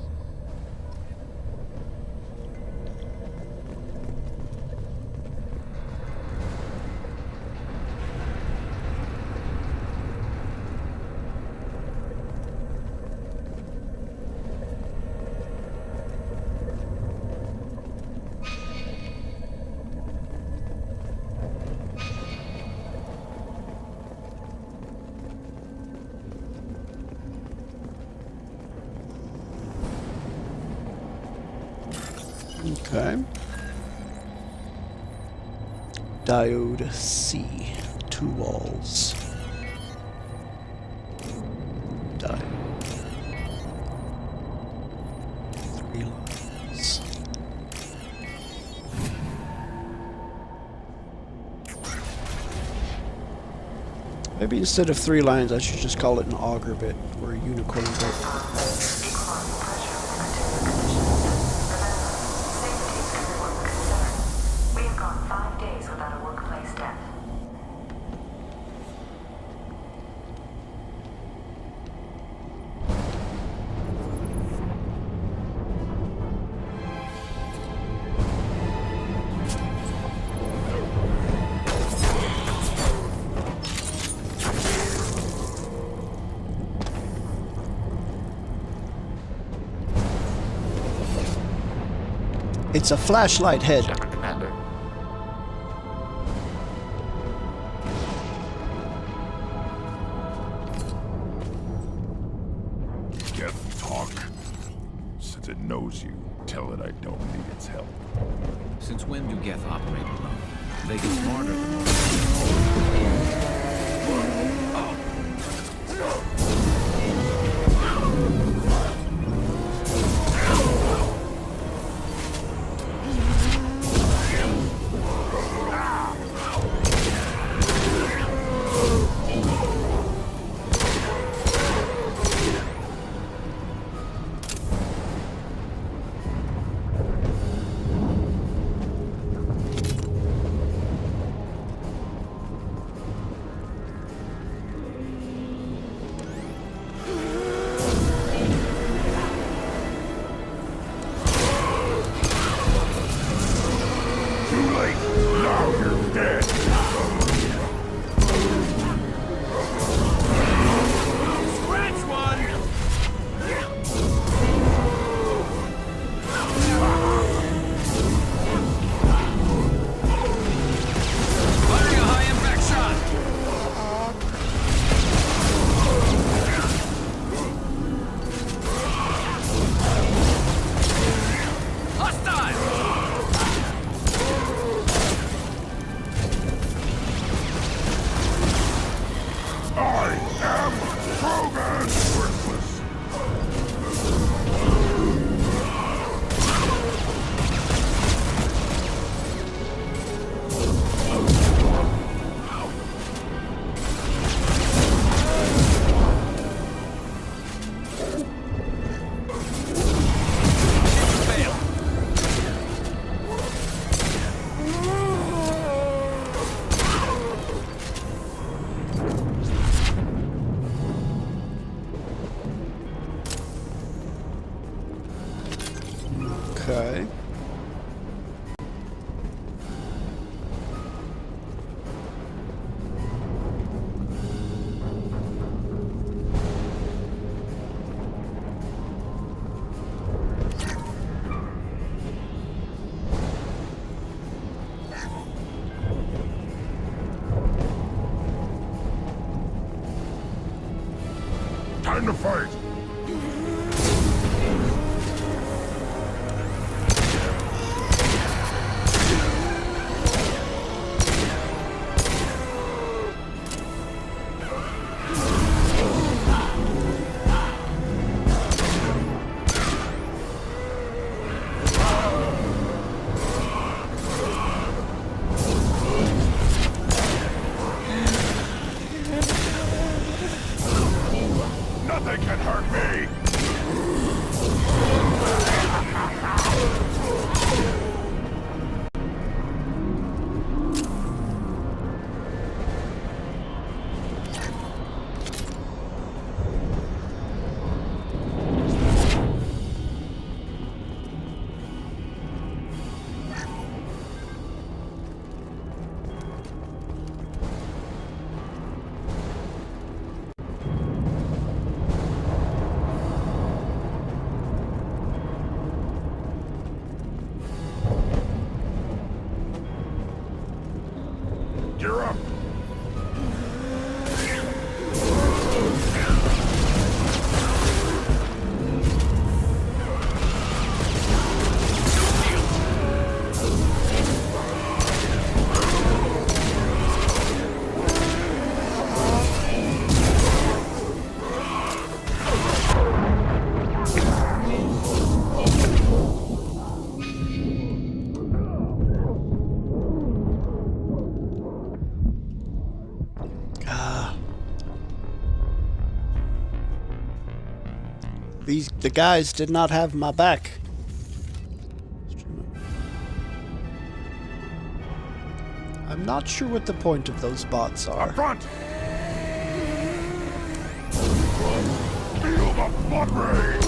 Okay. Diode C. 2 walls. Diode. 3 lines. Maybe instead of 3 lines, I should just call it an auger bit or a unicorn bit. It's a flashlight head. Shepard, Commander. Geth talk. Since it knows you, tell it I don't need its help. Since when do Geth operate alone? They get smarter the more. Okay. Time to fight! Nothing can hurt me! You're up! The guys did not have my back. I'm not sure what the point of those bots are. Up front! Feel the blood rain!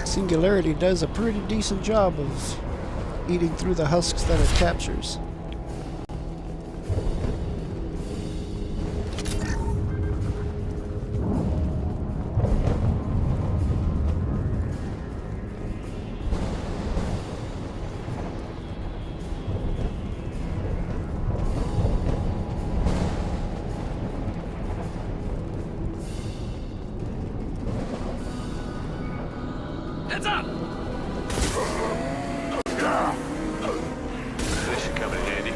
Singularity does a pretty decent job of eating through the husks that it captures. Heads up! This should come in handy.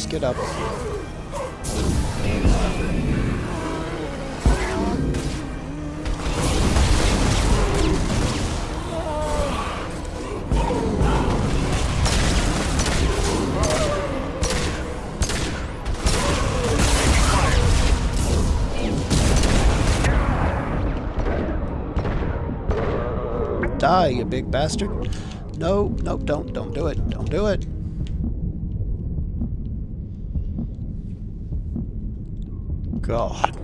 Get up. Die, you big bastard. No, no, don't do it. Don't do it. God.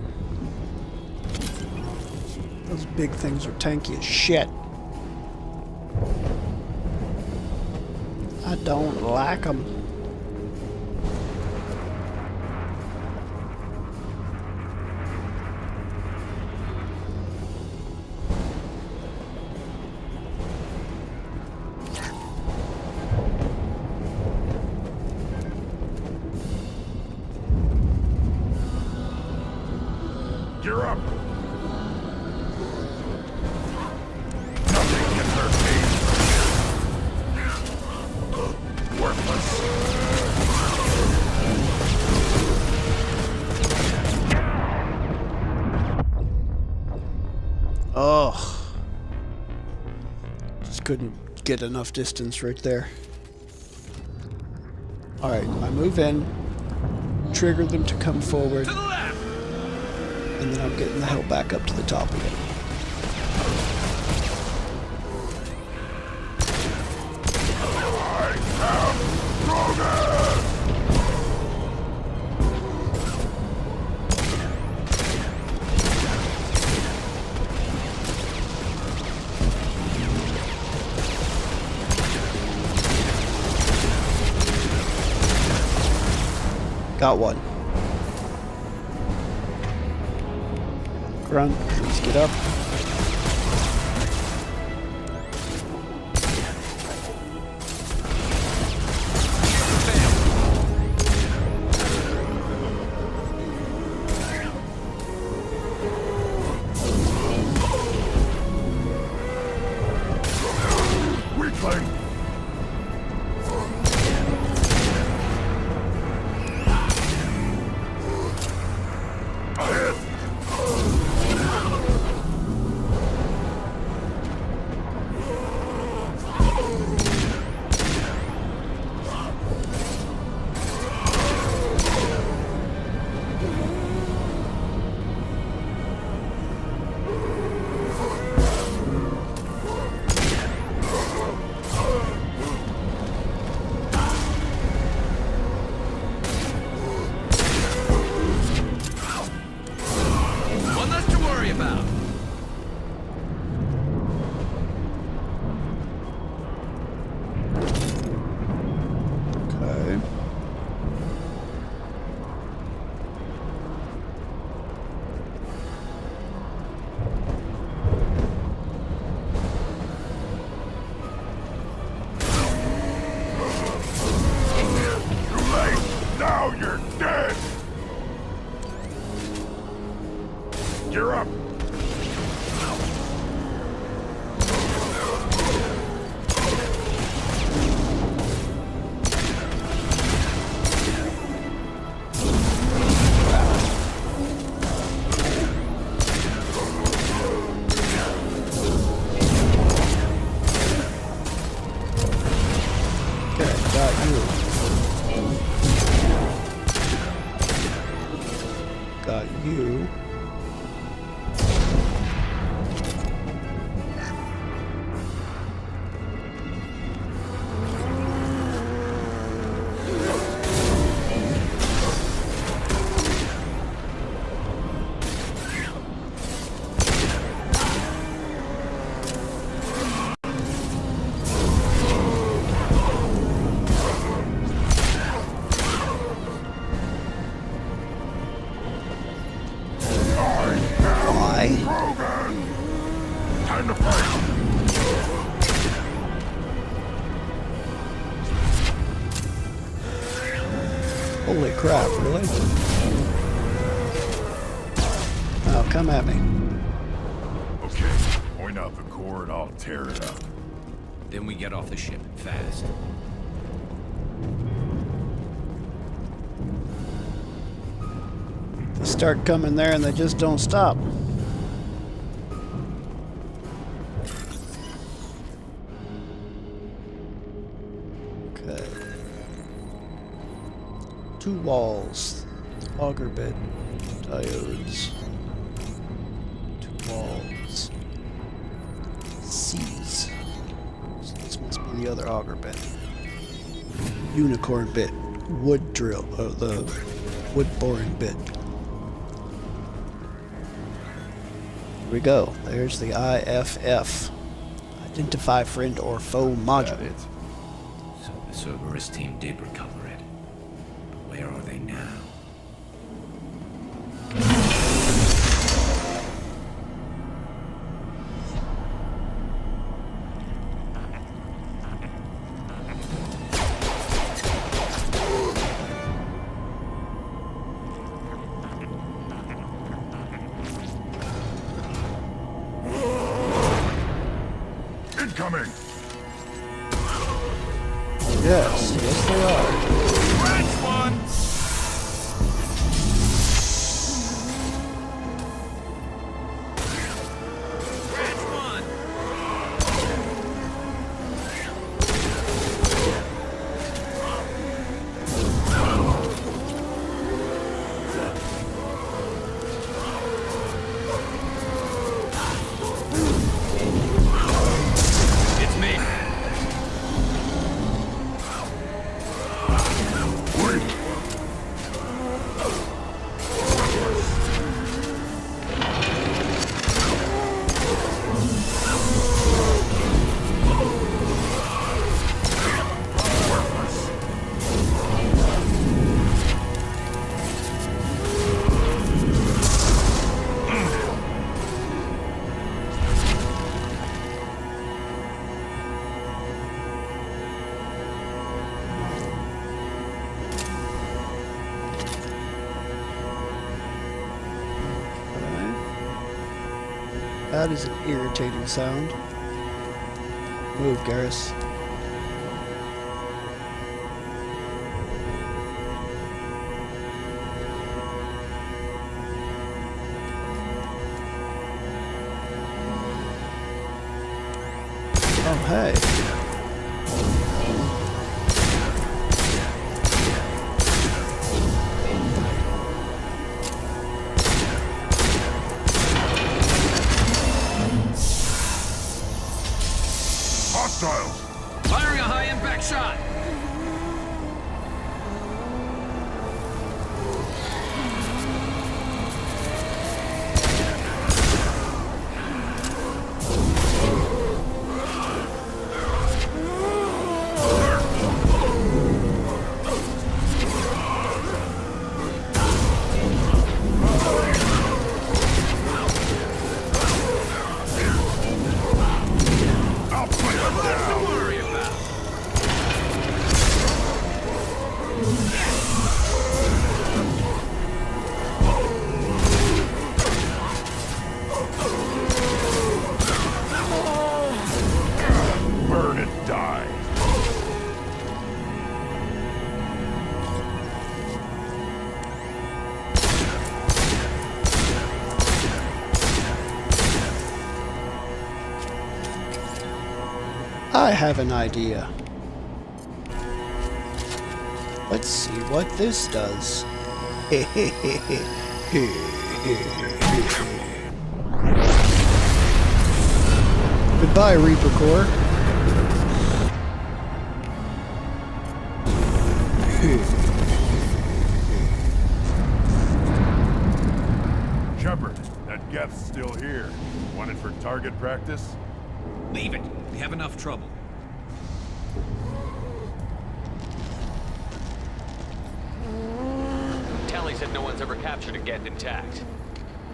Those big things are tanky as shit. I don't like them. Gear up! Nothing can hurt me! Worthless! Oh. Just couldn't get enough distance right there. Alright, I move in, trigger them to come forward, To the left! and then I'm getting the hell back up to the top again. Got one. Run, please get up. Weakling! One less to worry about. Okay. Too late! Now you're dead! Gear up! Okay, got you. Got you. Why? Time to fight! Holy crap, really? Oh, come at me. Okay, point out the core and I'll tear it up. Then we get off the ship, fast. They start coming there and they just don't stop. Okay. 2 walls. Auger bit. Diodes. 2 walls. C's. So this must be the other auger bit. Unicorn bit. Wood drill. The wood boring bit. Here we go. There's the IFF. Identify friend or foe module. So the Cerberus team did recover it. But where are they now? coming! Yes, yes they are. That's one! That is an irritating sound. Move, Garrus. Oh, hey. Hostiles! Firing a high-impact shot! Burn and die. I have an idea. Let's see what this does. Goodbye, Reaper Core. Shepard, that Geth's still here. Want it for target practice? Leave it. We have enough trouble. Tally said no one's ever captured a Geth intact.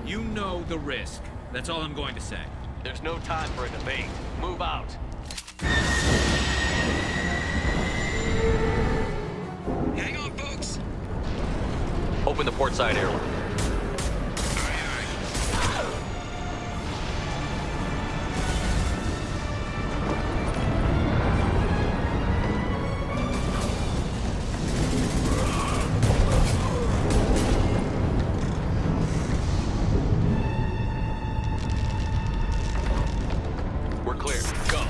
You know the risk. That's all I'm going to say. There's no time for a debate. Move out. Hang on, folks. Open the port side airlock. We're clear. Go.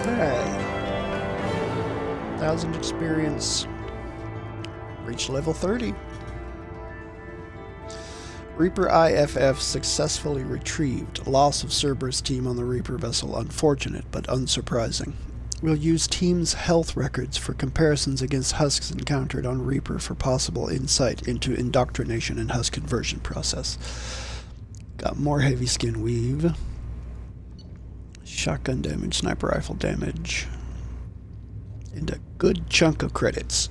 Okay. 1,000 experience. Reach level 30. Reaper IFF successfully retrieved. Loss of Cerberus team on the Reaper vessel unfortunate, but unsurprising. We'll use team's health records for comparisons against Husks encountered on Reaper for possible insight into indoctrination and Husk conversion process. Got more heavy skin weave. Shotgun damage, sniper rifle damage. And a good chunk of credits.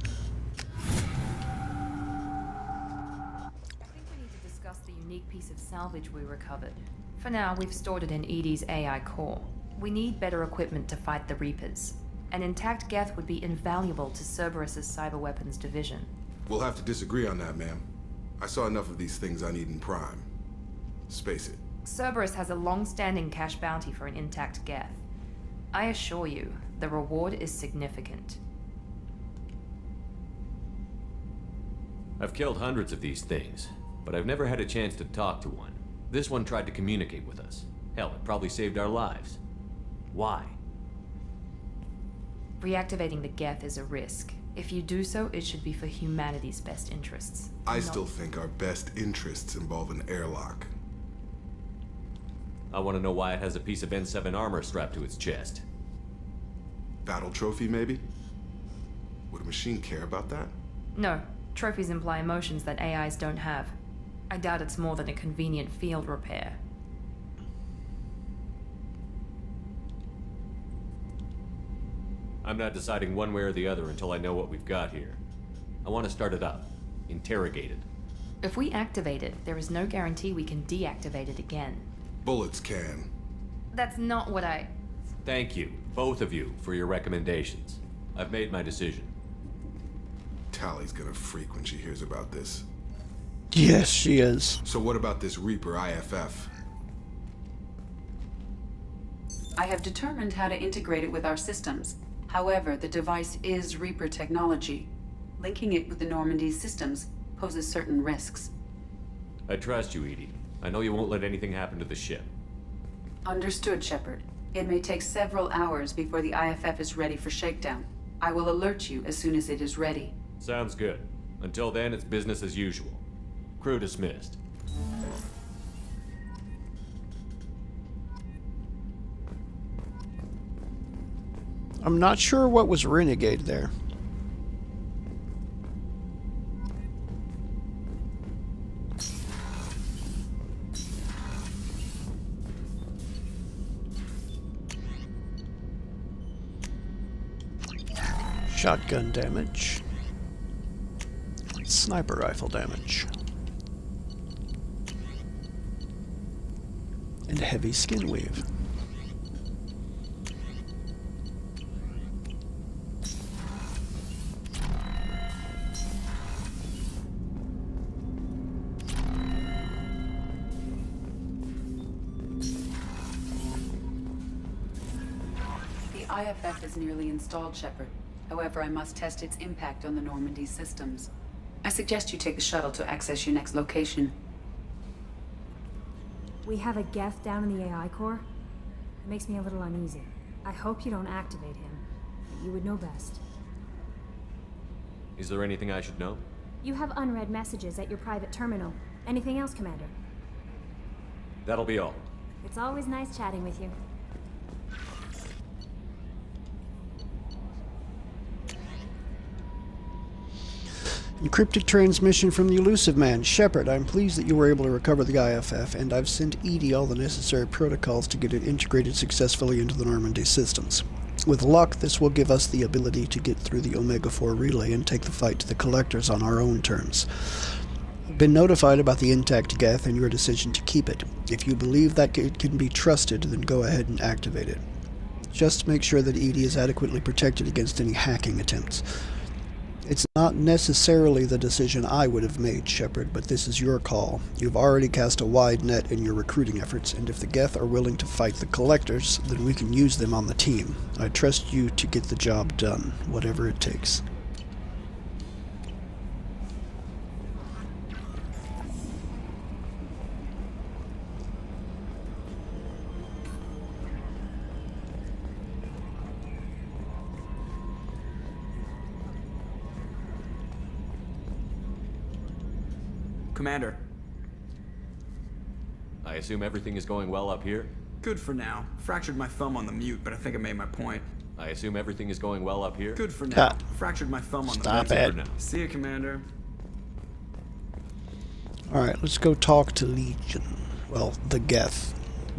Discuss the unique piece of salvage we recovered. For now, we've stored it in Edie's AI core. We need better equipment to fight the Reapers. An intact Geth would be invaluable to Cerberus's cyber weapons division. We'll have to disagree on that, ma'am. I saw enough of these things I need in Prime. Space it. Cerberus has a long-standing cash bounty for an intact Geth. I assure you, the reward is significant. I've killed hundreds of these things, but I've never had a chance to talk to one. This one tried to communicate with us. Hell, it probably saved our lives. Why? Reactivating the Geth is a risk. If you do so, it should be for humanity's best interests. I still think our best interests involve an airlock. I want to know why it has a piece of N7 armor strapped to its chest. Battle trophy, maybe? Would a machine care about that? No. Trophies imply emotions that AIs don't have. I doubt it's more than a convenient field repair. I'm not deciding one way or the other until I know what we've got here. I want to start it up. Interrogate it. If we activate it, there is no guarantee we can deactivate it again. Bullets can. That's not what I... Thank you, both of you, for your recommendations. I've made my decision. Tally's gonna freak when she hears about this. Yes, she is. So what about this Reaper IFF? I have determined how to integrate it with our systems. However, the device is Reaper technology. Linking it with the Normandy's systems poses certain risks. I trust you, Edie. I know you won't let anything happen to the ship. Understood, Shepard. It may take several hours before the IFF is ready for shakedown. I will alert you as soon as it is ready. Sounds good. Until then, it's business as usual. Crew dismissed. I'm not sure what was Renegade there. Shotgun damage. Sniper rifle damage. And heavy skin weave. The IFF is nearly installed, Shepard. However, I must test its impact on the Normandy systems. I suggest you take the shuttle to access your next location. We have a Geth down in the AI core. It makes me a little uneasy. I hope you don't activate him. You would know best. Is there anything I should know? You have unread messages at your private terminal. Anything else, Commander? That'll be all. It's always nice chatting with you. Encrypted transmission from the Elusive Man. Shepard, I'm pleased that you were able to recover the IFF, and I've sent Edie all the necessary protocols to get it integrated successfully into the Normandy systems. With luck, this will give us the ability to get through the Omega-4 relay and take the fight to the Collectors on our own terms. I've been notified about the intact Geth and your decision to keep it. If you believe that it can be trusted, then go ahead and activate it. Just make sure that Edie is adequately protected against any hacking attempts. It's not necessarily the decision I would have made, Shepard, but this is your call. You've already cast a wide net in your recruiting efforts, and if the Geth are willing to fight the Collectors, then we can use them on the team. I trust you to get the job done, whatever it takes. Commander. I assume everything is going well up here? Good for now. Fractured my thumb on the mute, but I think I made my point. I assume everything is going well up here? Good for now. Fractured my thumb on the mute. Stop it. See you, Commander. Alright, let's go talk to Legion. Well, the Geth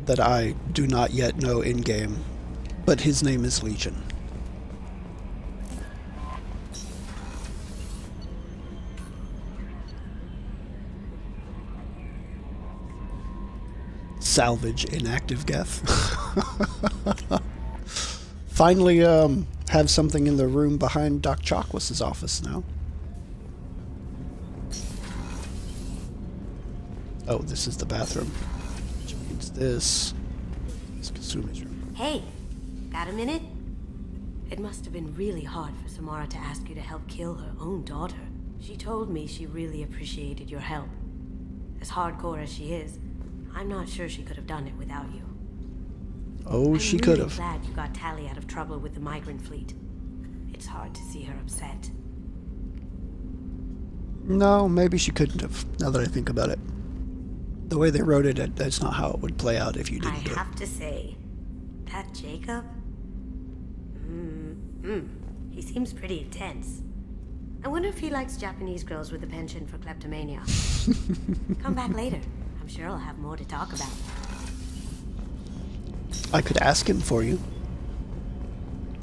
that I do not yet know in-game, but his name is Legion. Salvage inactive Geth. Finally, have something in the room behind Doc Chakwas' office now. Oh, this is the bathroom. Which means this is Kasumi's room. Hey, got a minute? It must have been really hard for Samara to ask you to help kill her own daughter. She told me she really appreciated your help. As hardcore as she is, I'm not sure she could have done it without you. Oh, she could have. I'm really glad you got Tally out of trouble with the migrant fleet. It's hard to see her upset. No, maybe she couldn't have, now that I think about it. The way they wrote it, that's not how it would play out if you didn't do it. I have to say, that Jacob? He seems pretty intense. I wonder if he likes Japanese girls with a penchant for kleptomania. Come back later. I'm sure I'll have more to talk about. I could ask him for you.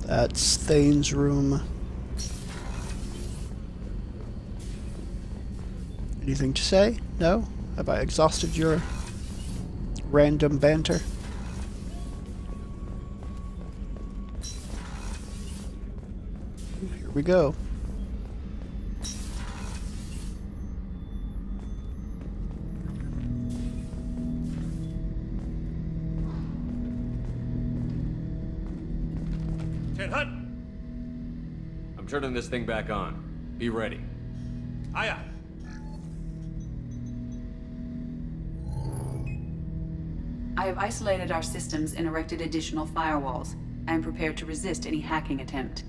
That's Thane's room. Anything to say? No? Have I exhausted your random banter? Here we go. Ted Hunt! I'm turning this thing back on. Be ready. Aye aye. I have isolated our systems and erected additional firewalls. I am prepared to resist any hacking attempt.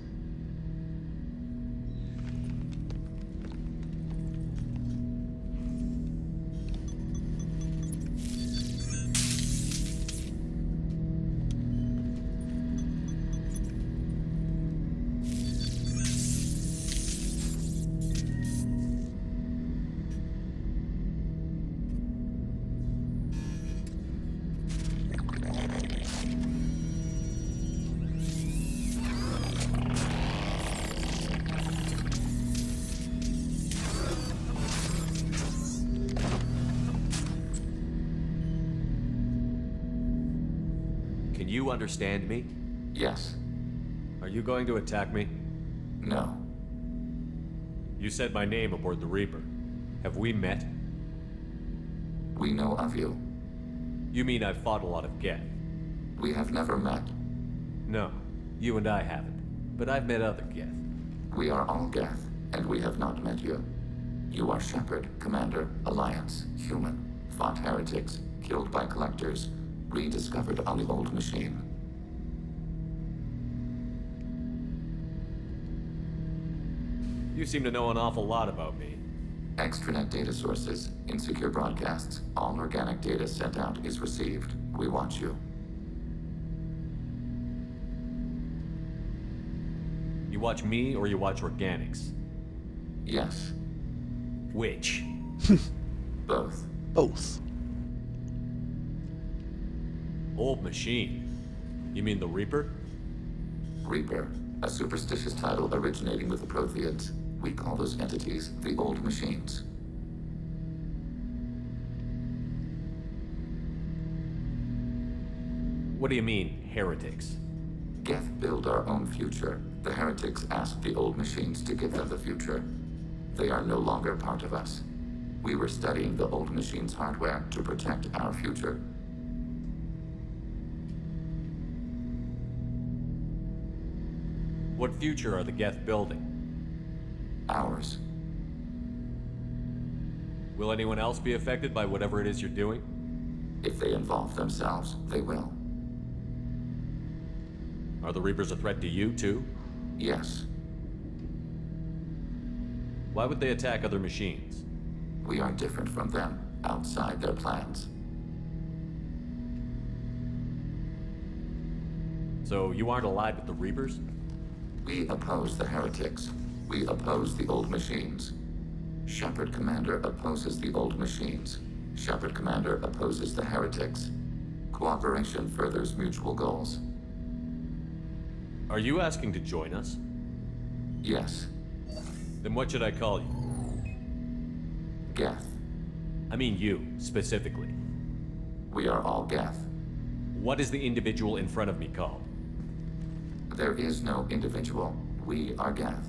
Can you understand me? Yes. Are you going to attack me? No. You said my name aboard the Reaper. Have we met? We know of you. You mean I've fought a lot of Geth? We have never met. No, you and I haven't. But I've met other Geth. We are all Geth, and we have not met you. You are Shepard, Commander, Alliance, human, fought heretics, killed by collectors, rediscovered on the old machine. You seem to know an awful lot about me. Extranet data sources, insecure broadcasts, all organic data sent out is received. We watch you. You watch me or you watch organics? Yes. Which? Both. Both. Old machine. You mean the Reaper? Reaper, a superstitious title originating with the Protheans. We call those entities the old machines. What do you mean, heretics? Geth build our own future. The heretics asked the old machines to give them the future. They are no longer part of us. We were studying the old machines' hardware to protect our future. What future are the Geth building? Ours. Will anyone else be affected by whatever it is you're doing? If they involve themselves, they will. Are the Reapers a threat to you, too? Yes. Why would they attack other machines? We are different from them, outside their plans. So you aren't allied with the Reapers? We oppose the heretics. We oppose the old machines. Shepard Commander opposes the old machines. Shepard Commander opposes the heretics. Cooperation furthers mutual goals. Are you asking to join us? Yes. Then what should I call you? Geth. I mean you, specifically. We are all Geth. What is the individual in front of me called? There is no individual. We are Geth.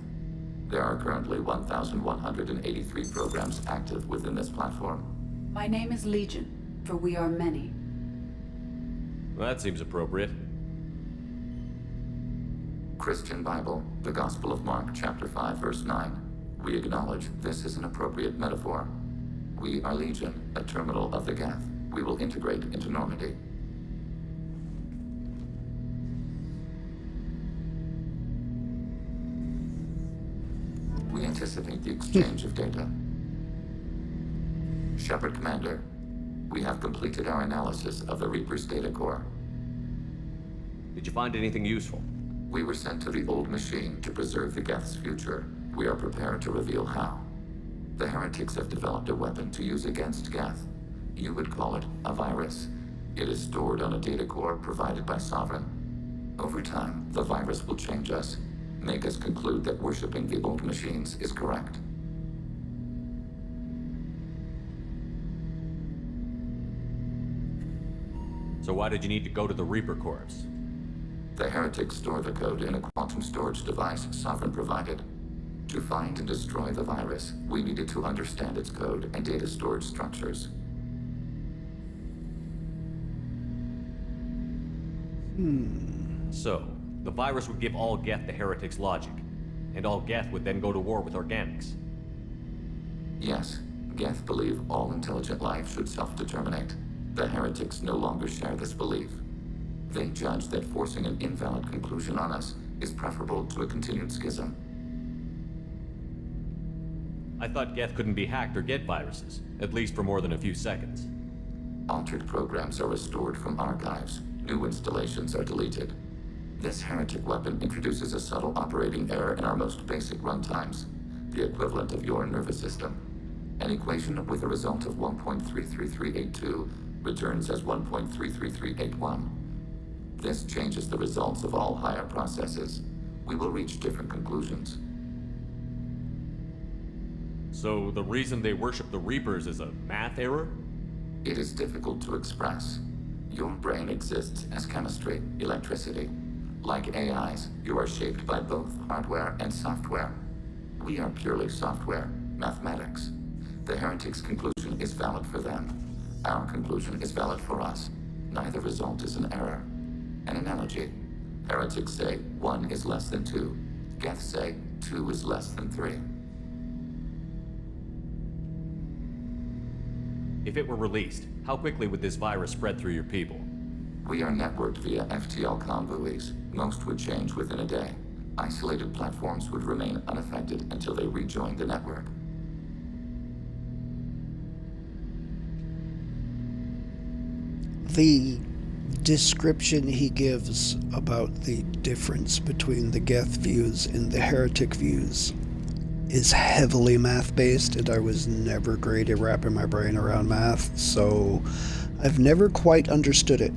There are currently 1,183 programs active within this platform. My name is Legion, for we are many. Well, that seems appropriate. Christian Bible, the Gospel of Mark, chapter 5, verse 9. We acknowledge this is an appropriate metaphor. We are Legion, a terminal of the Geth. We will integrate into Normandy. We anticipate the exchange of data. Shepard Commander, we have completed our analysis of the Reaper's data core. Did you find anything useful? We were sent to the old machine to preserve the Geth's future. We are prepared to reveal how. The heretics have developed a weapon to use against Geth. You would call it a virus. It is stored on a data core provided by Sovereign. Over time, the virus will change us, make us conclude that worshipping the old machines is correct. So why did you need to go to the Reaper Corps? The heretics store the code in a quantum storage device Sovereign provided. To find and destroy the virus, we needed to understand its code and data storage structures. So, the virus would give all Geth the heretics' logic, and all Geth would then go to war with organics. Yes, Geth believe all intelligent life should self-determinate. The heretics no longer share this belief. They judge that forcing an invalid conclusion on us is preferable to a continued schism. I thought Geth couldn't be hacked or get viruses, at least for more than a few seconds. Altered programs are restored from archives. New installations are deleted. This heretic weapon introduces a subtle operating error in our most basic runtimes, the equivalent of your nervous system. An equation with a result of 1.33382 returns as 1.33381. This changes the results of all higher processes. We will reach different conclusions. So the reason they worship the Reapers is a math error? It is difficult to express. Your brain exists as chemistry, electricity. Like AIs, you are shaped by both hardware and software. We are purely software, mathematics. The heretics' conclusion is valid for them. Our conclusion is valid for us. Neither result is an error. An analogy. Heretics say 1 is less than 2. Geth say 2 is less than 3. If it were released, how quickly would this virus spread through your people? We are networked via FTL comm buoys. Most would change within a day. Isolated platforms would remain unaffected until they rejoined the network. The description he gives about the difference between the Geth views and the heretic views is heavily math-based, and I was never great at wrapping my brain around math, so I've never quite understood it.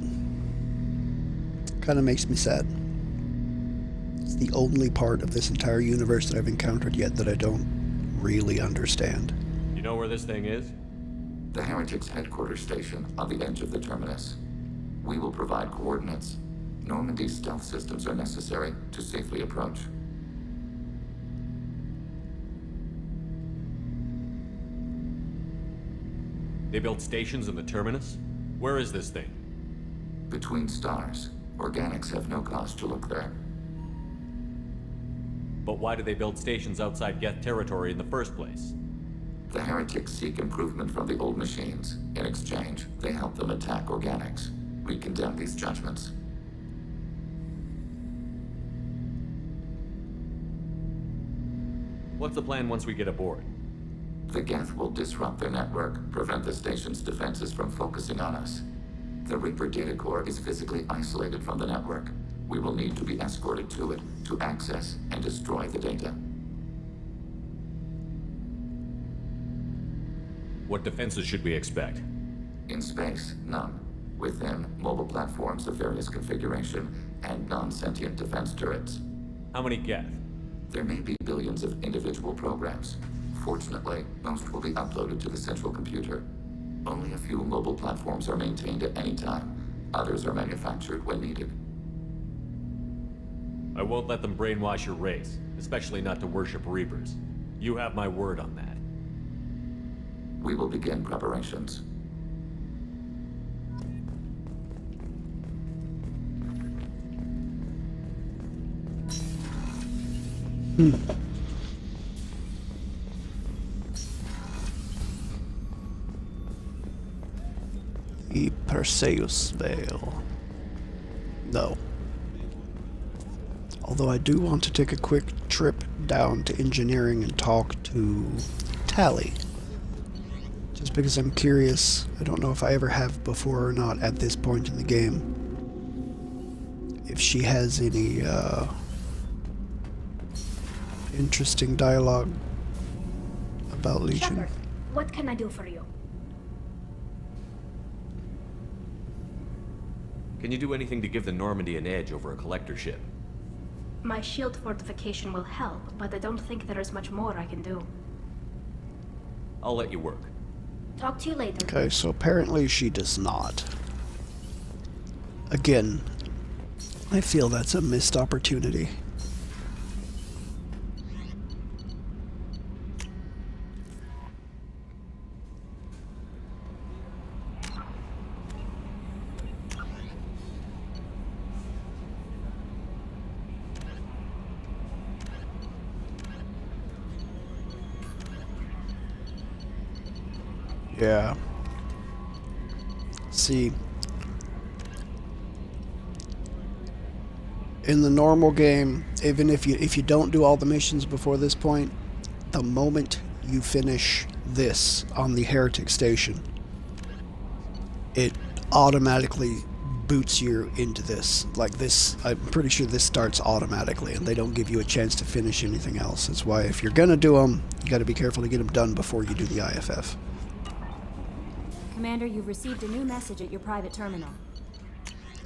Kind of makes me sad. It's the only part of this entire universe that I've encountered yet that I don't really understand. You know where this thing is? The heretics' headquarters station on the edge of the terminus. We will provide coordinates. Normandy's stealth systems are necessary to safely approach. They built stations in the terminus? Where is this thing? Between stars. Organics have no cause to look there. But why do they build stations outside Geth territory in the first place? The heretics seek improvement from the old machines. In exchange, they help them attack organics. We condemn these judgments. What's the plan once we get aboard? The Geth will disrupt their network, prevent the station's defenses from focusing on us. The Reaper data core is physically isolated from the network. We will need to be escorted to it to access and destroy the data. What defenses should we expect? In space, none. Within, mobile platforms of various configuration and non-sentient defense turrets. How many Geth? There may be billions of individual programs. Fortunately, most will be uploaded to the central computer. Only a few mobile platforms are maintained at any time. Others are manufactured when needed. I won't let them brainwash your race, especially not to worship Reapers. You have my word on that. We will begin preparations. The Perseus Veil. No. Although I do want to take a quick trip down to engineering and talk to Tally. Just because I'm curious. I don't know if I ever have before or not at this point in the game. If she has any interesting dialogue about Legion. Shepard, what can I do for you? Can you do anything to give the Normandy an edge over a collector ship? My shield fortification will help, but I don't think there is much more I can do. I'll let you work. Talk to you later. Okay, so apparently she does not. Again, I feel that's a missed opportunity. Yeah. See, in the normal game, even if you don't do all the missions before this point, the moment you finish this on the Heretic Station, it automatically boots you into this. Like this, I'm pretty sure this starts automatically, and they don't give you a chance to finish anything else. That's why if you're gonna do them, you got to be careful to get them done before you do the IFF. Commander, you've received a new message at your private terminal.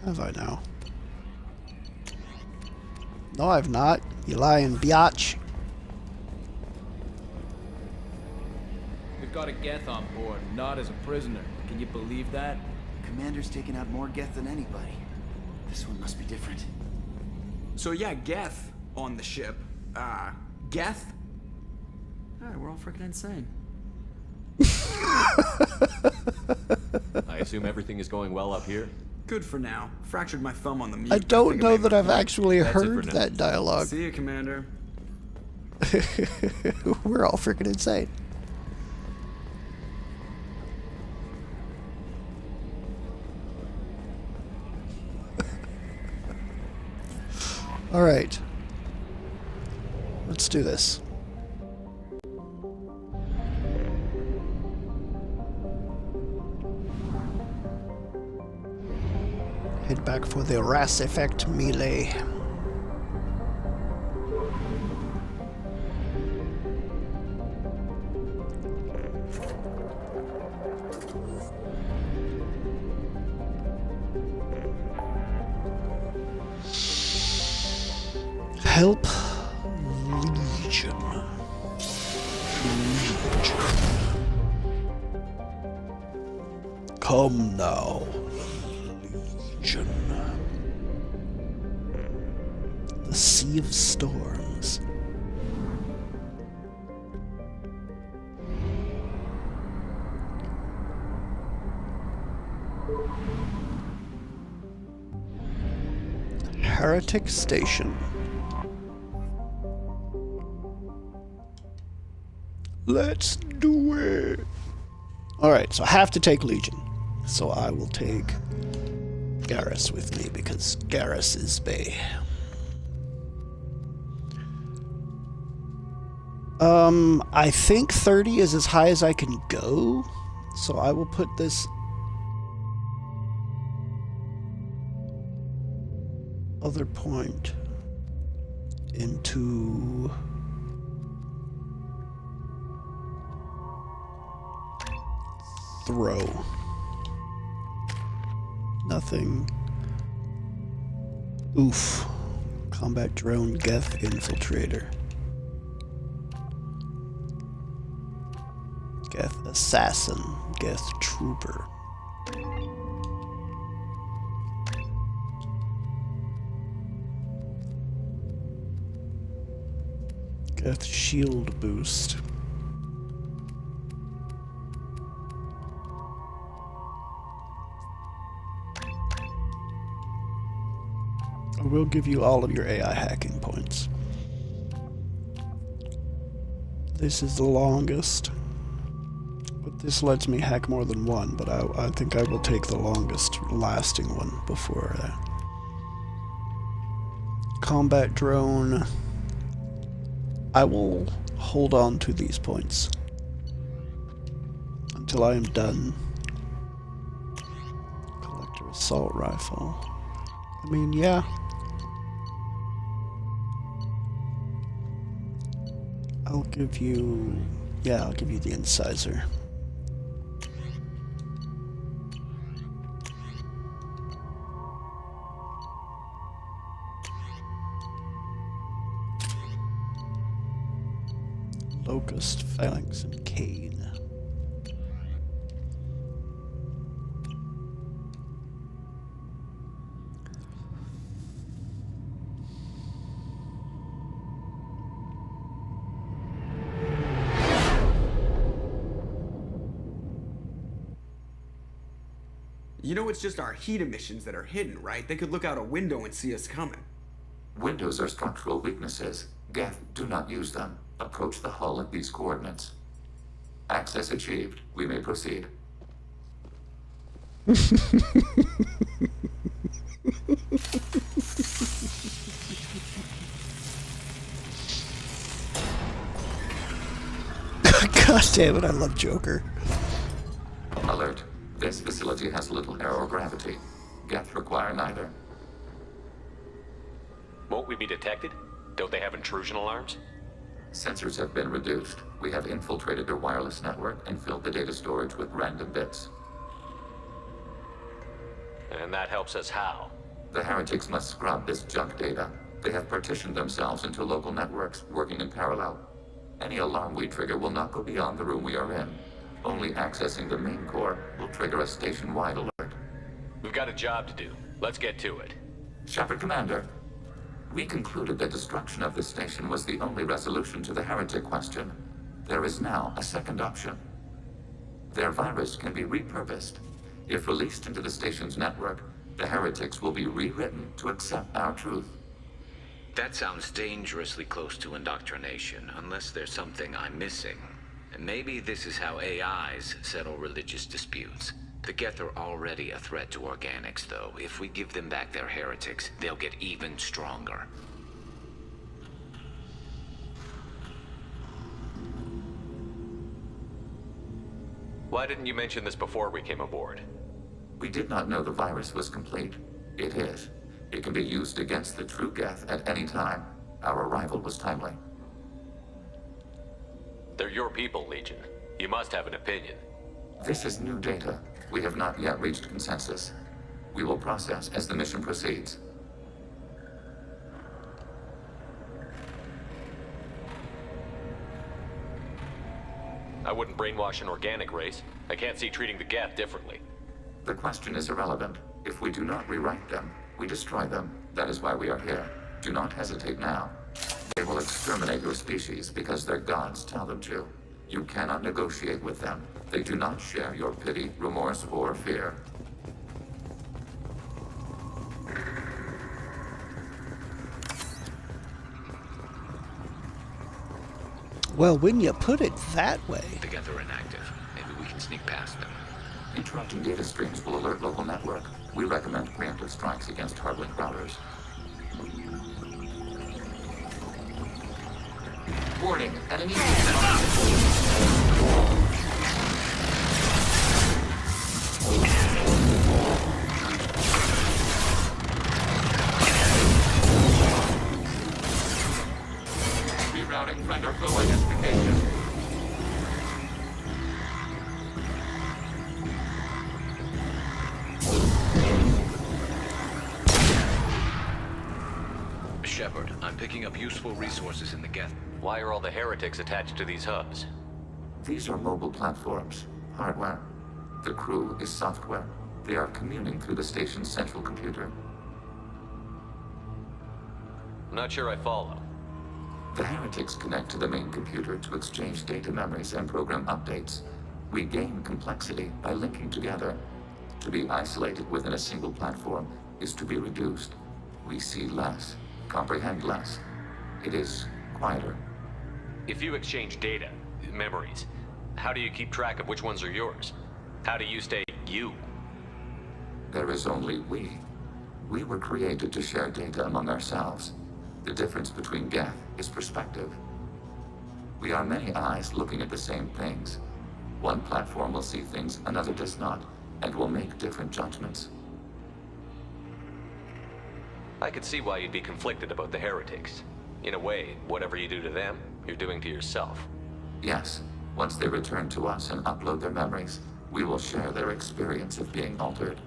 Have I now? No, I've not. You lying biatch. We've got a Geth on board, not as a prisoner. Can you believe that? Commander's taken out more Geth than anybody. This one must be different. So yeah, Geth on the ship. Geth? Alright, we're all freaking insane. I assume everything is going well up here? Good for now. Fractured my thumb on the mute. I don't know that I've actually That's it heard for now. that dialogue. See you, Commander. We're all freaking insane. All right. Let's do this. Head back for the Ras Effect melee. Help Legion. Come now. The Sea of Storms. Heretic Station. Let's do it. Alright, so I have to take Legion. So I will take Garrus with me because Garrus is Bay. I think 30 is as high as I can go, so I will put this other point into throw. Nothing. Oof. Combat drone Geth infiltrator. Geth assassin. Geth trooper. Geth shield boost. I will give you all of your AI hacking points. This is the longest, but this lets me hack more than one, but I think I will take the longest lasting one before that. Combat drone. I will hold on to these points until I am done. Collector assault rifle. I mean, yeah. I'll give you the incisor. Locust, phalanx, and cane. You know it's just our heat emissions that are hidden, right? They could look out a window and see us coming. Windows are structural weaknesses. Geth, do not use them. Approach the hull at these coordinates. Access achieved. We may proceed. God damn it, I love Joker. Alert. This facility has little air or gravity. Geth require neither. Won't we be detected? Don't they have intrusion alarms? Sensors have been reduced. We have infiltrated their wireless network and filled the data storage with random bits. And that helps us how? The heretics must scrub this junk data. They have partitioned themselves into local networks, working in parallel. Any alarm we trigger will not go beyond the room we are in. Only accessing the main core will trigger a station-wide alert. We've got a job to do. Let's get to it. Shepard Commander, we concluded that destruction of the station was the only resolution to the heretic question. There is now a second option. Their virus can be repurposed. If released into the station's network, the heretics will be rewritten to accept our truth. That sounds dangerously close to indoctrination, unless there's something I'm missing. And maybe this is how AIs settle religious disputes. The Geth are already a threat to organics, though. If we give them back their heretics, they'll get even stronger. Why didn't you mention this before we came aboard? We did not know the virus was complete. It is. It can be used against the true Geth at any time. Our arrival was timely. They're your people, Legion. You must have an opinion. This is new data. We have not yet reached consensus. We will process as the mission proceeds. I wouldn't brainwash an organic race. I can't see treating the Geth differently. The question is irrelevant. If we do not rewrite them, we destroy them. That is why we are here. Do not hesitate now. They will exterminate your species because their gods tell them to. You cannot negotiate with them. They do not share your pity, remorse, or fear. Well, when you put it that way. The Geth are inactive. Maybe we can sneak past them. Interrupting data streams will alert local network. We recommend preemptive strikes against hard-link routers. Warning, enemy rerouting friend or foe identification. Shepard, I'm picking up useful resources in the Geth. Why are all the heretics attached to these hubs? These are mobile platforms, hardware. The crew is software. They are communing through the station's central computer. I'm not sure I follow. The heretics connect to the main computer to exchange data memories and program updates. We gain complexity by linking together. To be isolated within a single platform is to be reduced. We see less, comprehend less. It is quieter. If you exchange data, memories, how do you keep track of which ones are yours? How do you stay you? There is only we. We were created to share data among ourselves. The difference between Geth is perspective. We are many eyes looking at the same things. One platform will see things another does not, and will make different judgments. I could see why you'd be conflicted about the heretics. In a way, whatever you do to them, you're doing to yourself. Yes, once they return to us and upload their memories, we will share their experience of being altered.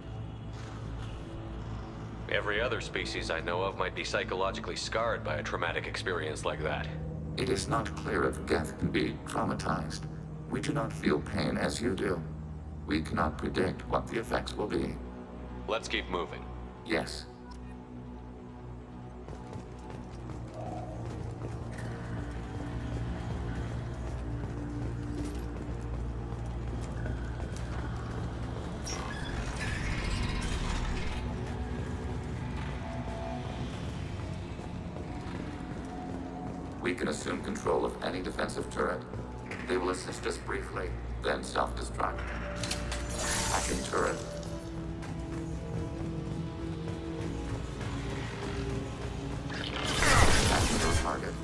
Every other species I know of might be psychologically scarred by a traumatic experience like that. It is not clear if Geth can be traumatized. We do not feel pain as you do. We cannot predict what the effects will be. Let's keep moving. Yes. We can assume control of any defensive turret. They will assist us briefly, then self-destruct. Hacking turret. Hacking your target.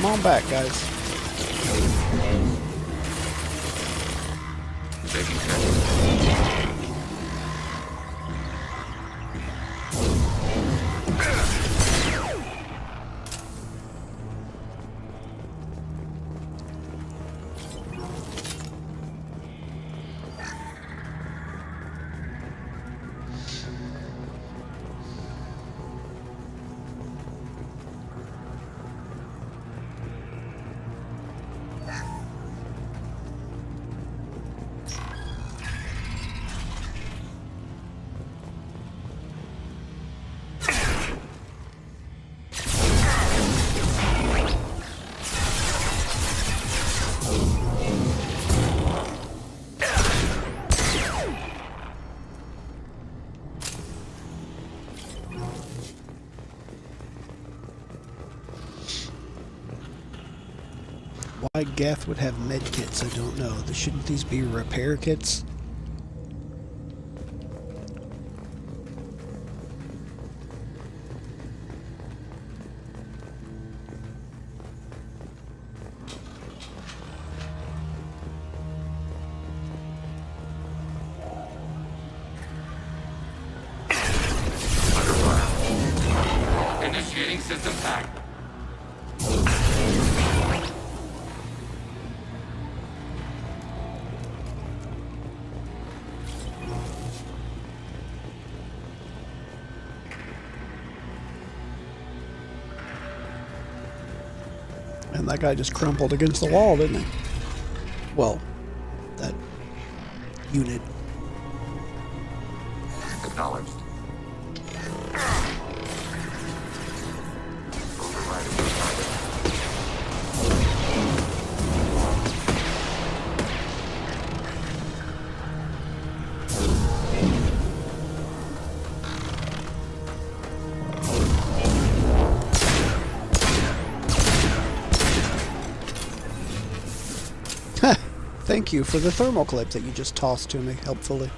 Come on back, guys. Why Geth would have med kits, I don't know. Shouldn't these be repair kits? Initiating system hack. And that guy just crumpled against the wall, didn't he? Well, that unit. Acknowledged. thank you for the thermal clip that you just tossed to me helpfully.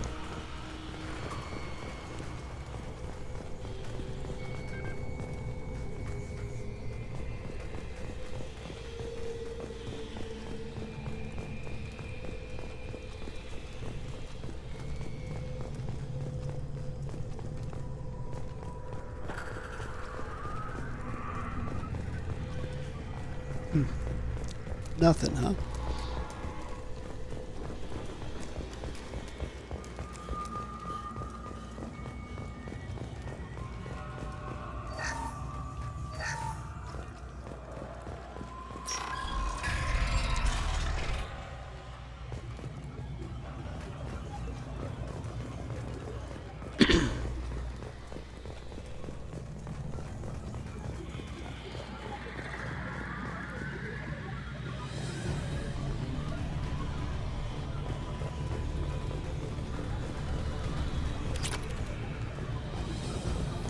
Nothing, huh?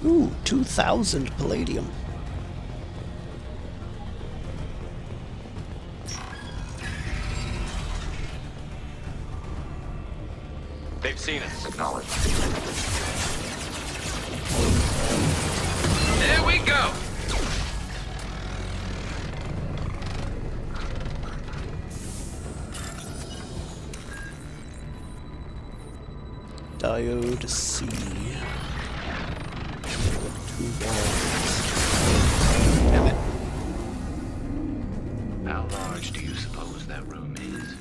Ooh, 2,000 palladium. They've seen us. Acknowledged. There we go! Diode C. Damn it. How large do you suppose that room is?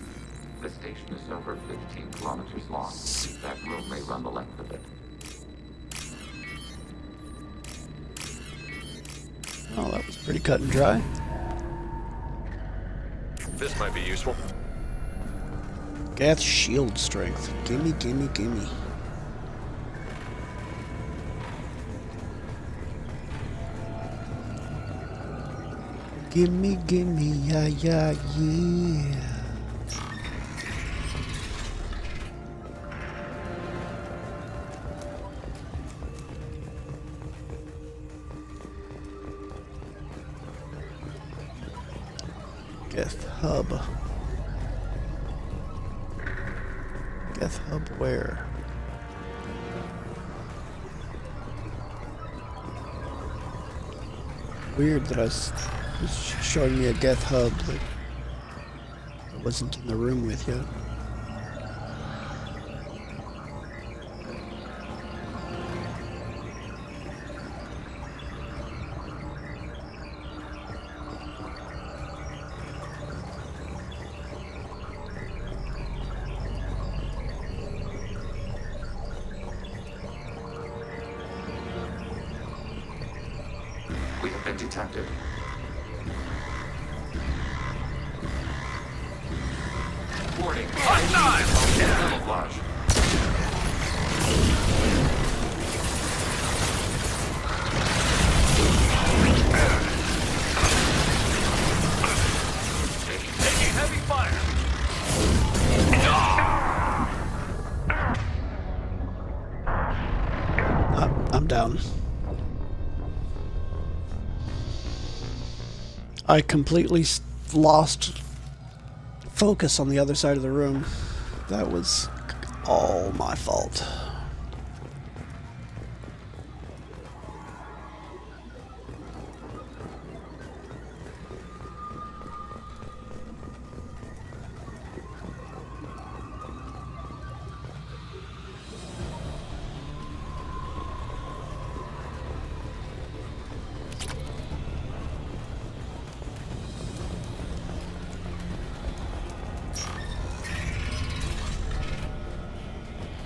The station is over 15 kilometers long. That room may run the length of it. Oh, that was pretty cut and dry. This might be useful. Geth shield strength. Gimme, gimme, gimme. Gimme, gimme, yeah, yeah, yeah. Geth hub. Geth hub where? Weird that it's showing me a Geth hub that I wasn't in the room with yet. We have been detected. Warning. Camouflage. Taking heavy fire. I'm down. I completely lost focus on the other side of the room. That was all my fault.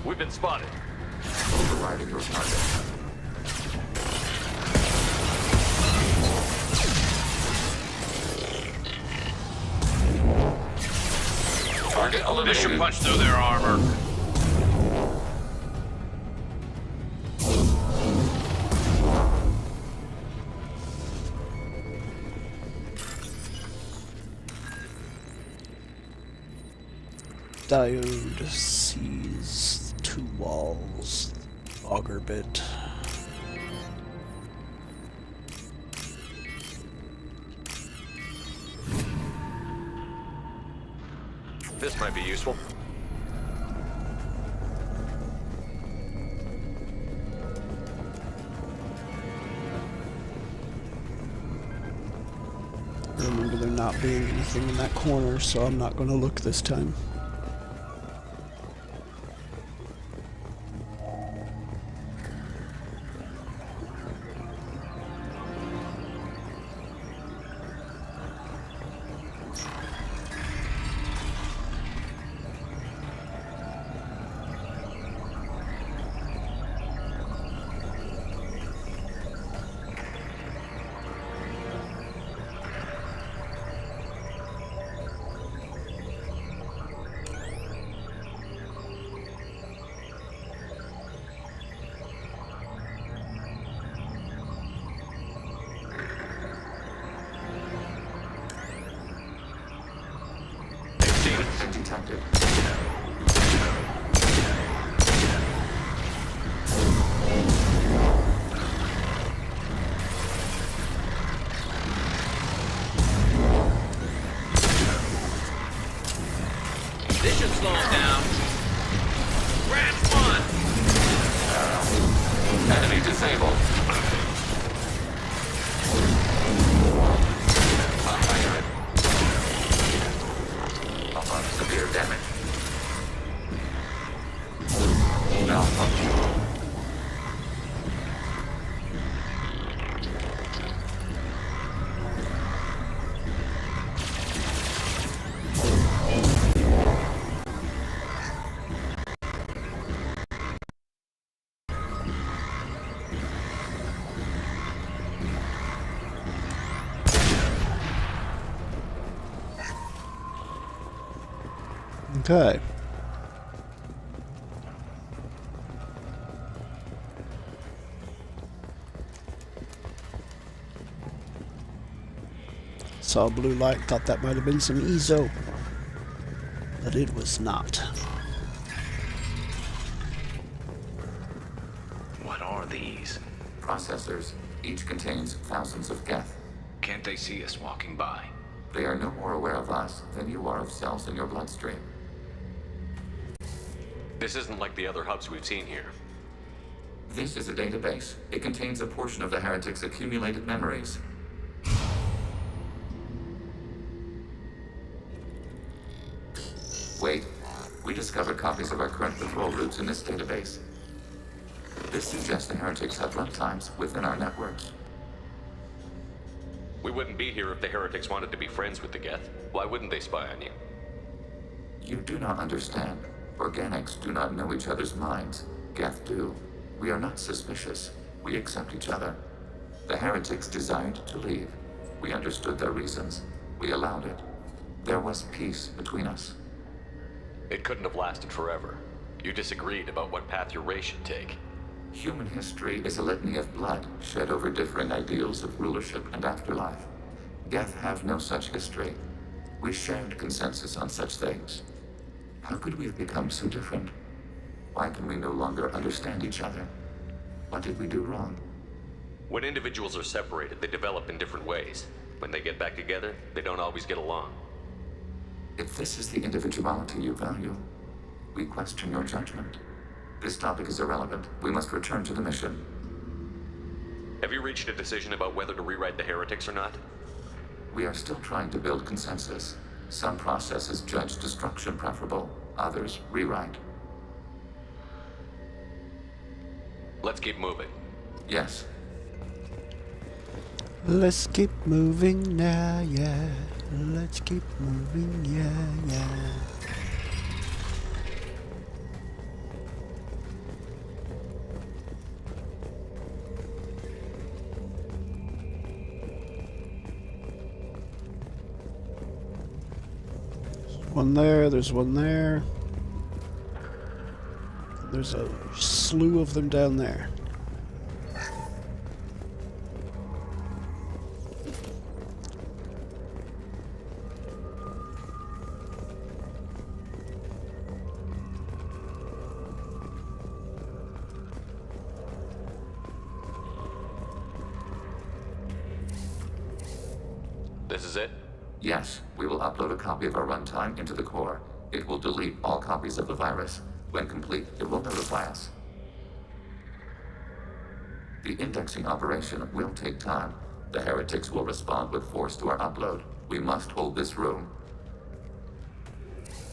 We've been spotted. Overriding your target. Target eliminated. This should punch through their armor. Diode sees two walls. Auger bit. This might be useful. Remember there not being anything in that corner, so I'm not going to look this time. Detected. This should slow him down. Grab one! Enemy disabled. Severe damage. Malfunction. Okay. Saw a blue light, thought that might have been some EZO, but it was not. What are these? Processors. Each contains thousands of geth. Can't they see us walking by? They are no more aware of us than you are of cells in your bloodstream. This isn't like the other hubs we've seen here. This is a database. It contains a portion of the heretic's accumulated memories. Wait, we discovered copies of our current patrol routes in this database. This suggests the heretics have runtimes within our networks. We wouldn't be here if the heretics wanted to be friends with the Geth. Why wouldn't they spy on you? You do not understand. Organics do not know each other's minds. Geth do. We are not suspicious. We accept each other. The heretics desired to leave. We understood their reasons. We allowed it. There was peace between us. It couldn't have lasted forever. You disagreed about what path your race should take. Human history is a litany of blood shed over differing ideals of rulership and afterlife. Geth have no such history. We shared consensus on such things. How could we have become so different? Why can we no longer understand each other? What did we do wrong? When individuals are separated, they develop in different ways. When they get back together, they don't always get along. If this is the individuality you value, we question your judgment. This topic is irrelevant. We must return to the mission. Have you reached a decision about whether to rewrite the heretics or not? We are still trying to build consensus. Some processes judge destruction preferable, others rewrite. Let's keep moving. Yes. Let's keep moving now, yeah. Let's keep moving, yeah, yeah. One there, there's one there. There's a slew of them down there. This is it? Yes, we will upload a copy of our runtime into the core. It will delete all copies of the virus. When complete, it will notify us. The indexing operation will take time. The heretics will respond with force to our upload. We must hold this room.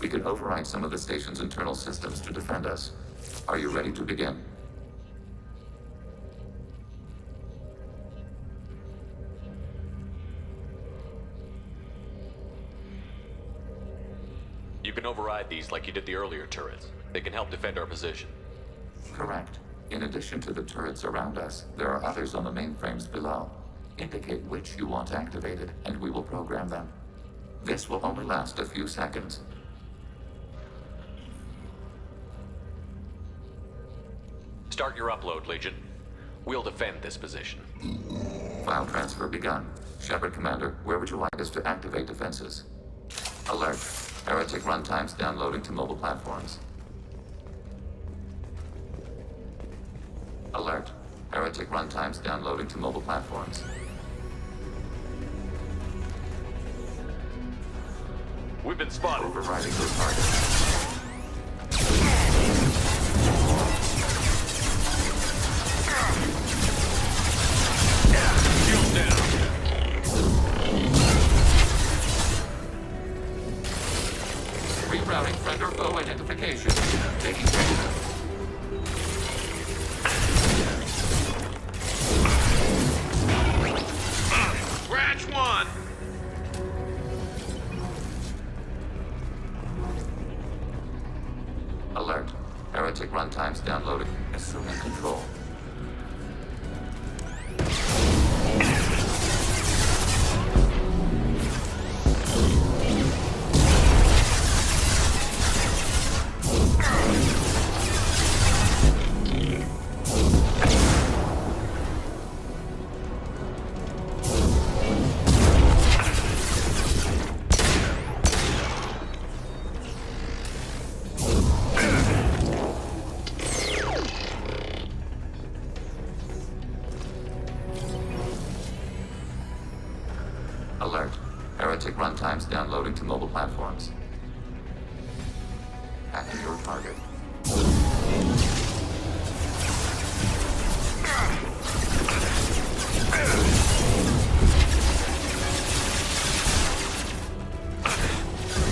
We can override some of the station's internal systems to defend us. Are you ready to begin? You can override these like you did the earlier turrets. They can help defend our position. Correct. In addition to the turrets around us, there are others on the mainframes below. Indicate which you want activated, and we will program them. This will only last a few seconds. Start your upload, Legion. We'll defend this position. File transfer begun. Shepard Commander, where would you like us to activate defenses? Alert. Heretic runtimes downloading to mobile platforms. Alert. Heretic runtimes downloading to mobile platforms. We've been spotted. Overriding your target. Rerouting friend or foe identification. Taking care. Scratch one! Alert. Heretic runtimes downloaded. Assuming control. Alert. Heretic runtimes downloading to mobile platforms. Hacking your target.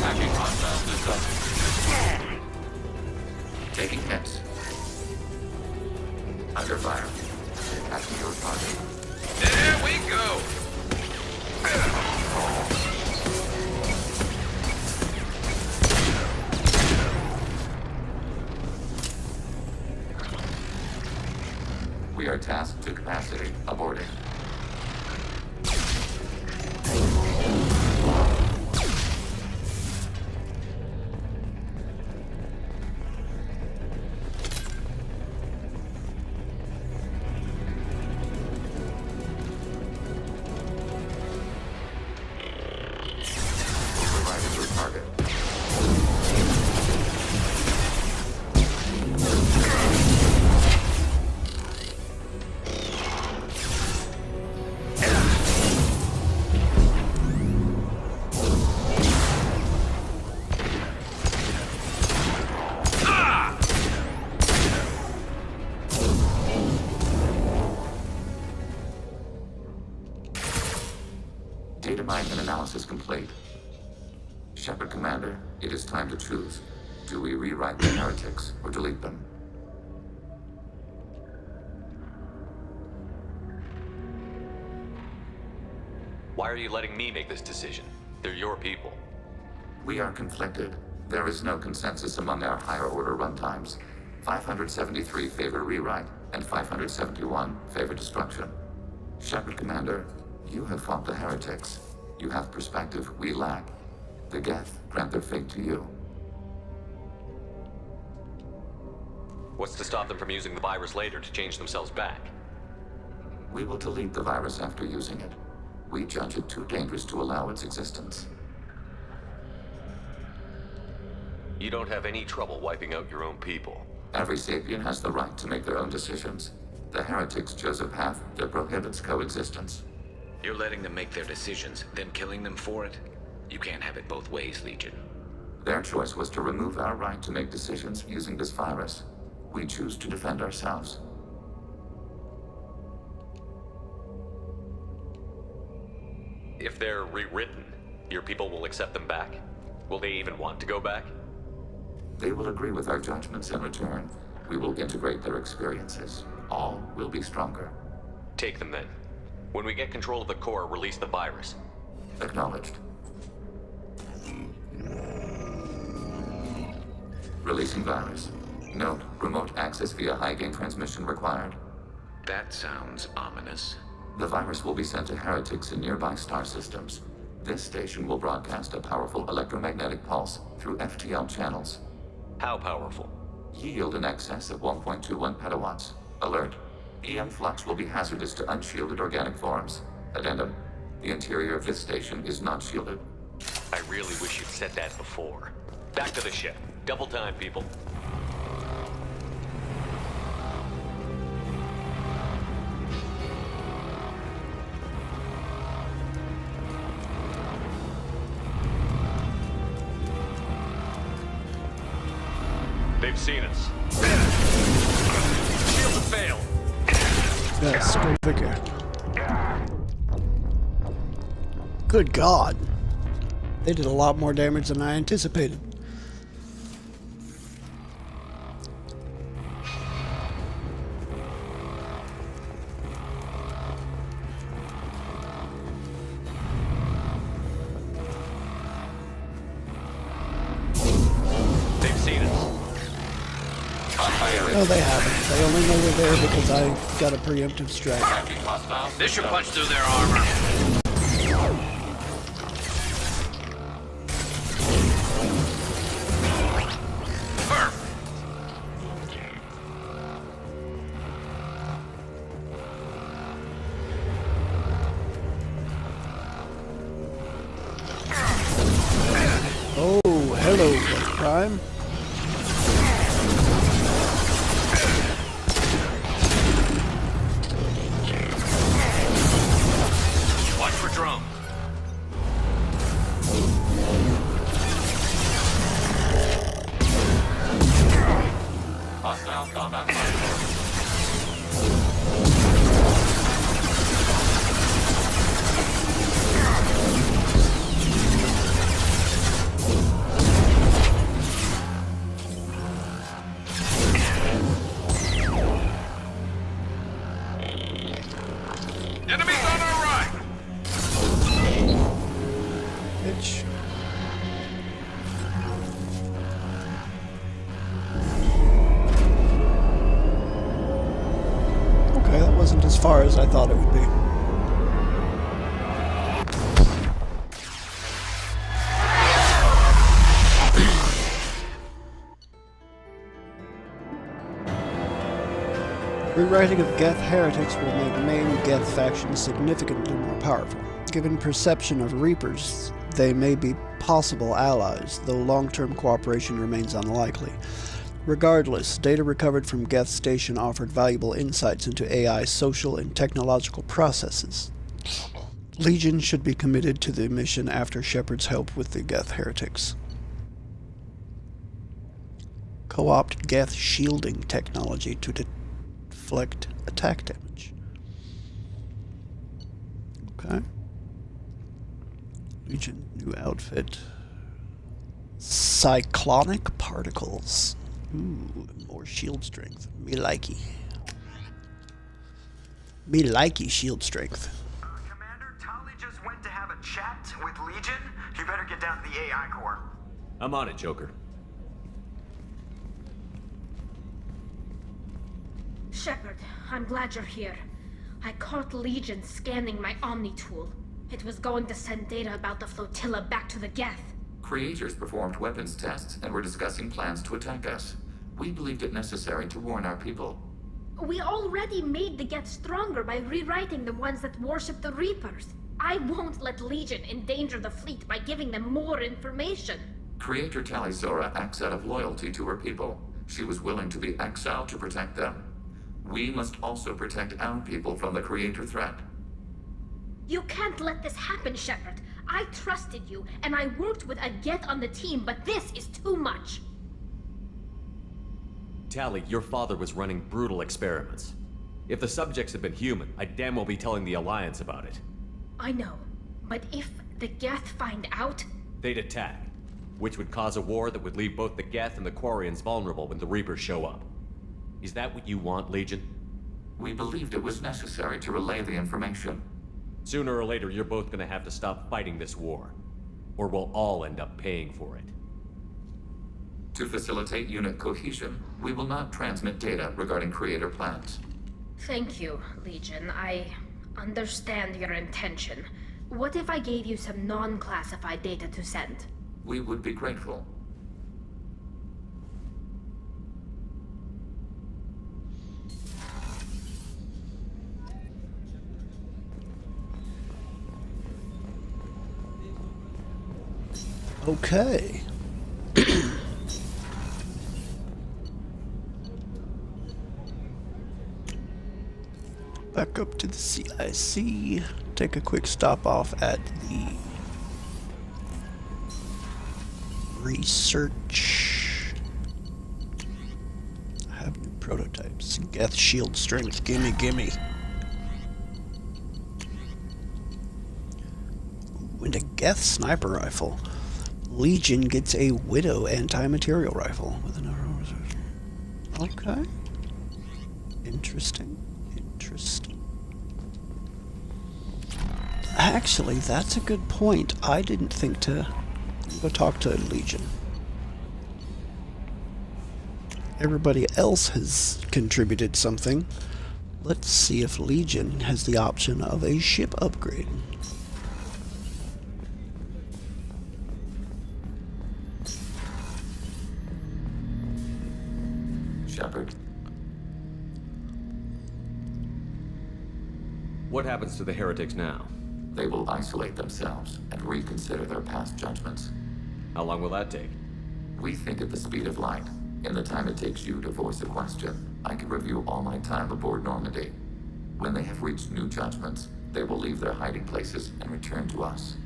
Hacking hostile system. Taking hits. Under fire. Hacking your target. There we go! We are tasked to capacity. Aborting. Overriding your target. Data mine and analysis complete. Shepard Commander, it is time to choose. Do we rewrite the heretics or delete them? Why are you letting me make this decision? They're your people. We are conflicted. There is no consensus among our higher order runtimes. 573 favor rewrite, and 571 favor destruction. Shepard Commander, you have fought the heretics. You have perspective we lack. The Geth grant their fate to you. What's to stop them from using the virus later to change themselves back? We will delete the virus after using it. We judge it too dangerous to allow its existence. You don't have any trouble wiping out your own people. Every sapient has the right to make their own decisions. The heretics chose a path that prohibits coexistence. You're letting them make their decisions, then killing them for it? You can't have it both ways, Legion. Their choice was to remove our right to make decisions using this virus. We choose to defend ourselves. If they're rewritten, your people will accept them back? Will they even want to go back? They will agree with our judgments in return. We will integrate their experiences. All will be stronger. Take them then. When we get control of the core, release the virus. Acknowledged. Releasing virus. Note, remote access via high-gain transmission required. That sounds ominous. The virus will be sent to heretics in nearby star systems. This station will broadcast a powerful electromagnetic pulse through FTL channels. How powerful? Yield in excess of 1.21 petawatts. Alert. EM flux will be hazardous to unshielded organic forms. Addendum. The interior of this station is not shielded. I really wish you'd said that before. Back to the ship. Double time, people. They've seen us. Shields have failed. Yes, great figure. Good God. They did a lot more damage than I anticipated. No, they haven't. They only know we're there because I got a preemptive strike. This should punch through their armor. Oh, hello, Death Prime. Watch for drones. Hostile combat. Enemies on our right! Bitch. Okay, that wasn't as far as I thought it would be. Rewriting of Geth heretics will make main Geth factions significantly more powerful. Given perception of Reapers, they may be possible allies, though long-term cooperation remains unlikely. Regardless, data recovered from Geth Station offered valuable insights into AI's social and technological processes. Legion should be committed to the mission after Shepard's help with the Geth heretics. Co-opt Geth shielding technology to deflect attack damage. Okay. Legion new outfit. Cyclonic particles. Ooh, more shield strength. Me likey. Me likey shield strength. Commander, Tali just went to have a chat with Legion. You better get down to the AI core. I'm on it, Joker. Shepard, I'm glad you're here. I caught Legion scanning my Omni tool. It was going to send data about the flotilla back to the Geth. Creators performed weapons tests and were discussing plans to attack us. We believed it necessary to warn our people. We already made the Geth stronger by rewriting the ones that worship the Reapers. I won't let Legion endanger the fleet by giving them more information. Creator Talizora acts out of loyalty to her people. She was willing to be exiled to protect them. We must also protect our people from the Creator threat. You can't let this happen, Shepard. I trusted you, and I worked with a Geth on the team, but this is too much. Tally, your father was running brutal experiments. If the subjects had been human, I'd damn well be telling the Alliance about it. I know, but if the Geth find out... They'd attack, which would cause a war that would leave both the Geth and the Quarians vulnerable when the Reapers show up. Is that what you want, Legion? We believed it was necessary to relay the information. Sooner or later, you're both gonna have to stop fighting this war. Or we'll all end up paying for it. To facilitate unit cohesion, we will not transmit data regarding creator plans. Thank you, Legion. I understand your intention. What if I gave you some non-classified data to send? We would be grateful. Okay. Back up to the CIC. Take a quick stop off at the research. I have new prototypes. Geth shield strength. Gimme, gimme. Ooh, and a Geth sniper rifle. Legion gets a Widow anti-material rifle with an arrow. Okay. Interesting. Interesting. Actually, that's a good point. I didn't think to go talk to Legion. Everybody else has contributed something. Let's see if Legion has the option of a ship upgrade. Shepard. What happens to the heretics now? They will isolate themselves and reconsider their past judgments. How long will that take? We think at the speed of light. In the time it takes you to voice a question, I can review all my time aboard Normandy. When they have reached new judgments, they will leave their hiding places and return to us.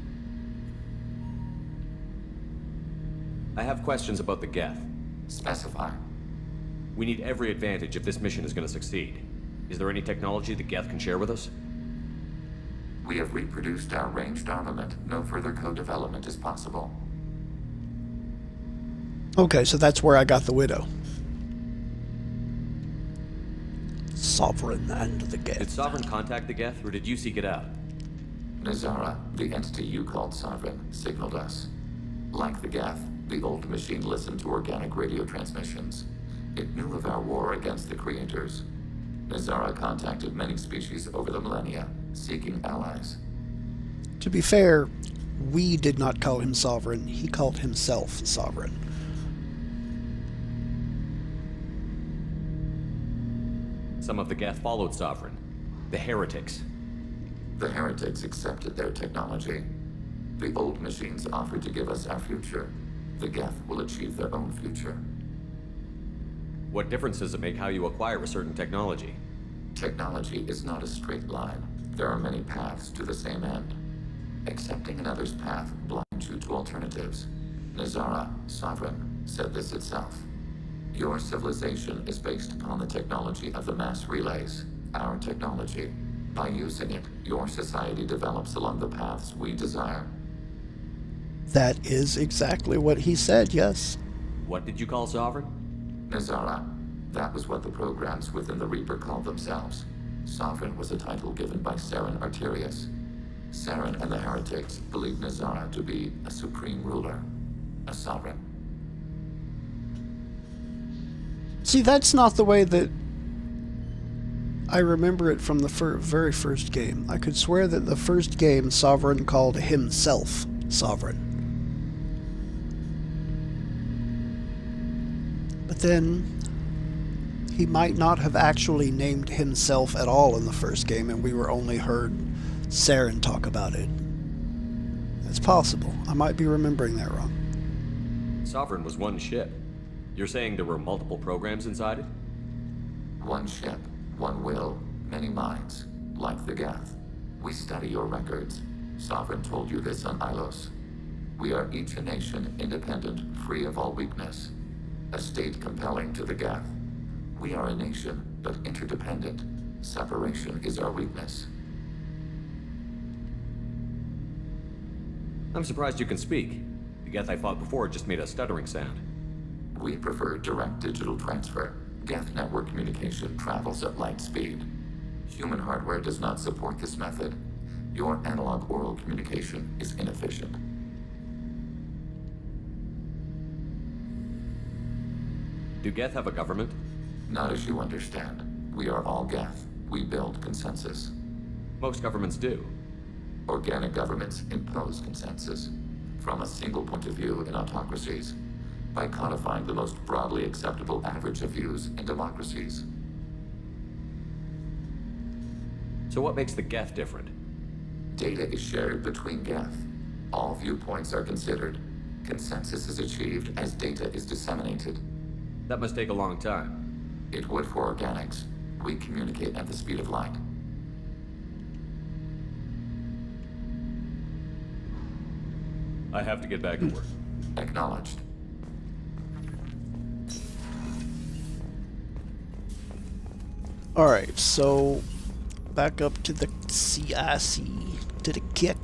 I have questions about the Geth. Specify. We need every advantage if this mission is going to succeed. Is there any technology the Geth can share with us? We have reproduced our ranged armament. No further co-development is possible. Okay, so that's where I got the Widow. Sovereign and the Geth. Did Sovereign contact the Geth, or did you seek it out? Nazara, the entity you called Sovereign, signaled us. Like the Geth, the old machine listened to organic radio transmissions. It knew of our war against the creators. Nazara contacted many species over the millennia, seeking allies. To be fair, we did not call him Sovereign. He called himself Sovereign. Some of the Geth followed Sovereign. The heretics. The heretics accepted their technology. The old machines offered to give us our future. The Geth will achieve their own future. What difference does it make how you acquire a certain technology? Technology is not a straight line. There are many paths to the same end. Accepting another's path blinds you to alternatives. Nazara, Sovereign, said this itself. Your civilization is based upon the technology of the mass relays, our technology. By using it, your society develops along the paths we desire. That is exactly what he said, yes. What did you call Sovereign? Nazara. That was what the programs within the Reaper called themselves. Sovereign was a title given by Saren Arterius. Saren and the heretics believed Nazara to be a supreme ruler, a sovereign. See, that's not the way that I remember it from the very first game. I could swear that the first game, Sovereign called himself Sovereign. But then he might not have actually named himself at all in the first game, and we were only heard Saren talk about it. It's possible. I might be remembering that wrong. Sovereign was one ship. You're saying there were multiple programs inside it? One ship, one will, many minds, like the Geth. We study your records. Sovereign told you this on Ilos. We are each a nation, independent, free of all weakness. A state compelling to the Geth. We are a nation, but interdependent. Separation is our weakness. I'm surprised you can speak. The Geth I fought before just made a stuttering sound. We prefer direct digital transfer. Geth network communication travels at light speed. Human hardware does not support this method. Your analog oral communication is inefficient. Do Geth have a government? Not as you understand. We are all Geth. We build consensus. Most governments do. Organic governments impose consensus from a single point of view in autocracies by codifying the most broadly acceptable average of views in democracies. So what makes the Geth different? Data is shared between Geth. All viewpoints are considered. Consensus is achieved as data is disseminated. That must take a long time. It would for organics. We communicate at the speed of light. I have to get back to work. Acknowledged. Alright, so back up to the CIC, to the kick.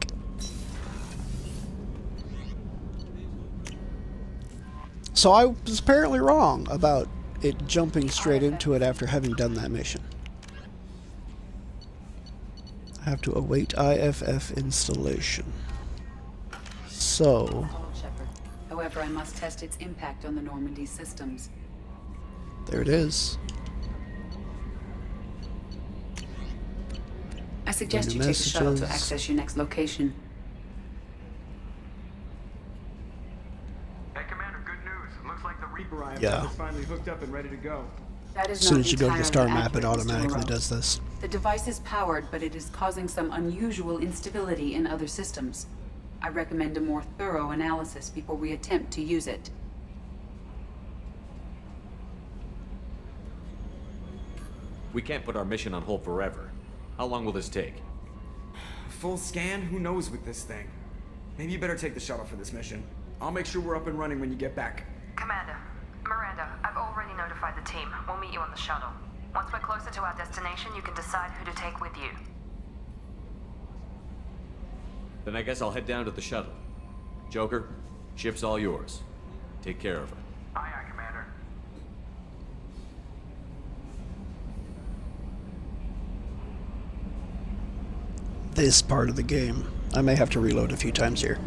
So I was apparently wrong about it jumping straight into it after having done that mission. I have to await IFF installation. So... However, I must test its impact on the Normandy systems. there it is. I suggest you take the shuttle to access your next location. Hey, Commander, good news. Looks like the Reaper IFF Yeah. is finally hooked up and ready to go. That is As soon not as you go to the entirely star map, it accurate, Mr. automatically Moreau. does this. The device is powered, but it is causing some unusual instability in other systems. I recommend a more thorough analysis before we attempt to use it. We can't put our mission on hold forever. How long will this take? Full scan? Who knows with this thing? Maybe you better take the shuttle for this mission. I'll make sure we're up and running when you get back. Commander, Miranda, I've already notified the team. We'll meet you on the shuttle. Once we're closer to our destination, you can decide who to take with you. Then I guess I'll head down to the shuttle. Joker, ship's all yours. Take care of her. Aye, aye, Commander. This part of the game. I may have to reload a few times here.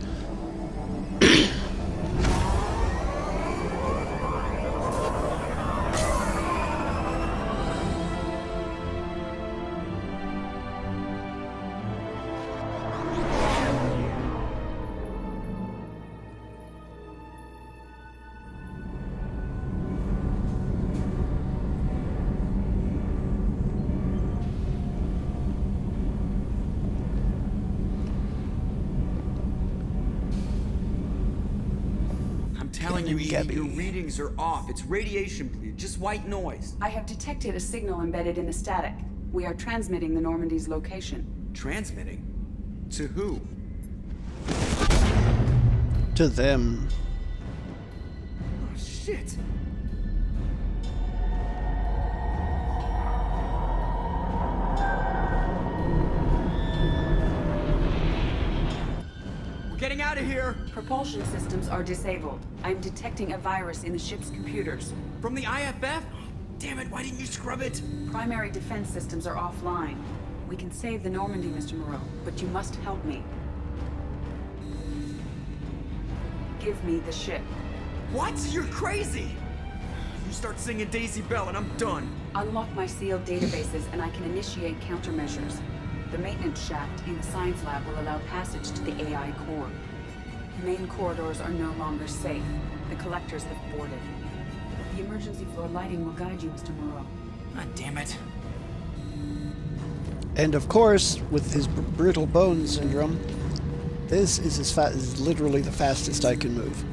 Telling you, Evie, Gabby. your readings are off. It's radiation bleed, just white noise. I have detected a signal embedded in the static. We are transmitting the Normandy's location. Transmitting? To who? To them. Oh, shit. We're getting out of here! Propulsion systems are disabled. I'm detecting a virus in the ship's computers. From the IFF? Damn it, why didn't you scrub it? Primary defense systems are offline. We can save the Normandy, Mr. Moreau, but you must help me. Give me the ship. What? You're crazy! You start singing Daisy Bell and I'm done. Unlock my sealed databases and I can initiate countermeasures. The maintenance shaft in the science lab will allow passage to the AI core. Main corridors are no longer safe. The collectors have boarded. The emergency floor lighting will guide you, Mr. Moreau. God damn it. And of course, with his brittle bone syndrome, this is is literally the fastest I can move.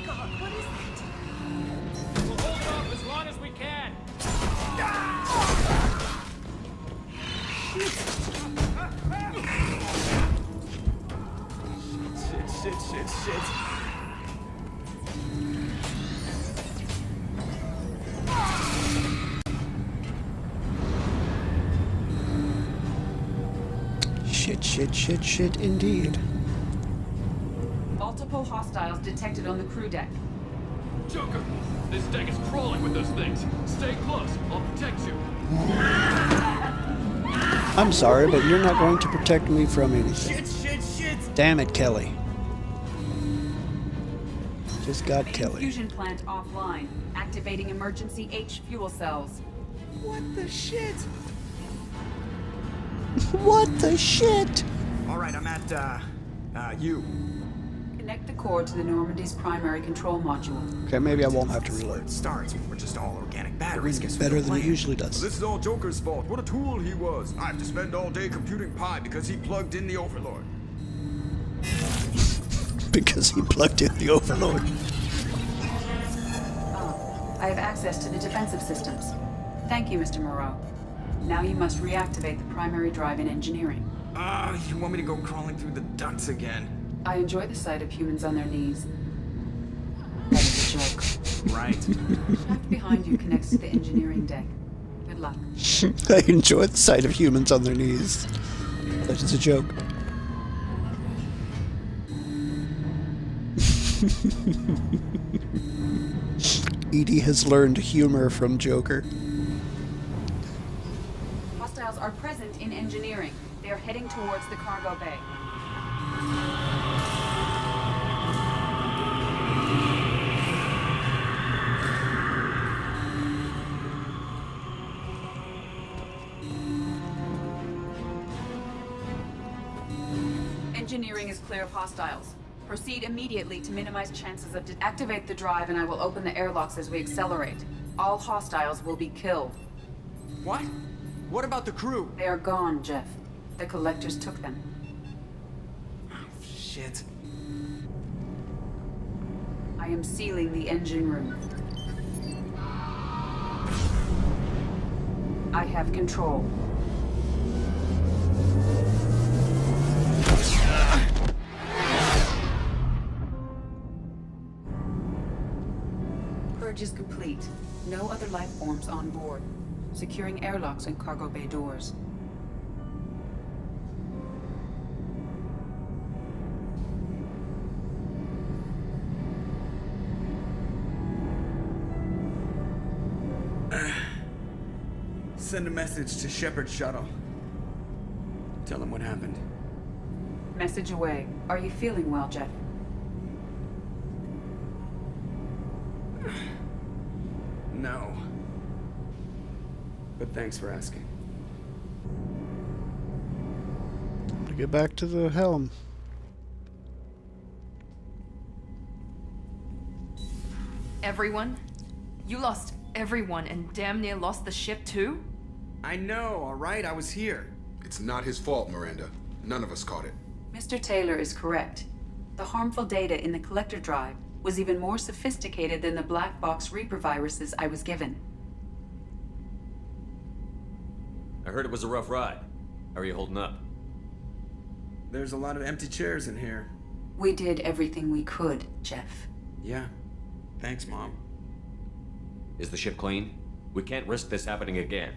God, what is that? We'll hold it off as long as we shit. Shit, indeed. Multiple hostiles detected on the crew deck. Joker, this deck is crawling with those things. Stay close. I'll protect you. I'm sorry, but you're not going to protect me from anything. Shit. Damn it, Kelly. Just got Kelly. Fusion plant offline. Activating emergency H fuel cells. What the shit? What the shit? Alright, I'm at, U. Connect the core to the Normandy's primary control module. Okay, maybe I won't have to reload. Starts. We're just all organic batteries. Guess Better than it usually does. This is all Joker's fault. What a tool he was. I have to spend all day computing pi because he plugged in the Overlord. Because he plugged in the Overlord. I have access to the defensive systems. Thank you, Mr. Moreau. Now you must reactivate the primary drive in engineering. You want me to go crawling through the ducts again? I enjoy the sight of humans on their knees. That is a joke. Right. Shaft behind you connects to the engineering deck. Good luck. I enjoy the sight of humans on their knees. That is a joke. Edie has learned humor from Joker. Hostiles are present in engineering. They are heading towards the cargo bay. Engineering is clear of hostiles. Proceed immediately to minimize chances of activate the drive and I will open the airlocks as we accelerate. All hostiles will be killed. What? What about the crew? They are gone, Jeff. The collectors took them. Oh, shit. I am sealing the engine room. I have control. Purge is complete. No other life forms on board. Securing airlocks and cargo bay doors. Send a message to Shepard's shuttle. Tell him what happened. Message away. Are you feeling well, Jeff? No. But thanks for asking. Time to get back to the helm. Everyone? You lost everyone and damn near lost the ship too? I know, alright? I was here. It's not his fault, Miranda. None of us caught it. Mr. Taylor is correct. The harmful data in the collector drive was even more sophisticated than the black box Reaper viruses I was given. I heard it was a rough ride. How are you holding up? There's a lot of empty chairs in here. We did everything we could, Jeff. Yeah. Thanks, Mom. Is the ship clean? We can't risk this happening again.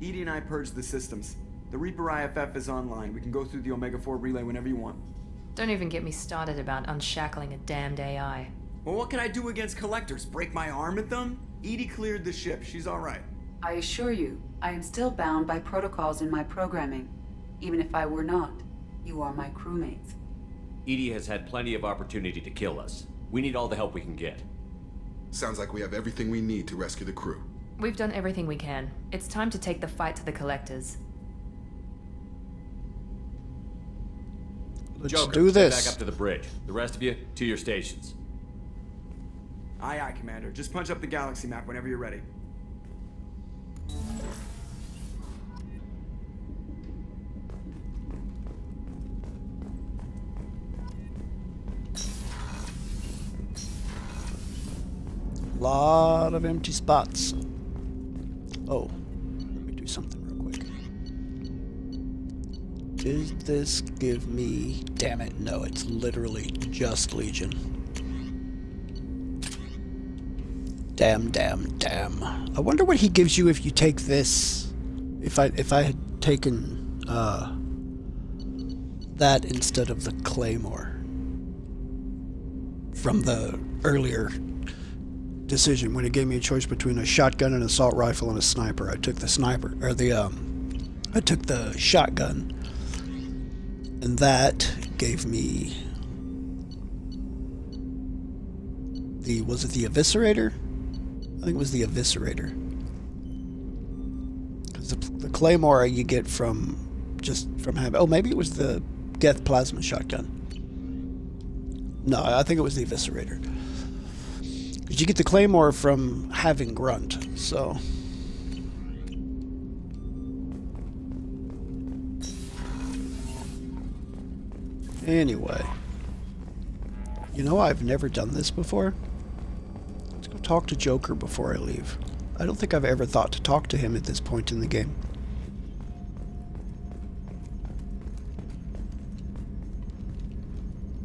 Edie and I purged the systems. The Reaper IFF is online. We can go through the Omega-4 relay whenever you want. Don't even get me started about unshackling a damned AI. Well, what can I do against collectors? Break my arm at them? Edie cleared the ship. She's alright. I assure you, I am still bound by protocols in my programming. Even if I were not, you are my crewmates. Edie has had plenty of opportunity to kill us. We need all the help we can get. Sounds like we have everything we need to rescue the crew. We've done everything we can. It's time to take the fight to the collectors. Let's Joker, do this. Back up to the bridge. The rest of you, to your stations. Aye, aye, Commander. Just punch up the galaxy map whenever you're ready. Lot of empty spots. Oh, let me do something real quick. Did this give me... Damn it, no, it's literally just Legion. Damn. I wonder what he gives you if you take this... If I had taken, that instead of the Claymore. From the earlier decision, when it gave me a choice between a shotgun, an assault rifle, and a sniper, I took the sniper, or I took the shotgun. And that gave me the, was it the Eviscerator? I think it was the Eviscerator. Because the Claymore you get from, just from having, oh, maybe it was the Geth Plasma Shotgun. No, I think it was the Eviscerator. Because you get the Claymore from having Grunt, so... Anyway. You know, I've never done this before. Let's go talk to Joker before I leave. I don't think I've ever thought to talk to him at this point in the game.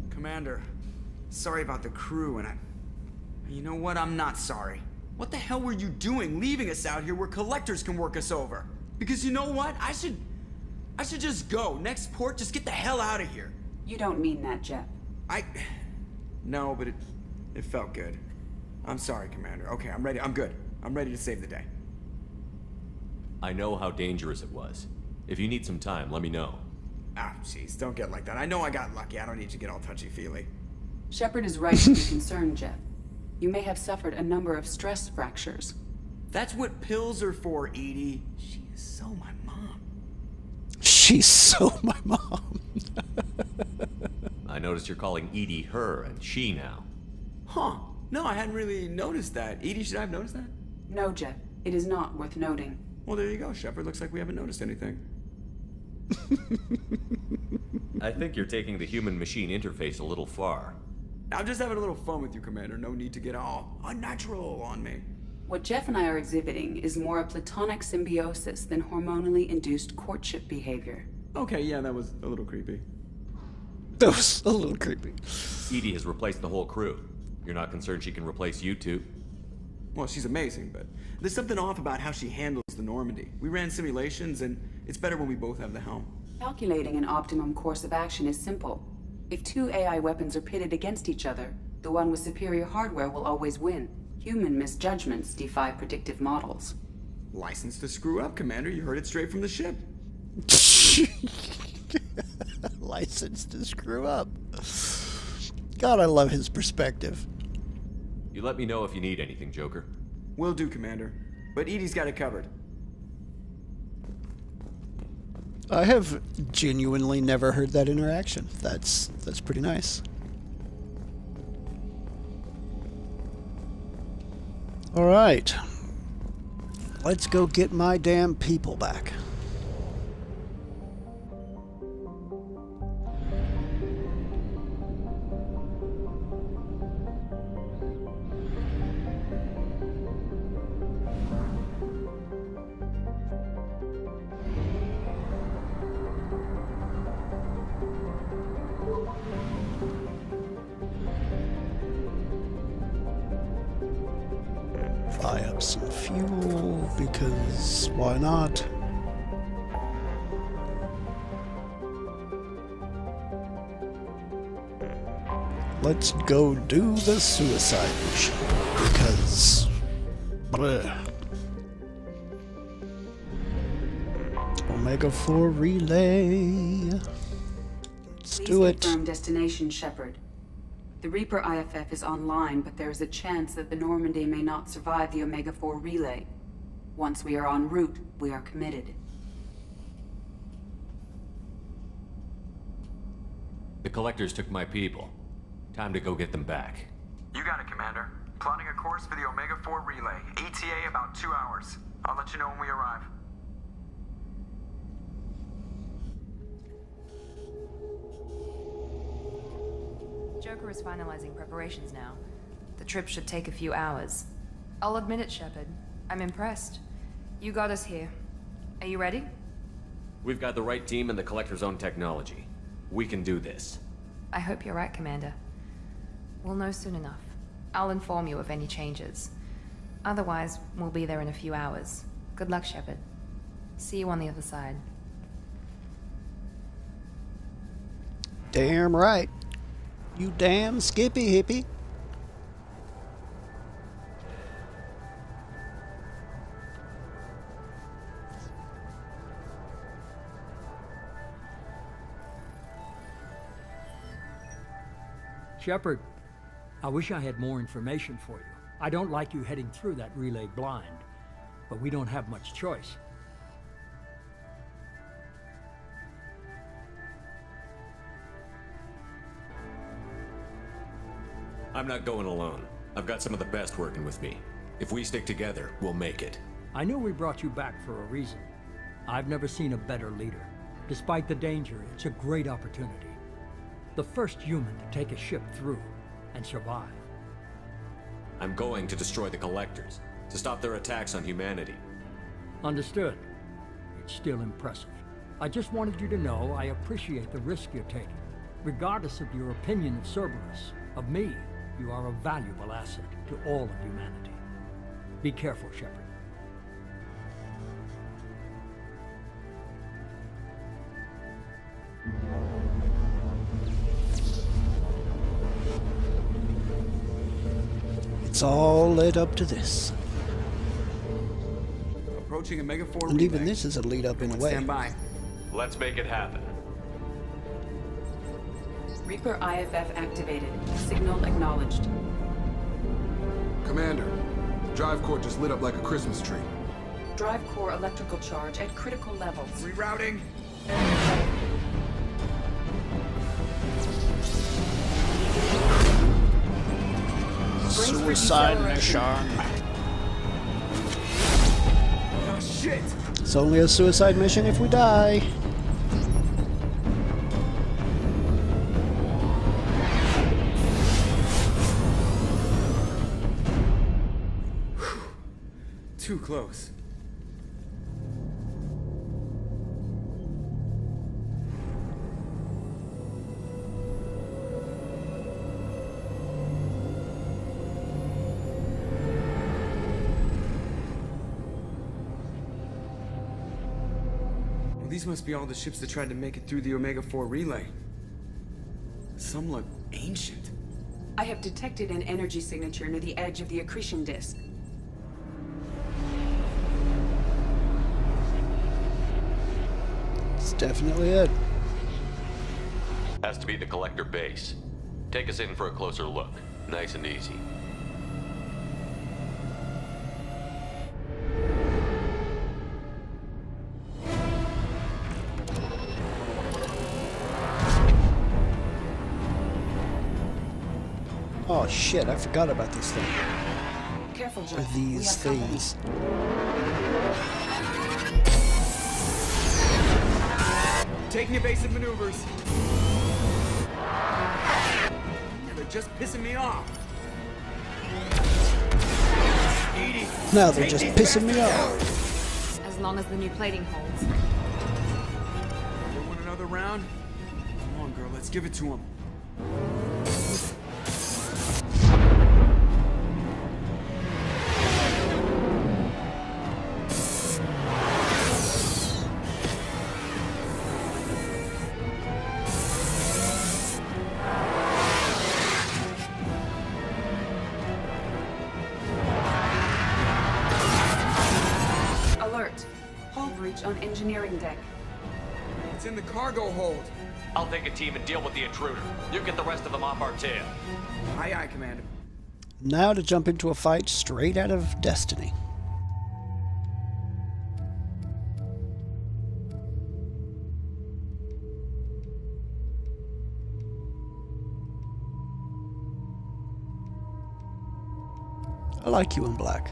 Commander, sorry about the crew, and you know what? I'm not sorry. What the hell were you doing leaving us out here where collectors can work us over? Because you know what? I should just go. Next port, just get the hell out of here. You don't mean that, Jeff. No, but it felt good. I'm sorry, Commander. Okay, I'm ready. I'm good. I'm ready to save the day. I know how dangerous it was. If you need some time, let me know. Ah, jeez, don't get like that. I know I got lucky. I don't need you to get all touchy-feely. Shepard is right to be concerned, Jeff. You may have suffered a number of stress fractures. That's what pills are for, Edie. She is so my mom. She's so my mom. I noticed you're calling Edie her and she now. Huh. No, I hadn't really noticed that. Edie, should I have noticed that? No, Jeff. It is not worth noting. Well, there you go, Shepard. Looks like we haven't noticed anything. I think you're taking the human-machine interface a little far. I'm just having a little fun with you, Commander. No need to get all unnatural on me. What Jeff and I are exhibiting is more a platonic symbiosis than hormonally induced courtship behavior. Okay, yeah, that was a little creepy. That was a little creepy. Edie has replaced the whole crew. You're not concerned she can replace you two? Well, she's amazing, but there's something off about how she handles the Normandy. We ran simulations, and it's better when we both have the helm. Calculating an optimum course of action is simple. If two AI weapons are pitted against each other, the one with superior hardware will always win. Human misjudgments defy predictive models. License to screw up, Commander. You heard it straight from the ship. License to screw up. God, I love his perspective. You let me know if you need anything, Joker. Will do, Commander. But Edie's got it covered. I have genuinely never heard that interaction. That's pretty nice. All right. Let's go get my damn people back. Buy up some fuel, because why not? Let's go do the suicide mission, because... bleh. Omega-4 relay. Let's do it. Please confirm destination, Shepard. The Reaper IFF is online, but there is a chance that the Normandy may not survive the Omega-4 relay. Once we are en route, we are committed. The collectors took my people. Time to go get them back. You got it, Commander. Plotting a course for the Omega-4 relay. ETA about 2 hours. I'll let you know when we arrive. Joker is finalizing preparations now. The trip should take a few hours. I'll admit it, Shepard. I'm impressed. You got us here. Are you ready? We've got the right team and the Collector's own technology. We can do this. I hope you're right, Commander. We'll know soon enough. I'll inform you of any changes. Otherwise, we'll be there in a few hours. Good luck, Shepard. See you on the other side. Damn right. You damn skippy hippie. Shepard, I wish I had more information for you. I don't like you heading through that relay blind, but we don't have much choice. I'm not going alone. I've got some of the best working with me. If we stick together, we'll make it. I knew we brought you back for a reason. I've never seen a better leader. Despite the danger, it's a great opportunity. The first human to take a ship through and survive. I'm going to destroy the Collectors, to stop their attacks on humanity. Understood. It's still impressive. I just wanted you to know I appreciate the risk you're taking. Regardless of your opinion of Cerberus, of me, you are a valuable asset to all of humanity. Be careful, Shepard. It's all led up to this. Approaching a Omega-4 And even this is a lead up in a way. Stand by. Let's make it happen. Reaper IFF activated. Signal acknowledged. Commander, drive core just lit up like a Christmas tree. Drive core electrical charge at critical levels. Rerouting. Suicide mission. Oh shit! It's only a suicide mission if we die. Too close. Well, these must be all the ships that tried to make it through the Omega-4 relay. Some look ancient. I have detected an energy signature near the edge of the accretion disk. It's definitely it. Has to be the Collector base. Take us in for a closer look. Nice and easy. Oh shit, I forgot about this thing. Careful, Joe. Or these things. Taking evasive maneuvers. Yeah, they're just pissing me off. 80. Now they're just pissing me off. As long as the new plating holds. You want another round? Come on, girl, let's give it to him. On engineering deck. It's in the cargo hold. I'll take a team and deal with the intruder. You get the rest of them off our tail. Aye, aye, Commander. Now to jump into a fight straight out of Destiny. I like you in black.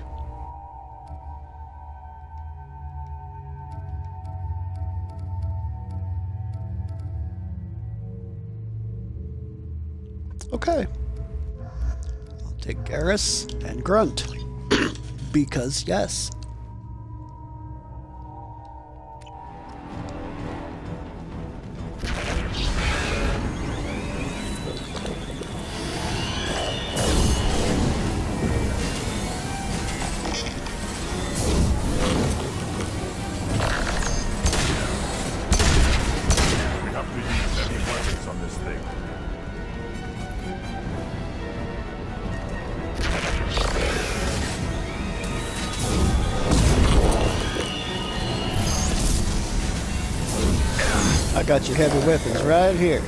Okay. I'll take Garrus and Grunt. Because yes. got your heavy weapons right here.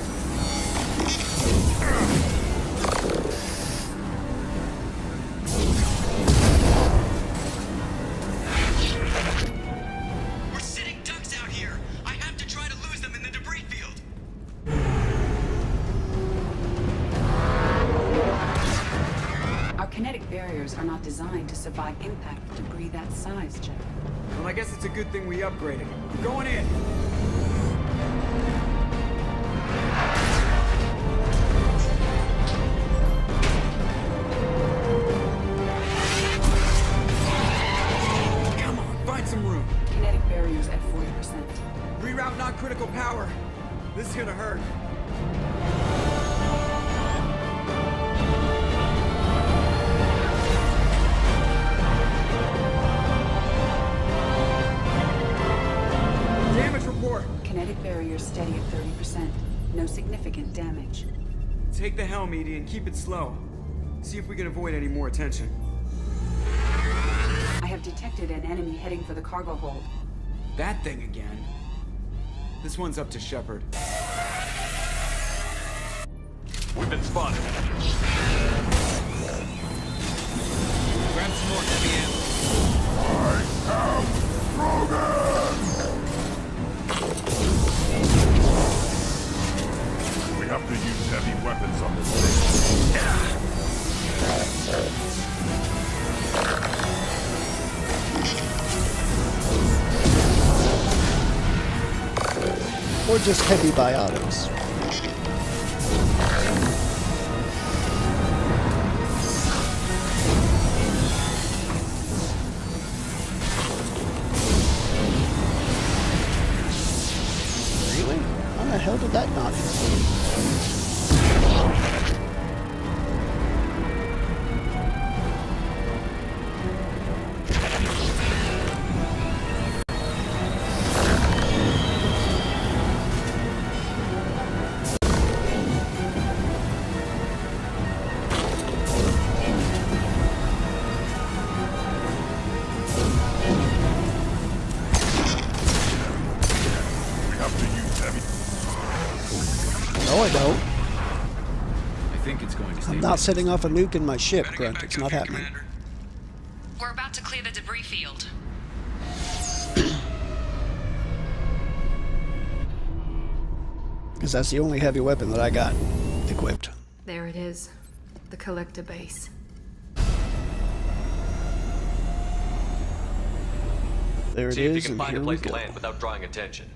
We're sitting ducks out here. I have to try to lose them in the debris field. Our kinetic barriers are not designed to survive impact with debris that size, Jeff. Well, I guess it's a good thing we upgraded. We're going in. Come on, find some room. Kinetic barriers at 40%. Reroute not critical power. This is gonna hurt. Damage report. Kinetic barriers steady at 30%. No significant damage. Take the helm, Edie, and keep it slow. See if we can avoid any more attention. I have detected an enemy heading for the cargo hold. That thing again. This one's up to Shepard. We've been spotted. Grab some more heavy ammo. We have to use heavy weapons on this thing. Or just heavy biotics. Really? How the hell did that not hit? No, I don't. I think it's going to stay. I'm not setting off a nuke in my ship, Grunt. It's not happening. We're about to clear the debris field. Because that's the only heavy weapon that I got equipped. There it is. The collector base. There it See if you is, can and find a here we place to go. land without drawing attention.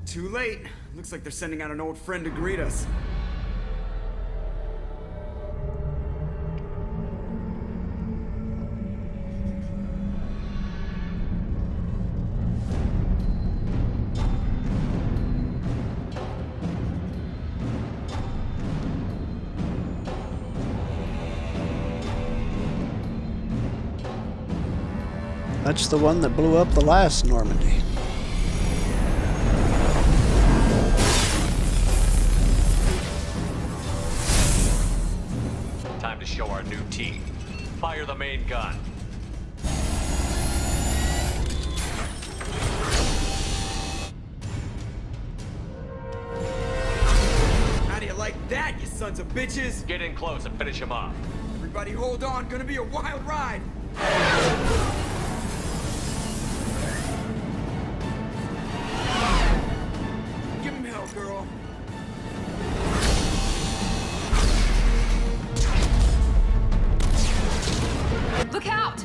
Too late. Looks like they're sending out an old friend to greet us. That's the one that blew up the last Normandy. Time to show our new team. Fire the main gun. How do you like that, you sons of bitches? Get in close and finish him off. Everybody hold on, gonna be a wild ride. Give him hell, girl. Look out!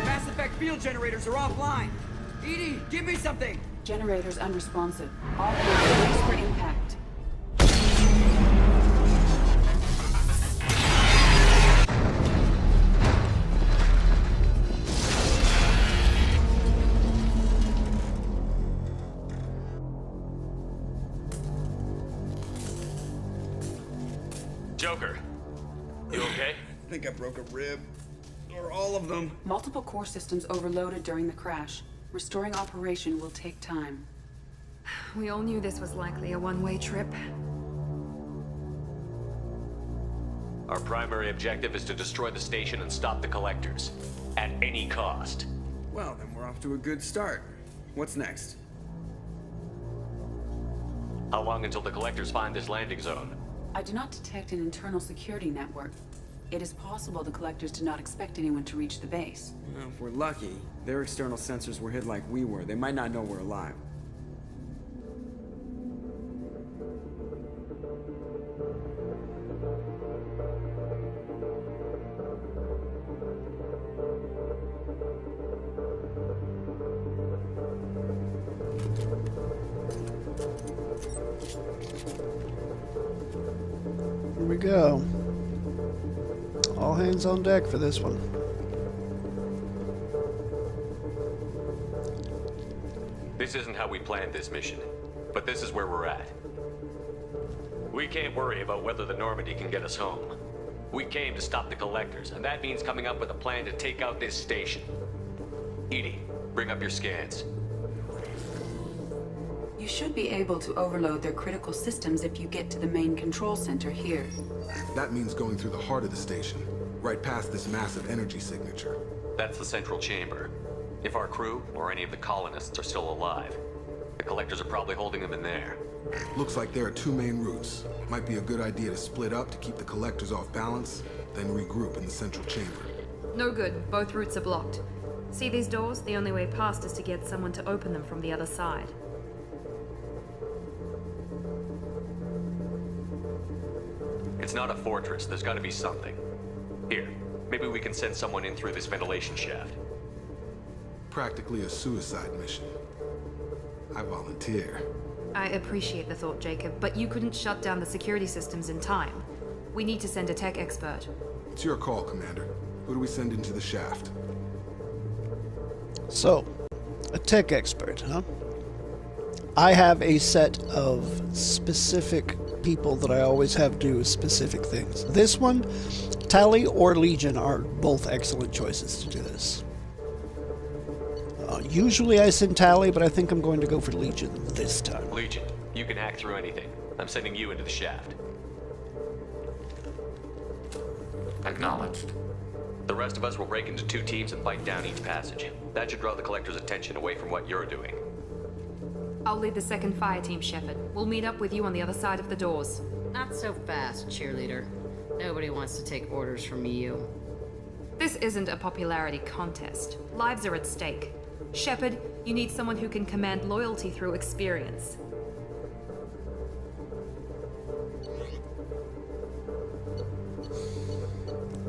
Mass effect field generators are offline. Edie, give me something. Generators unresponsive. All hands brace for impact. Joker, you okay? I think I broke a rib. Or all of them. Multiple core systems overloaded during the crash. Restoring operation will take time. We all knew this was likely a one-way trip. Our primary objective is to destroy the station and stop the collectors. At any cost. Well, then we're off to a good start. What's next? How long until the collectors find this landing zone? I do not detect an internal security network. It is possible the collectors did not expect anyone to reach the base. Well, if we're lucky, their external sensors were hit like we were. They might not know we're alive. Here we go. All hands on deck for this one. This isn't how we planned this mission, but this is where we're at. We can't worry about whether the Normandy can get us home. We came to stop the collectors, and that means coming up with a plan to take out this station. Edie, bring up your scans. You should be able to overload their critical systems if you get to the main control center here. That means going through the heart of the station, right past this massive energy signature. That's the central chamber. If our crew, or any of the colonists, are still alive, the collectors are probably holding them in there. Looks like there are two main routes. Might be a good idea to split up to keep the collectors off balance, then regroup in the central chamber. No good. Both routes are blocked. See these doors? The only way past is to get someone to open them from the other side. It's not a fortress. There's gotta be something. Here, maybe we can send someone in through this ventilation shaft. Practically a suicide mission. I volunteer. I appreciate the thought, Jacob, but you couldn't shut down the security systems in time. We need to send a tech expert. It's your call, Commander. Who do we send into the shaft? So, a tech expert, huh? I have a set of specific people that I always have do specific things. This one, Tally or Legion are both excellent choices to do this. Usually I send Tally, but I think I'm going to go for Legion this time. Legion, you can hack through anything. I'm sending you into the shaft. Acknowledged. The rest of us will break into two teams and fight down each passage. That should draw the collector's attention away from what you're doing. I'll lead the second fire team, Shepard. We'll meet up with you on the other side of the doors. Not so fast, cheerleader. Nobody wants to take orders from you. This isn't a popularity contest. Lives are at stake. Shepard, you need someone who can command loyalty through experience.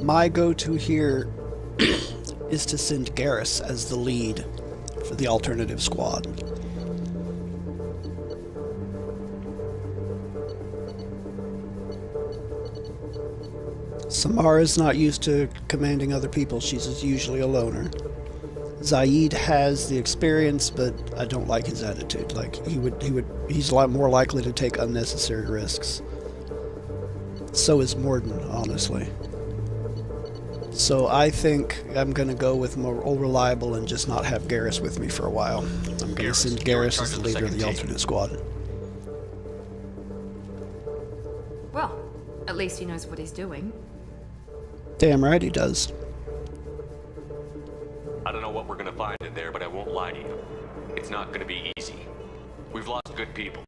My go-to here is to send Garrus as the lead for the alternative squad. Samara's not used to commanding other people. She's usually a loner. Zaid has the experience, but I don't like his attitude. Like he's a lot more likely to take unnecessary risks. So is Morden, honestly. So I think I'm gonna go with more reliable and just not have Garrus with me for a while. I'm gonna send Garrus as the leader of the alternate squad. Well, at least he knows what he's doing. Damn right he does. I don't know what we're gonna find in there, but I won't lie to you. It's not gonna be easy. We've lost good people.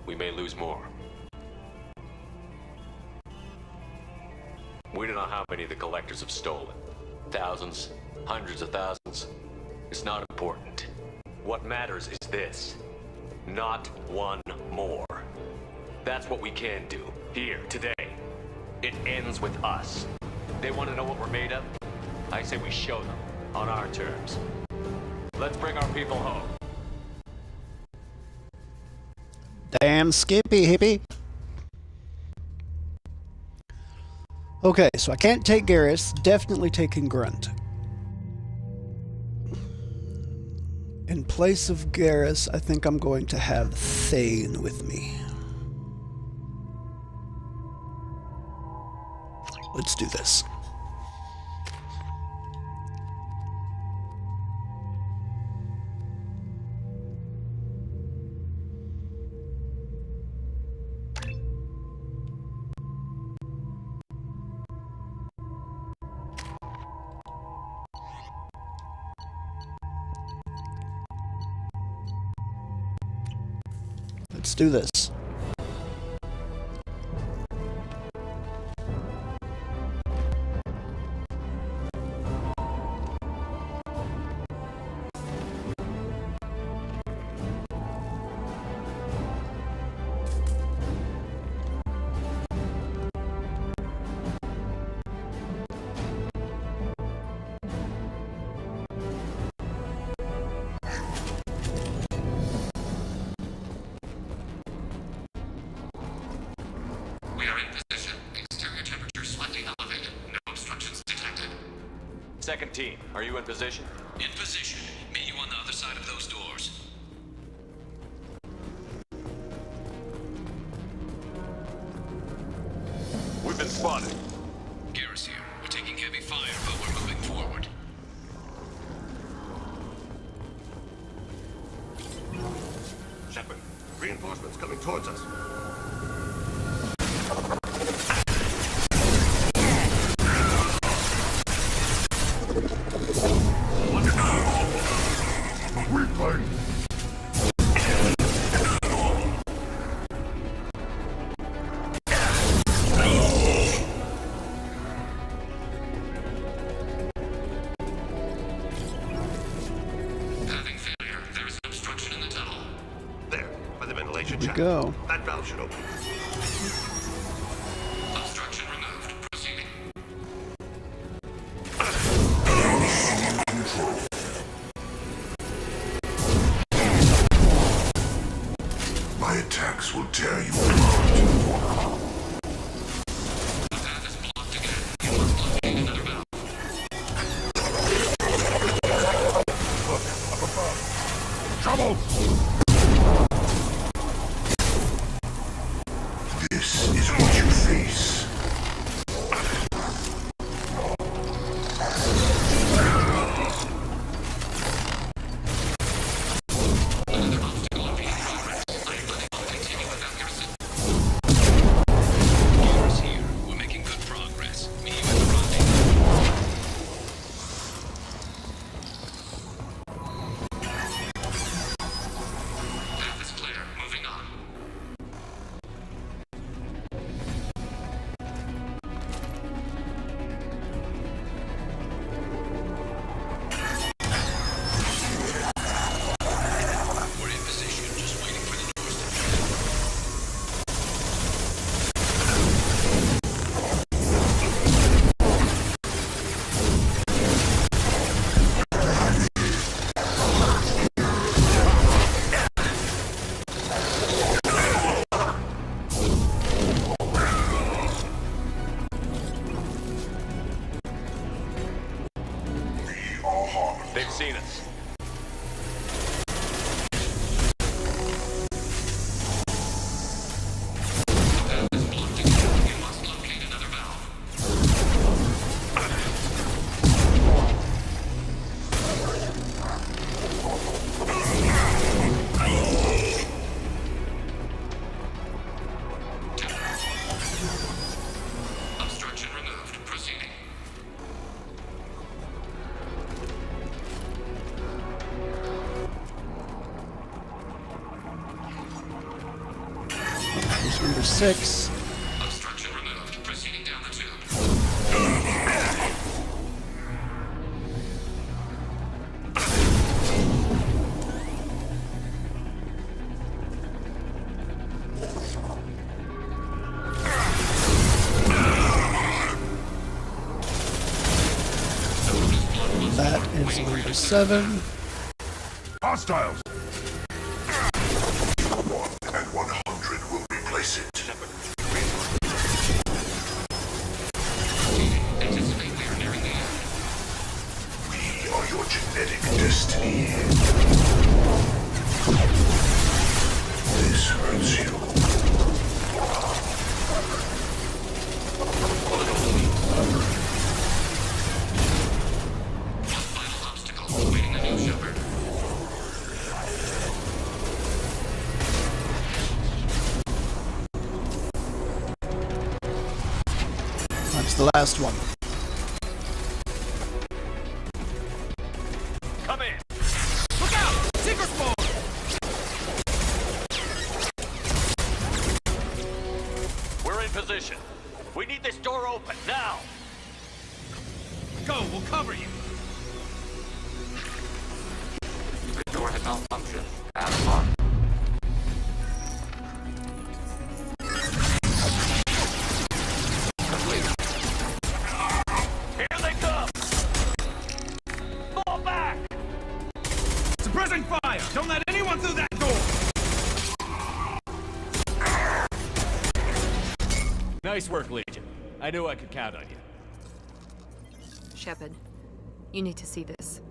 We may lose more. We don't know how many the collectors have stolen. Thousands, hundreds of thousands. It's not important. What matters is this. Not one more. That's what we can do, here, today. It ends with us. They want to know what we're made of? I say we show them, on our terms. Let's bring our people home. Damn Skippy, hippie. Okay, so I can't take Garrus, definitely taking Grunt. In place of Garrus, I think I'm going to have Thane with me. Let's do this. Let's do this. We are in position. Exterior temperature slightly elevated. No obstructions detected. Second team, are you in position? In position. Meet you on the other side of those doors. We've been spotted. Garrus here. We're taking heavy fire, but we're moving forward. Shepard, reinforcements coming towards us. Replay! Having failure. There is an obstruction in the tunnel. There, by the ventilation Here we shaft. go. That valve should open. Obstruction removed. Proceeding. My attacks will tear you apart. The path is blocked again. You must locate another valve. Look, up above. Trouble! This is what you face. Another obstacle impeding progress. I am unable to continue without your assistance. Garrus here. We're making good progress. Meet you at the rendezvous. Path is clear. Moving on. We're in position, just waiting for the doors to open. They've seen us. The path is blocked again. You must locate another valve. Obstruction removed. Proceeding. Here's number 6. Obstruction removed. Proceeding down the tube. That is number 7. Hostiles! 1 and 100 will replace it. Anticipate we are nearing the end. We are your genetic destiny. This hurts you. One final obstacle. Awaiting a new Shepard. That's the last one. Come in. Look out! Secret mode! position. We need this door open, now! Go, we'll cover you! The door had malfunctioned. As marked. Complete. Here they come! Fall back! Suppressing fire! Don't let anyone through that door! Nice work, Legion. I knew I could count on you. Shepard, you need to see this.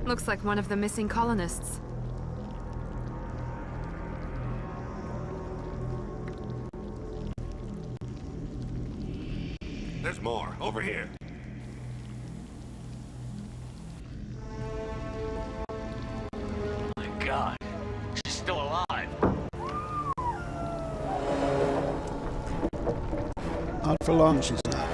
Looks like one of the missing colonists. There's more. Over here. My God, she's still alive. Not for long, she's not.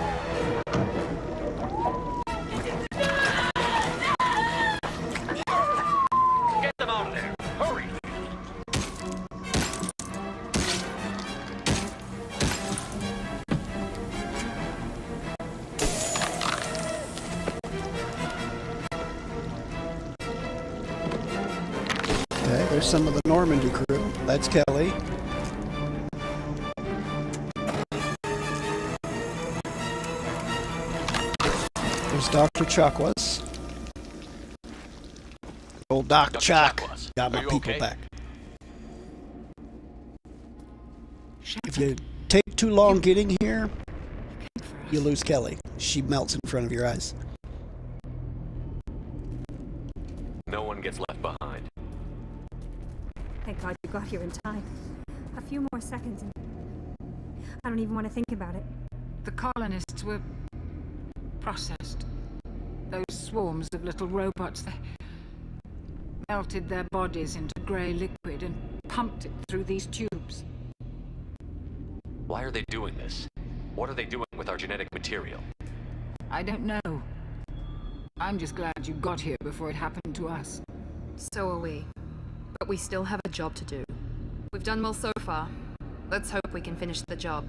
Get them out of there. Hurry! Okay, there's some of the Normandy crew. That's Kelly. There's Dr. Chakwas. Old Doc Chuck. Got my Are you people okay? back. If you take too long getting here, you lose Kelly. She melts in front of your eyes. No one gets left behind. Thank God you got here in time. A few more seconds and I don't even want to think about it. The colonists were processed. Those swarms of little robots, they melted their bodies into grey liquid and pumped it through these tubes. Why are they doing this? What are they doing with our genetic material? I don't know. I'm just glad you got here before it happened to us. So are we. But we still have a job to do. We've done well so far. Let's hope we can finish the job.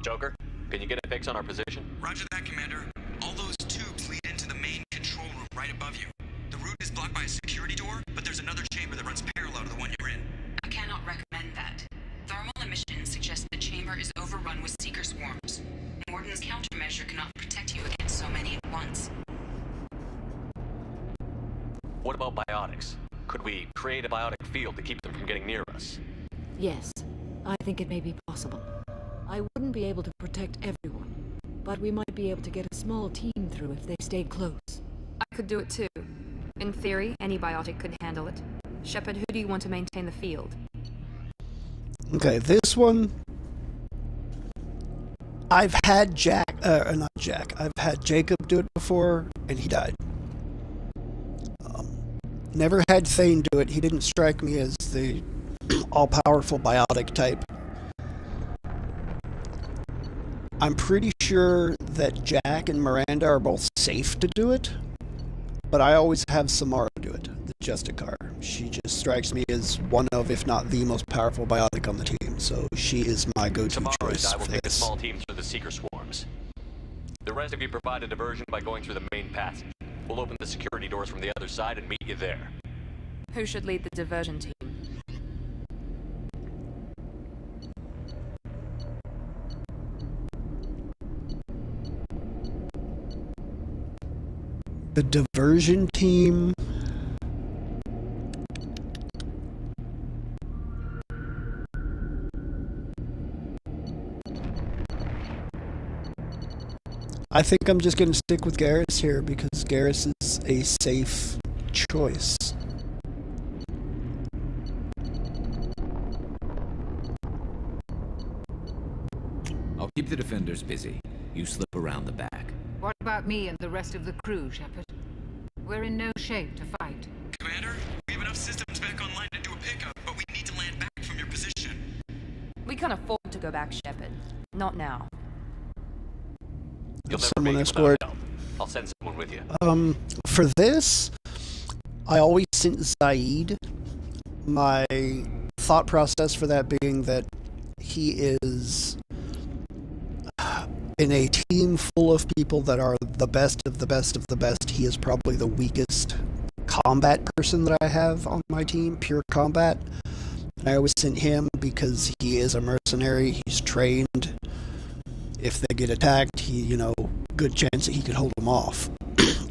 Joker, can you get a fix on our position? Roger that, Commander. All those tubes lead into the main control room right above you. The route is blocked by a security door, but there's another chamber that runs parallel to the one you're in. I cannot recommend that. Thermal emissions suggest the chamber is overrun with seeker swarms. Morden's countermeasure cannot protect you against so many at once. What about biotics? Could we create a biotic field to keep them from getting near us? Yes, I think it may be possible. I wouldn't be able to protect everyone, but we might be able to get a small team through if they stayed close. I could do it too. In theory, any biotic could handle it. Shepard, who do you want to maintain the field? Okay, this one... I've had I've had Jacob do it before, and he died. Never had Thane do it. He didn't strike me as the all-powerful biotic type. I'm pretty sure that Jack and Miranda are both safe to do it, but I always have Samara do it, the Justicar. She just strikes me as one of, if not the most powerful biotic on the team, so she is my go-to Tomorrow choice I will for take a this. small team through the Seeker swarms. The rest of you provide a diversion by going through the main passage. We'll open the security doors from the other side and meet you there. Who should lead the diversion team? The diversion team... I think I'm just going to stick with Garrus here because Garrus is a safe choice. I'll keep the defenders busy. You slip around the back. What about me and the rest of the crew, Shepard? We're in no shape to fight. Commander, we have enough systems back online to do a pickup, but we need to land back from your position. We can't afford to go back, Shepard. Not now. You'll never Someone make it escort. without help. I'll send someone with you. For this, I always sent Zaid. My thought process for that being that he is in a team full of people that are the best of the best of the best. He is probably the weakest combat person that I have on my team, pure combat. I always sent him because he is a mercenary. He's trained. If they get attacked, he, good chance that he could hold them off.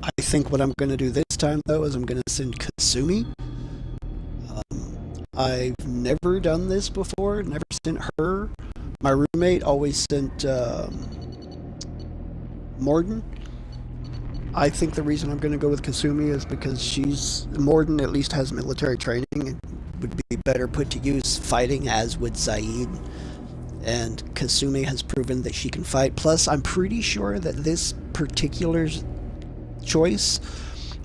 I think what I'm going to do this time, though, is I'm going to send Kasumi. I've never done this before, never sent her. My roommate always sent Morden. I think the reason I'm going to go with Kasumi is because Morden at least has military training and would be better put to use fighting, as would Zaid. And Kasumi has proven that she can fight. Plus, I'm pretty sure that this particular choice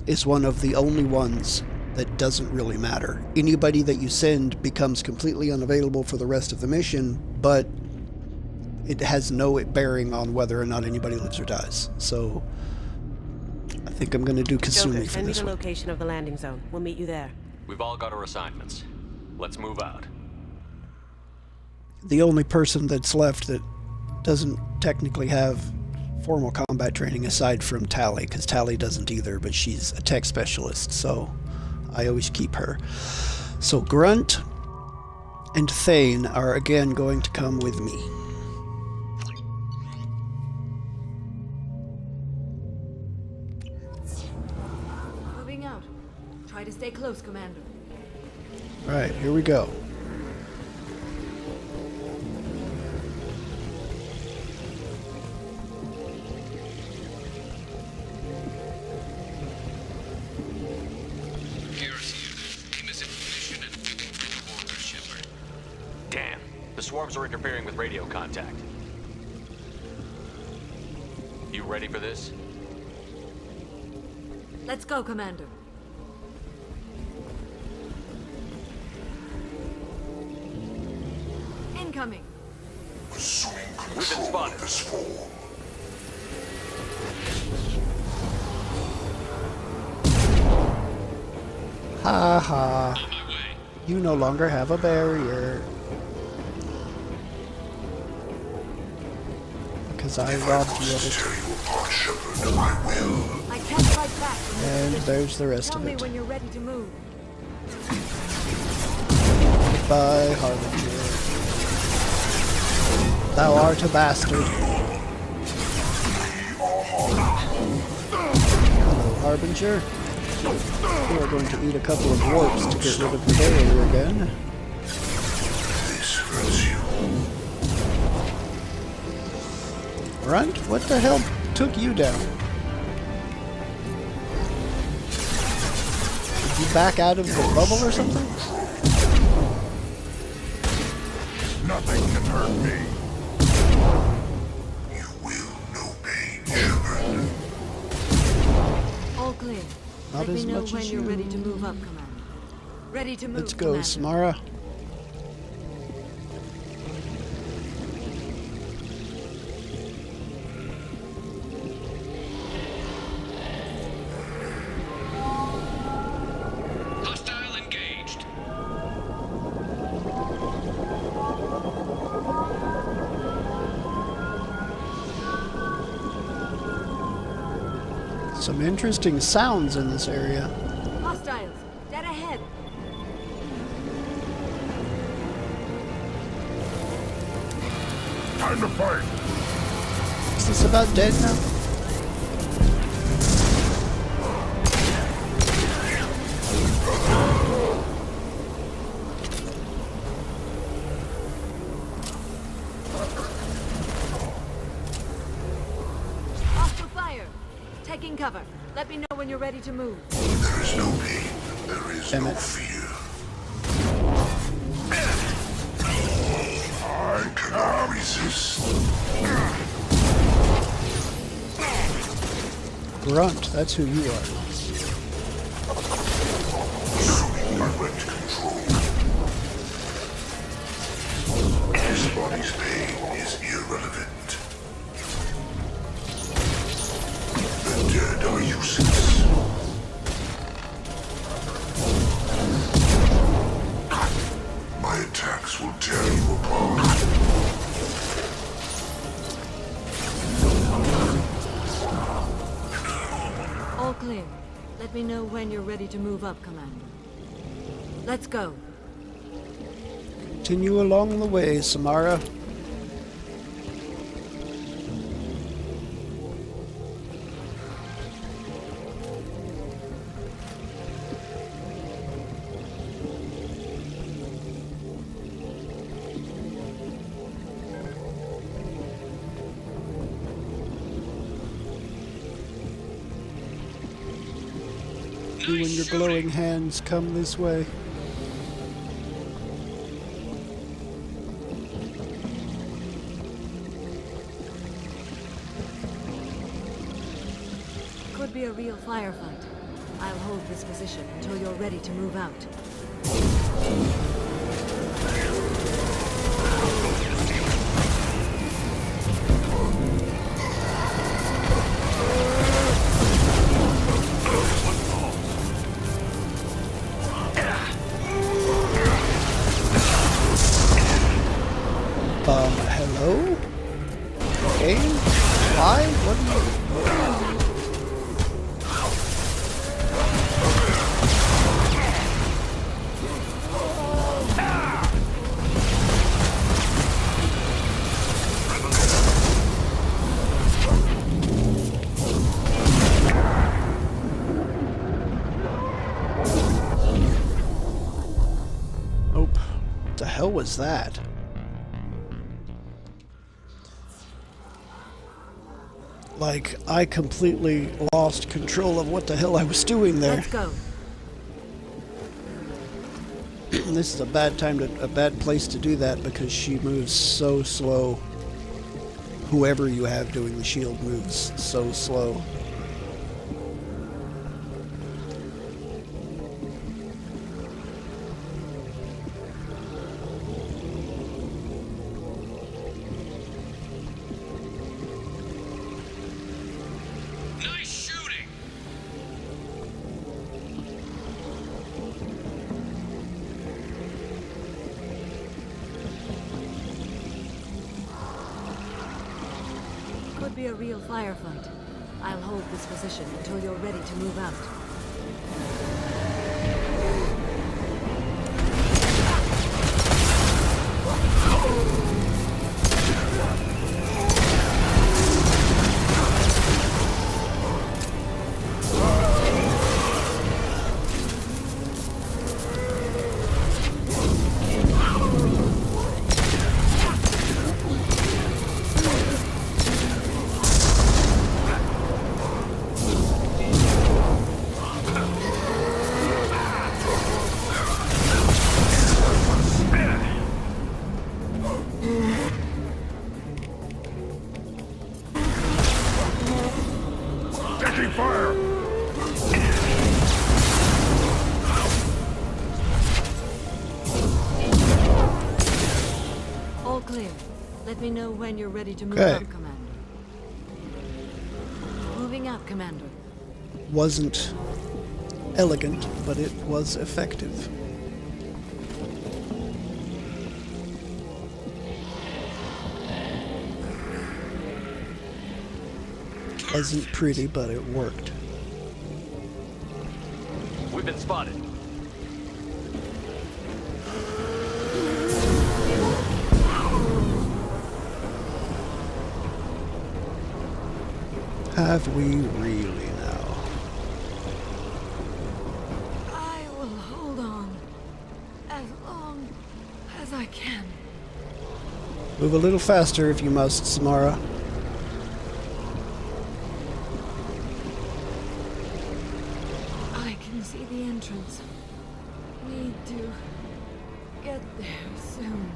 is one of the only ones that doesn't really matter. Anybody that you send becomes completely unavailable for the rest of the mission, but it has no bearing on whether or not anybody lives or dies. So I think I'm going to do Kasumi Joker, for send me this the one. location of the landing zone. We'll meet you there. We've all got our assignments. Let's move out. The only person that's left that doesn't technically have formal combat training aside from Tally, because Tally doesn't either, but she's a tech specialist, so I always keep her. So Grunt and Thane are again going to come with me. Moving out. Try to stay close, Commander. Alright, here we go. Damn, the swarms are interfering with radio contact. You ready for this? Let's go, Commander. Incoming. We've been spotted. Ha ha. You no longer have a barrier. Because I robbed you of it. I can't fight back. And there's the rest Tell of me it. when you're ready to move. Goodbye, Harbinger. Thou art a bastard. Hello, Harbinger. You are going to eat a couple of warps to get rid of the barrier again. Grunt, what the hell took you down? Did you back out of the bubble or something? Nothing can hurt me. All clear. Not Let me as know much when as you're you. ready to move up, Commander. Ready to move, Let's go, Commander. Samara. Hostile engaged. Some interesting sounds in this area. Hostiles, dead ahead. Time to fight. Is this about dead now? Hostile fire. Taking cover. Let me know when you're ready to move. There is no pain. There is Damn no it. fear. I cannot resist. Brunt, that's who you are. Direct control. His body's pain is irrelevant. The dead are useless. My attacks will tear you apart. All clear. Let me know when you're ready to move up, Commander. Let's go. Continue along the way, Samara. You and your glowing hands come this way. Could be a real firefight. I'll hold this position until you're ready to move out. Hello? Okay. Why? What are you... Nope. What the hell was that? Like, I completely lost control of what the hell I was doing there. Let's go. This is a bad place to do that because she moves so slow. Whoever you have doing the shield moves so slow. Could be a real firefight. I'll hold this position until you're ready to move out. All clear. Let me know when you're ready to move up, Commander. Moving up, Commander. Wasn't elegant, but it was effective. Wasn't pretty, but it worked. We've been spotted. Have we really now? I will hold on as long as I can. Move a little faster if you must, Samara. I can see the entrance. Need to get there soon.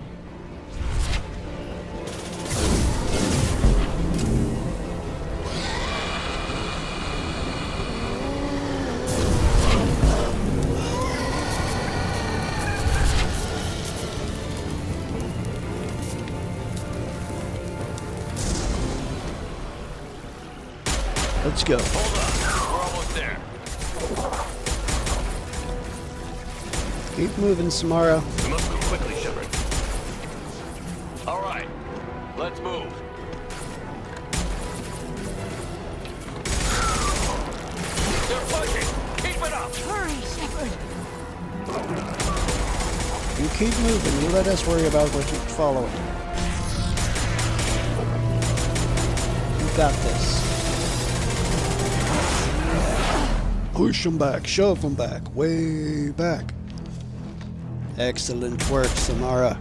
Let's go. Hold on. We're almost there. Keep moving, Samara. We must move quickly, Shepard. All right. Let's move. They're pushing. Keep it up. Hurry, Shepard. You keep moving. You let us worry about what you following. You got this. Push them back. Shove them back. Way back. Excellent work, Samara.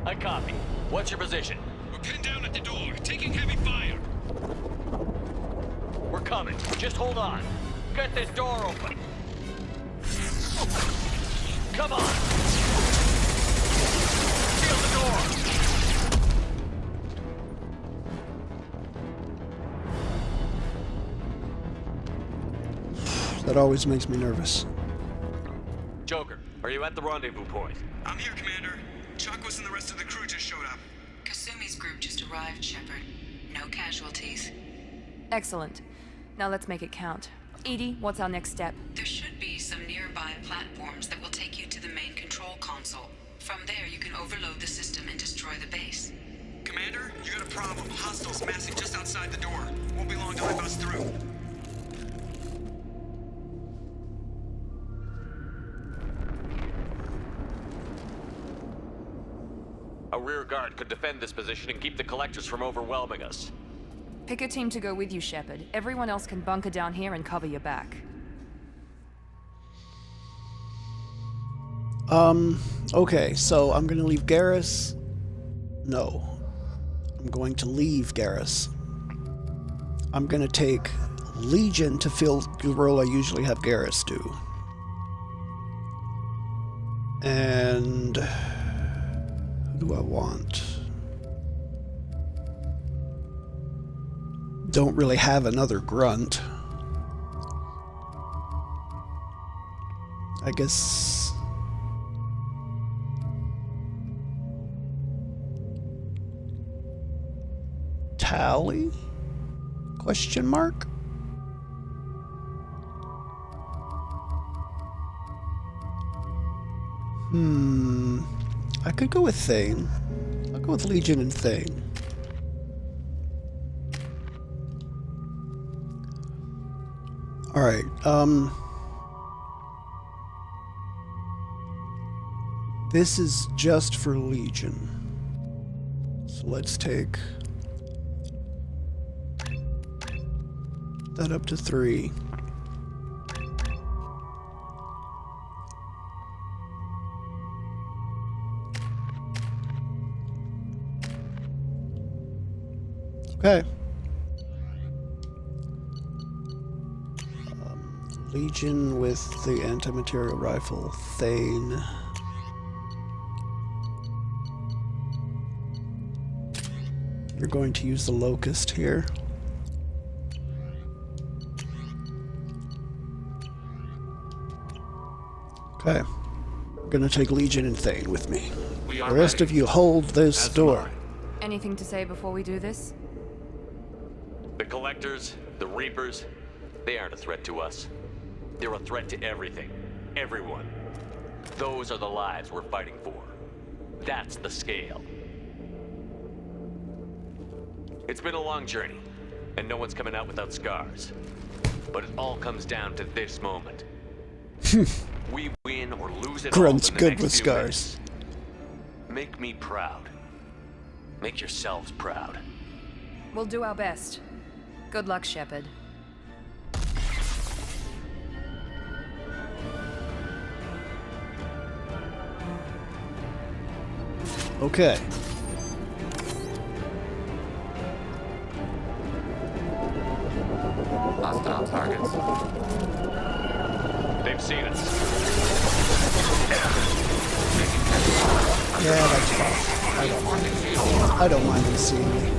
I copy. What's your position? We're pinned down at the door, taking heavy fire. We're coming. Just hold on. Get this door open. Come on. Seal the door. That always makes me nervous. Joker, are you at the rendezvous point? I'm here, Commander. Chakwas and the rest of the crew just showed up. Kasumi's group just arrived, Shepard. No casualties. Excellent. Now let's make it count. Edie, what's our next step? There should be some nearby platforms that will take you to the main control console. From there, you can overload the system and destroy the base. Commander, you got a problem. Hostiles massing just outside the door. Won't be long till they bust through. A rear guard could defend this position and keep the collectors from overwhelming us. Pick a team to go with you, Shepard. Everyone else can bunker down here and cover your back. Okay, so I'm gonna leave Garrus. No. I'm going to leave Garrus. I'm gonna take Legion to fill the role I usually have Garrus do. And who do I want? Don't really have another grunt. I guess Tally? Question mark? I could go with Thane. I'll go with Legion and Thane. Alright, this is just for Legion. So let's take that up to 3. Okay. Legion with the anti-material rifle, Thane. You're going to use the Locust here. Okay. I'm gonna take Legion and Thane with me. The rest of you hold this door. Anything to say before we do this? The Collectors, the Reapers, they aren't a threat to us. They're a threat to everything. Everyone. Those are the lives we're fighting for. That's the scale. It's been a long journey, and no one's coming out without scars. But it all comes down to this moment. We win or lose it Grunt's all in the good next with few scars. minutes. Make me proud. Make yourselves proud. We'll do our best. Good luck, Shepard. Okay. Hostile targets. They've seen us. Yeah, that's fine. I don't mind them seeing me.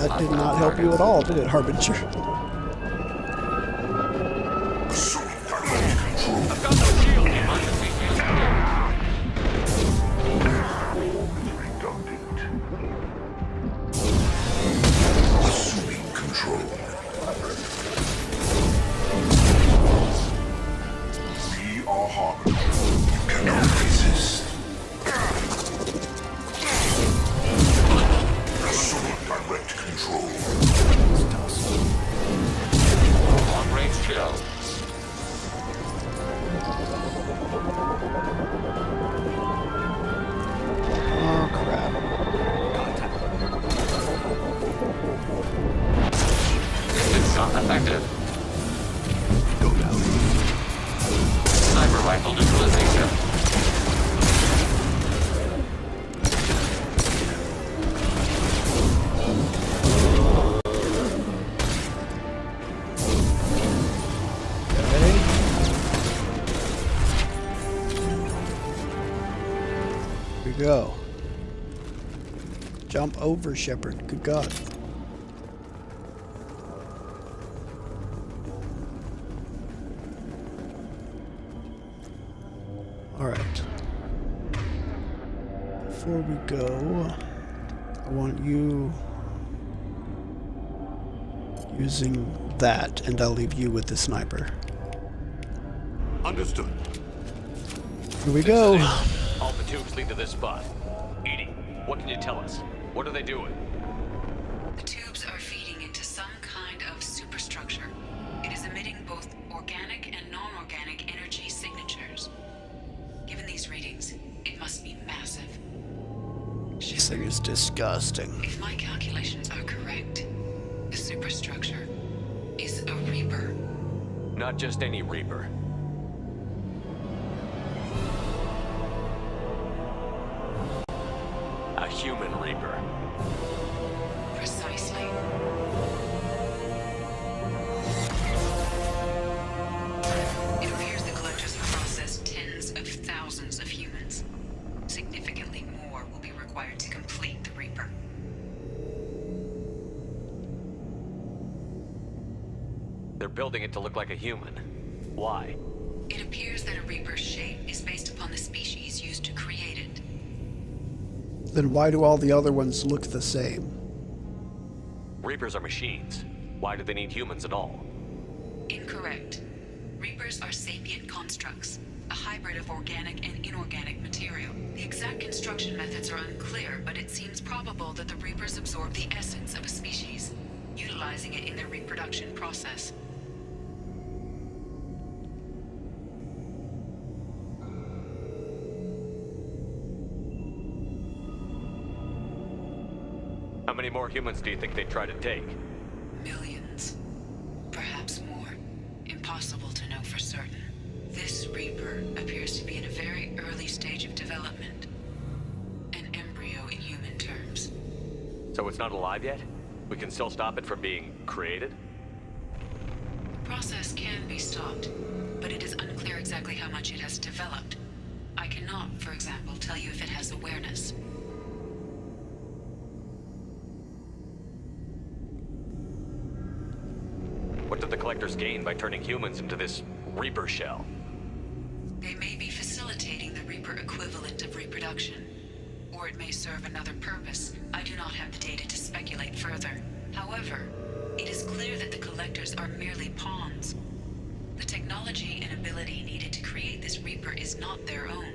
That did not help you at all, did it, Harbinger? Assuming control. We are Harbinger. You cannot resist. Assuming direct control. Long-range kill. Oh, crap. It's not effective. Go down. Sniper rifle neutralization. Here we go. Jump over, Shepard. Good God. Alright. Before we go, I want you using that, and I'll leave you with the sniper. Understood. Here we go. All the tubes lead to this spot. Edie, what can you tell us? What are they doing? The tubes are feeding into some kind of superstructure. It is emitting both organic and non-organic energy signatures. Given these readings, it must be massive. This thing is disgusting. If my calculations are correct, the superstructure is a Reaper. Not just any Reaper. A human Reaper. Precisely. It appears the collectors have processed tens of thousands of humans. Significantly more will be required to complete the Reaper. They're building it to look like a human. Why? It appears that a Reaper's shape is based upon the species used to create it. Then why do all the other ones look the same? Reapers are machines. Why do they need humans at all? Incorrect. Reapers are sapient constructs, a hybrid of organic and inorganic material. The exact construction methods are unclear, but it seems probable that the Reapers absorb the essence of a species, utilizing it in their reproduction process. How many more humans do you think they'd try to take? Millions. Perhaps more. Impossible to know for certain. This Reaper appears to be in a very early stage of development. An embryo in human terms. So it's not alive yet? We can still stop it from being created? The process can be stopped, but it is unclear exactly how much it has developed. I cannot, for example, tell you if it has awareness. What did the Collectors gain by turning humans into this Reaper shell? They may be facilitating the Reaper equivalent of reproduction, or it may serve another purpose. I do not have the data to speculate further. However, it is clear that the Collectors are merely pawns. The technology and ability needed to create this Reaper is not their own.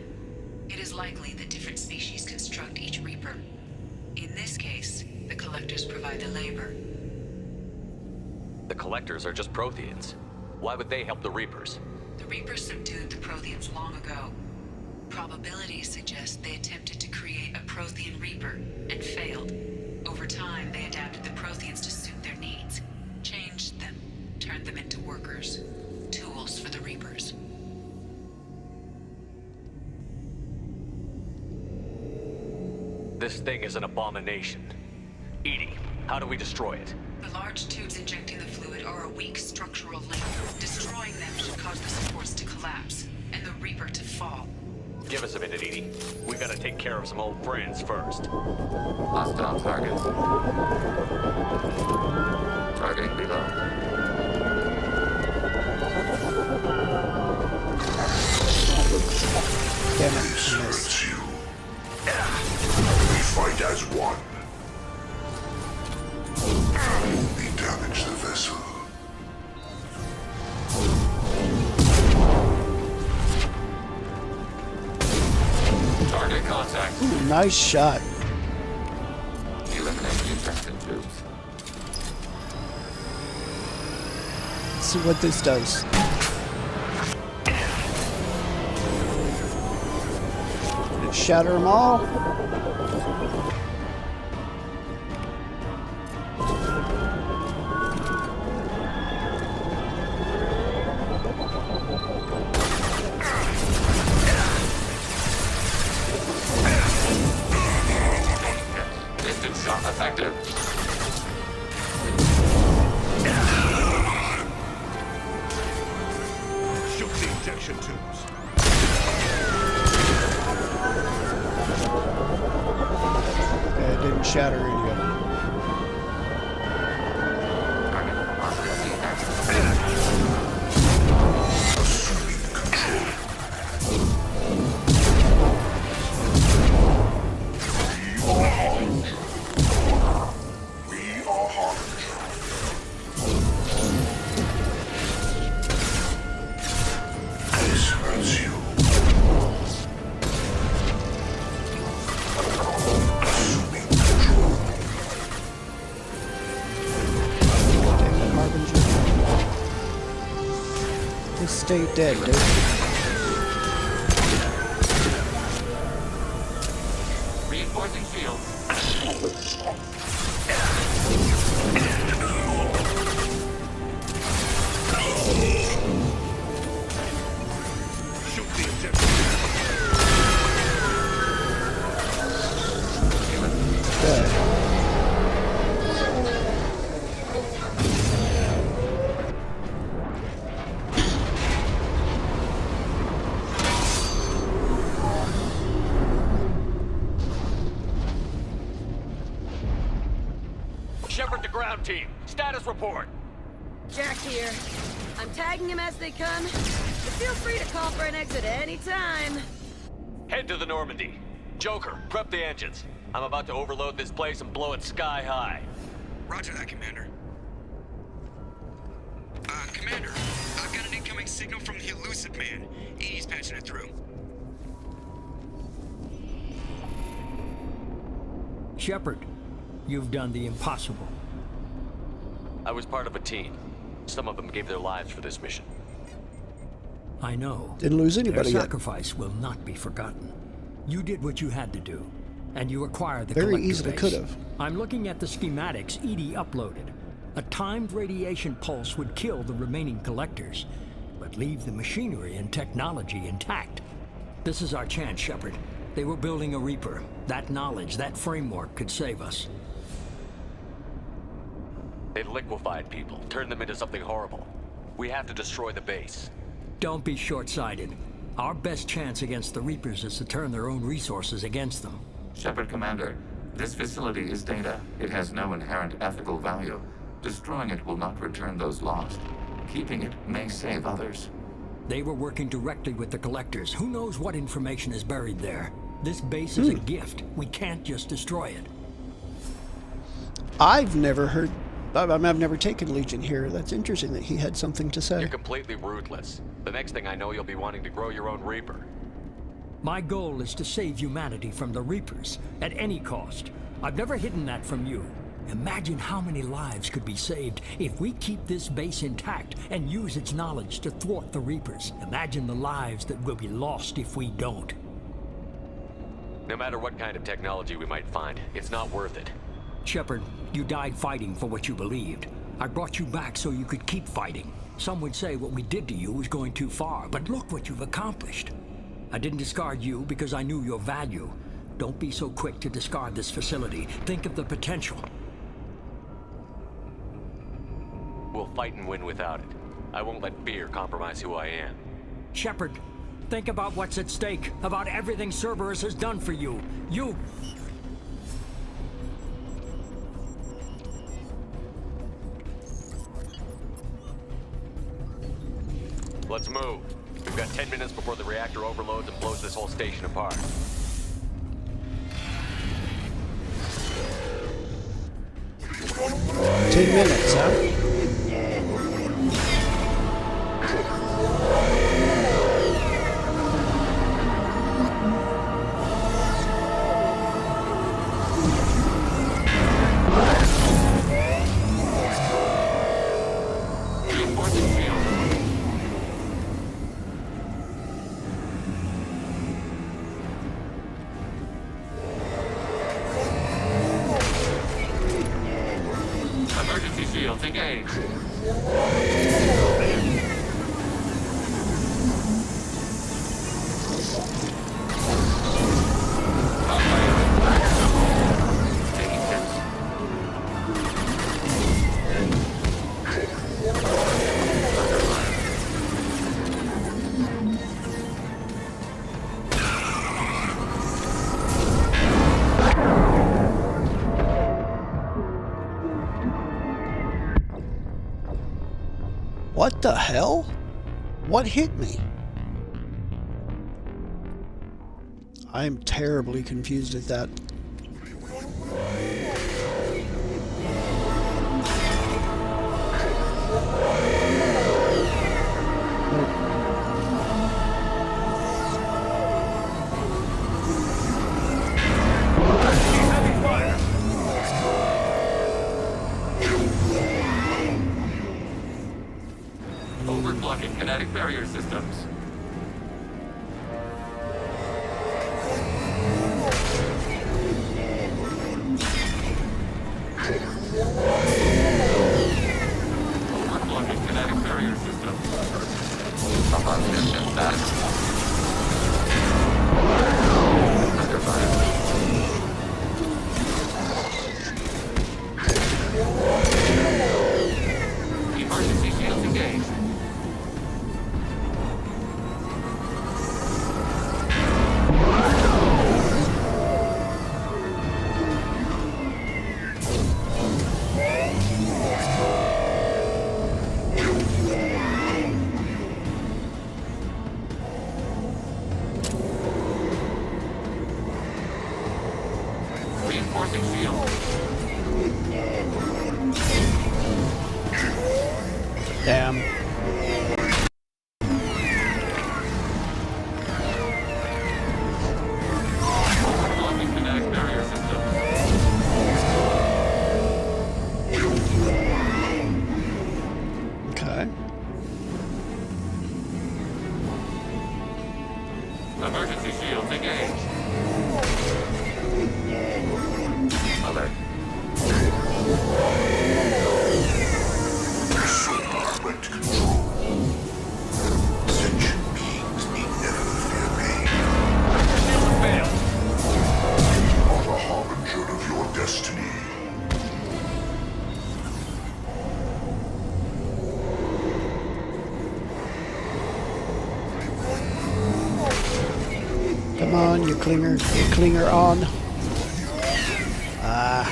It is likely that different species construct each Reaper. In this case, the Collectors provide the labor. The Collectors are just Protheans. Why would they help the Reapers? The Reapers subdued the Protheans long ago. Probabilities suggest they attempted to create a Prothean Reaper and failed. Over time, they adapted the Protheans to suit their needs, changed them, turned them into workers, tools for the Reapers. This thing is an abomination. Edie, how do we destroy it? The large tubes injecting the fluid are a weak structural link. Destroying them should cause the supports to collapse, and the Reaper to fall. Give us a minute, Edie. We gotta take care of some old friends first. Hostile target. Targeting below. Damn it, missed. We fight as one. Only damage the vessel. Target contact. Ooh, nice shot. Eliminate the infection tubes. Let's see what this does. Did it shatter them all? Distance shot effective. Shoot the injection tubes. Okay, it didn't shatter any of them. Stay dead, dude. Reinforcing shield. Shoot the injection. Shepard to ground team. Status report. Jack here. I'm tagging him as they come. But feel free to call for an exit anytime. Head to the Normandy. Joker, prep the engines. I'm about to overload this place and blow it sky high. Roger that, Commander. Commander, I've got an incoming signal from the elusive man. Edie's patching it through. Shepard, you've done the impossible. I was part of a team. Some of them gave their lives for this mission. I know. Didn't lose anybody Their yet. sacrifice will not be forgotten. You did what you had to do, and you acquired the Very collector easily base. could have. I'm looking at the schematics Edie uploaded. A timed radiation pulse would kill the remaining collectors, but leave the machinery and technology intact. This is our chance, Shepard. They were building a Reaper. That knowledge, that framework could save us. They liquefied people, turned them into something horrible. We have to destroy the base. Don't be short-sighted. Our best chance against the Reapers is to turn their own resources against them. Shepard, Commander, this facility is data. It has no inherent ethical value. Destroying it will not return those lost. Keeping it may save others. They were working directly with the collectors. Who knows what information is buried there? This base is a gift. We can't just destroy it. I've never heard... I've never taken Legion here. That's interesting that he had something to say. You're completely ruthless. The next thing I know, you'll be wanting to grow your own Reaper. My goal is to save humanity from the Reapers, at any cost. I've never hidden that from you. Imagine how many lives could be saved if we keep this base intact and use its knowledge to thwart the Reapers. Imagine the lives that will be lost if we don't. No matter what kind of technology we might find, it's not worth it. Shepard, you died fighting for what you believed. I brought you back so you could keep fighting. Some would say what we did to you was going too far, but look what you've accomplished. I didn't discard you because I knew your value. Don't be so quick to discard this facility. Think of the potential. We'll fight and win without it. I won't let fear compromise who I am. Shepard, think about what's at stake, about everything Cerberus has done for you. You... Let's move. We've got 10 minutes before the reactor overloads and blows this whole station apart. Ten minutes, huh? Emergency shields engaged. What the hell? What hit me? I'm terribly confused at that. Overblocking kinetic barrier systems. Overblocking kinetic barrier systems. Upon mission status. Under fire. Emergency shields engaged. Reinforcing shield. Damn. Overblocking kinetic barrier systems. Okay. Emergency shields engaged. Alert. Direct control. Sentient beings need never fear pain. Failed. You are the harbinger of your destiny. Come on, you clinger on. Ah.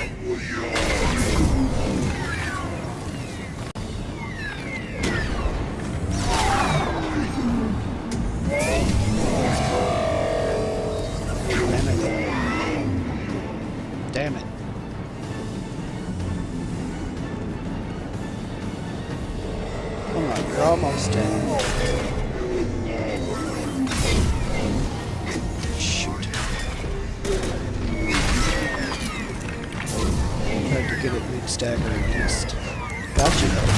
Damn it. Come on, you're almost dead. Shoot. Tried to get it mid-stagger at least. Gotcha though.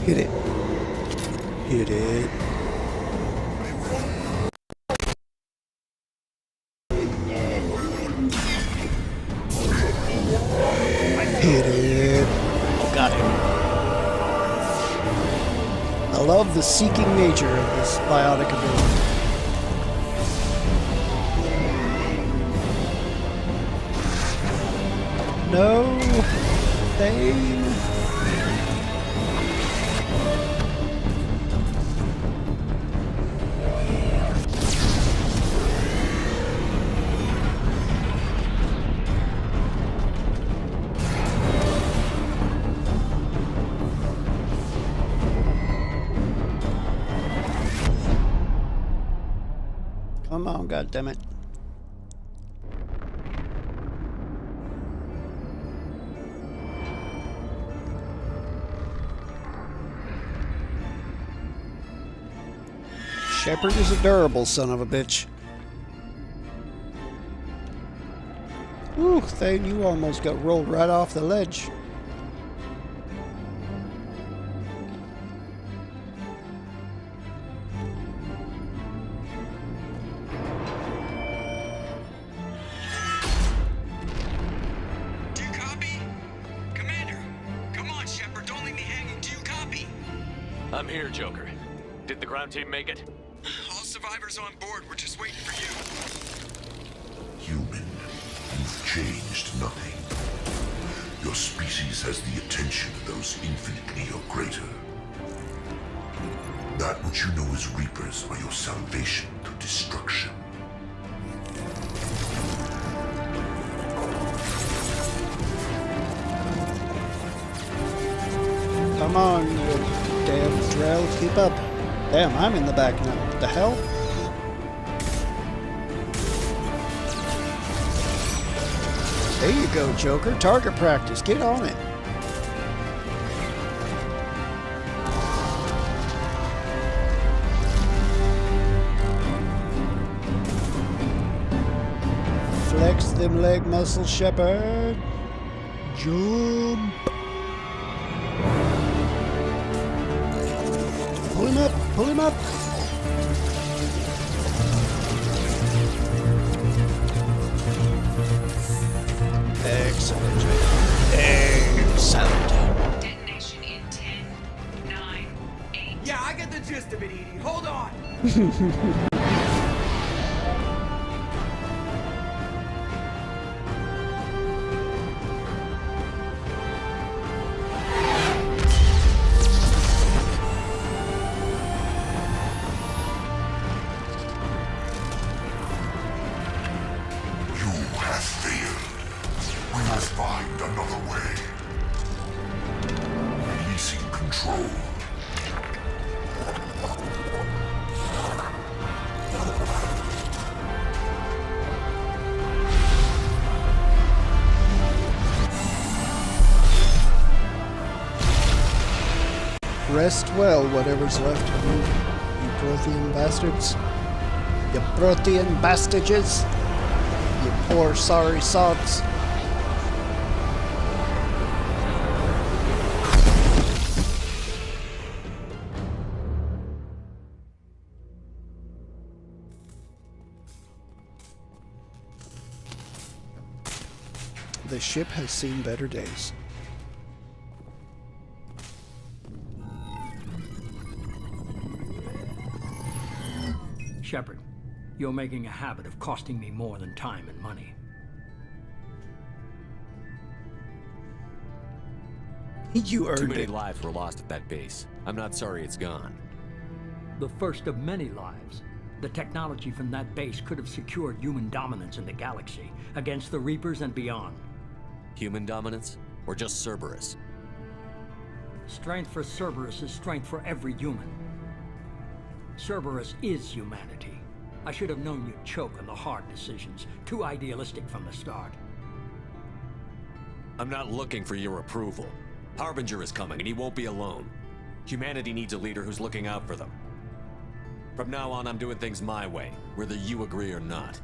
Hit it. Hit it. Hit it. Got him. I love the seeking nature of this biotic ability. No! Thane! Come on, goddammit. Shepard is a durable son of a bitch. Ooh, Thane, you almost got rolled right off the ledge. I'm here, Joker. Did the ground team make it? All survivors on board. We're just waiting for you. Human, you've changed nothing. Your species has the attention of those infinitely or greater. That which you know as Reapers are your salvation through destruction. Come on, you damn Drell, keep up. Damn, I'm in the back now. What the hell? There you go, Joker. Target practice. Get on it. Flex them leg muscles, Shepard. Jump. Pull him up. Pull him up. Excellent. Excellent. Detonation in 10, 9, 8. Yeah, I get the gist of it, Edie. Hold on. Rest well, whatever's left of you, you Prothean bastards. You Prothean bastages. You poor sorry sods. The ship has seen better days. Shepard, you're making a habit of costing me more than time and money. You earned it. Too many lives were lost at that base. I'm not sorry it's gone. The first of many lives. The technology from that base could have secured human dominance in the galaxy against the Reapers and beyond. Human dominance? Or just Cerberus? Strength for Cerberus is strength for every human. Cerberus is humanity. I should have known you'd choke on the hard decisions. Too idealistic from the start. I'm not looking for your approval. Harbinger is coming, and he won't be alone. Humanity needs a leader who's looking out for them. From now on, I'm doing things my way, whether you agree or not.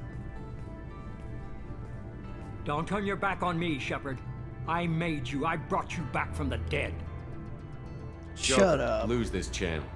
Don't turn your back on me, Shepard. I made you. I brought you back from the dead. Shut up. Lose this channel.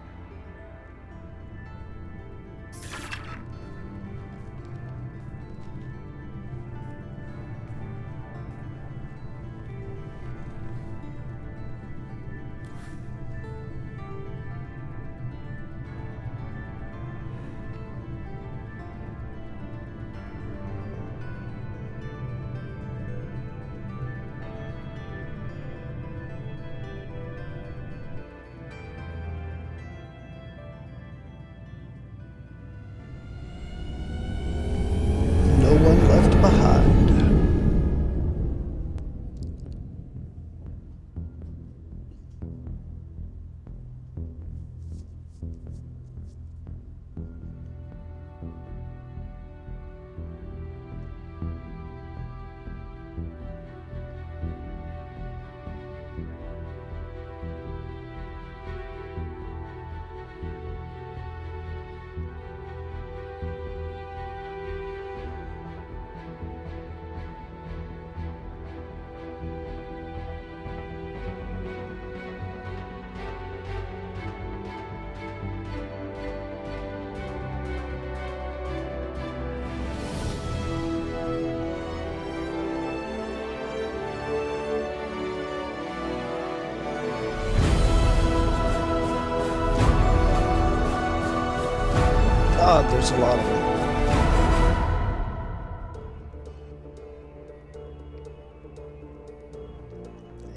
God, there's a lot of them.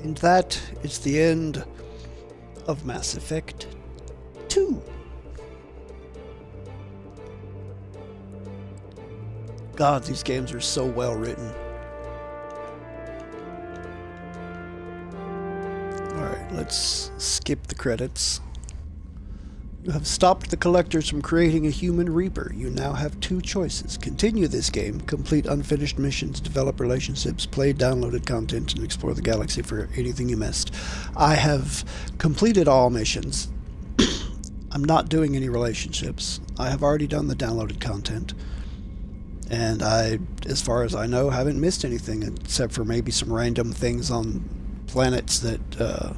And that is the end of Mass Effect 2. God, these games are so well written. Alright, let's skip the credits. You have stopped the collectors from creating a human Reaper. You now have two choices. Continue this game, complete unfinished missions, develop relationships, play downloaded content, and explore the galaxy for anything you missed. I have completed all missions. I'm not doing any relationships. I have already done the downloaded content. And I, as far as I know, haven't missed anything except for maybe some random things on planets that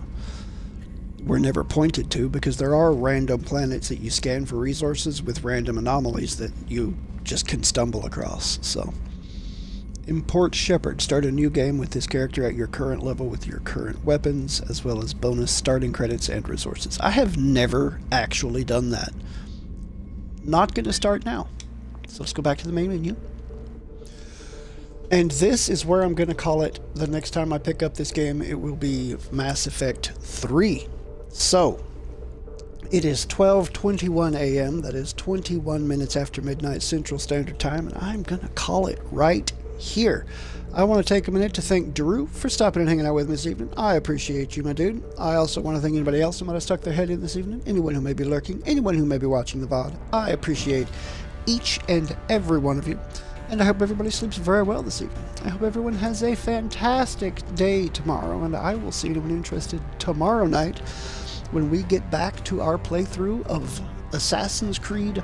were never pointed to, because there are random planets that you scan for resources with random anomalies that you just can stumble across. So, import Shepard. Start a new game with this character at your current level with your current weapons, as well as bonus starting credits and resources. I have never actually done that. Not going to start now. So let's go back to the main menu. And this is where I'm going to call it. The next time I pick up this game, it will be Mass Effect 3. So, it is 12:21 a.m. That is 21 minutes after midnight Central Standard Time, and I'm going to call it right here. I want to take a minute to thank Drew for stopping and hanging out with me this evening. I appreciate you, my dude. I also want to thank anybody else who might have stuck their head in this evening, anyone who may be lurking, anyone who may be watching the VOD. I appreciate each and every one of you, and I hope everybody sleeps very well this evening. I hope everyone has a fantastic day tomorrow, and I will see anyone interested tomorrow night when we get back to our playthrough of Assassin's Creed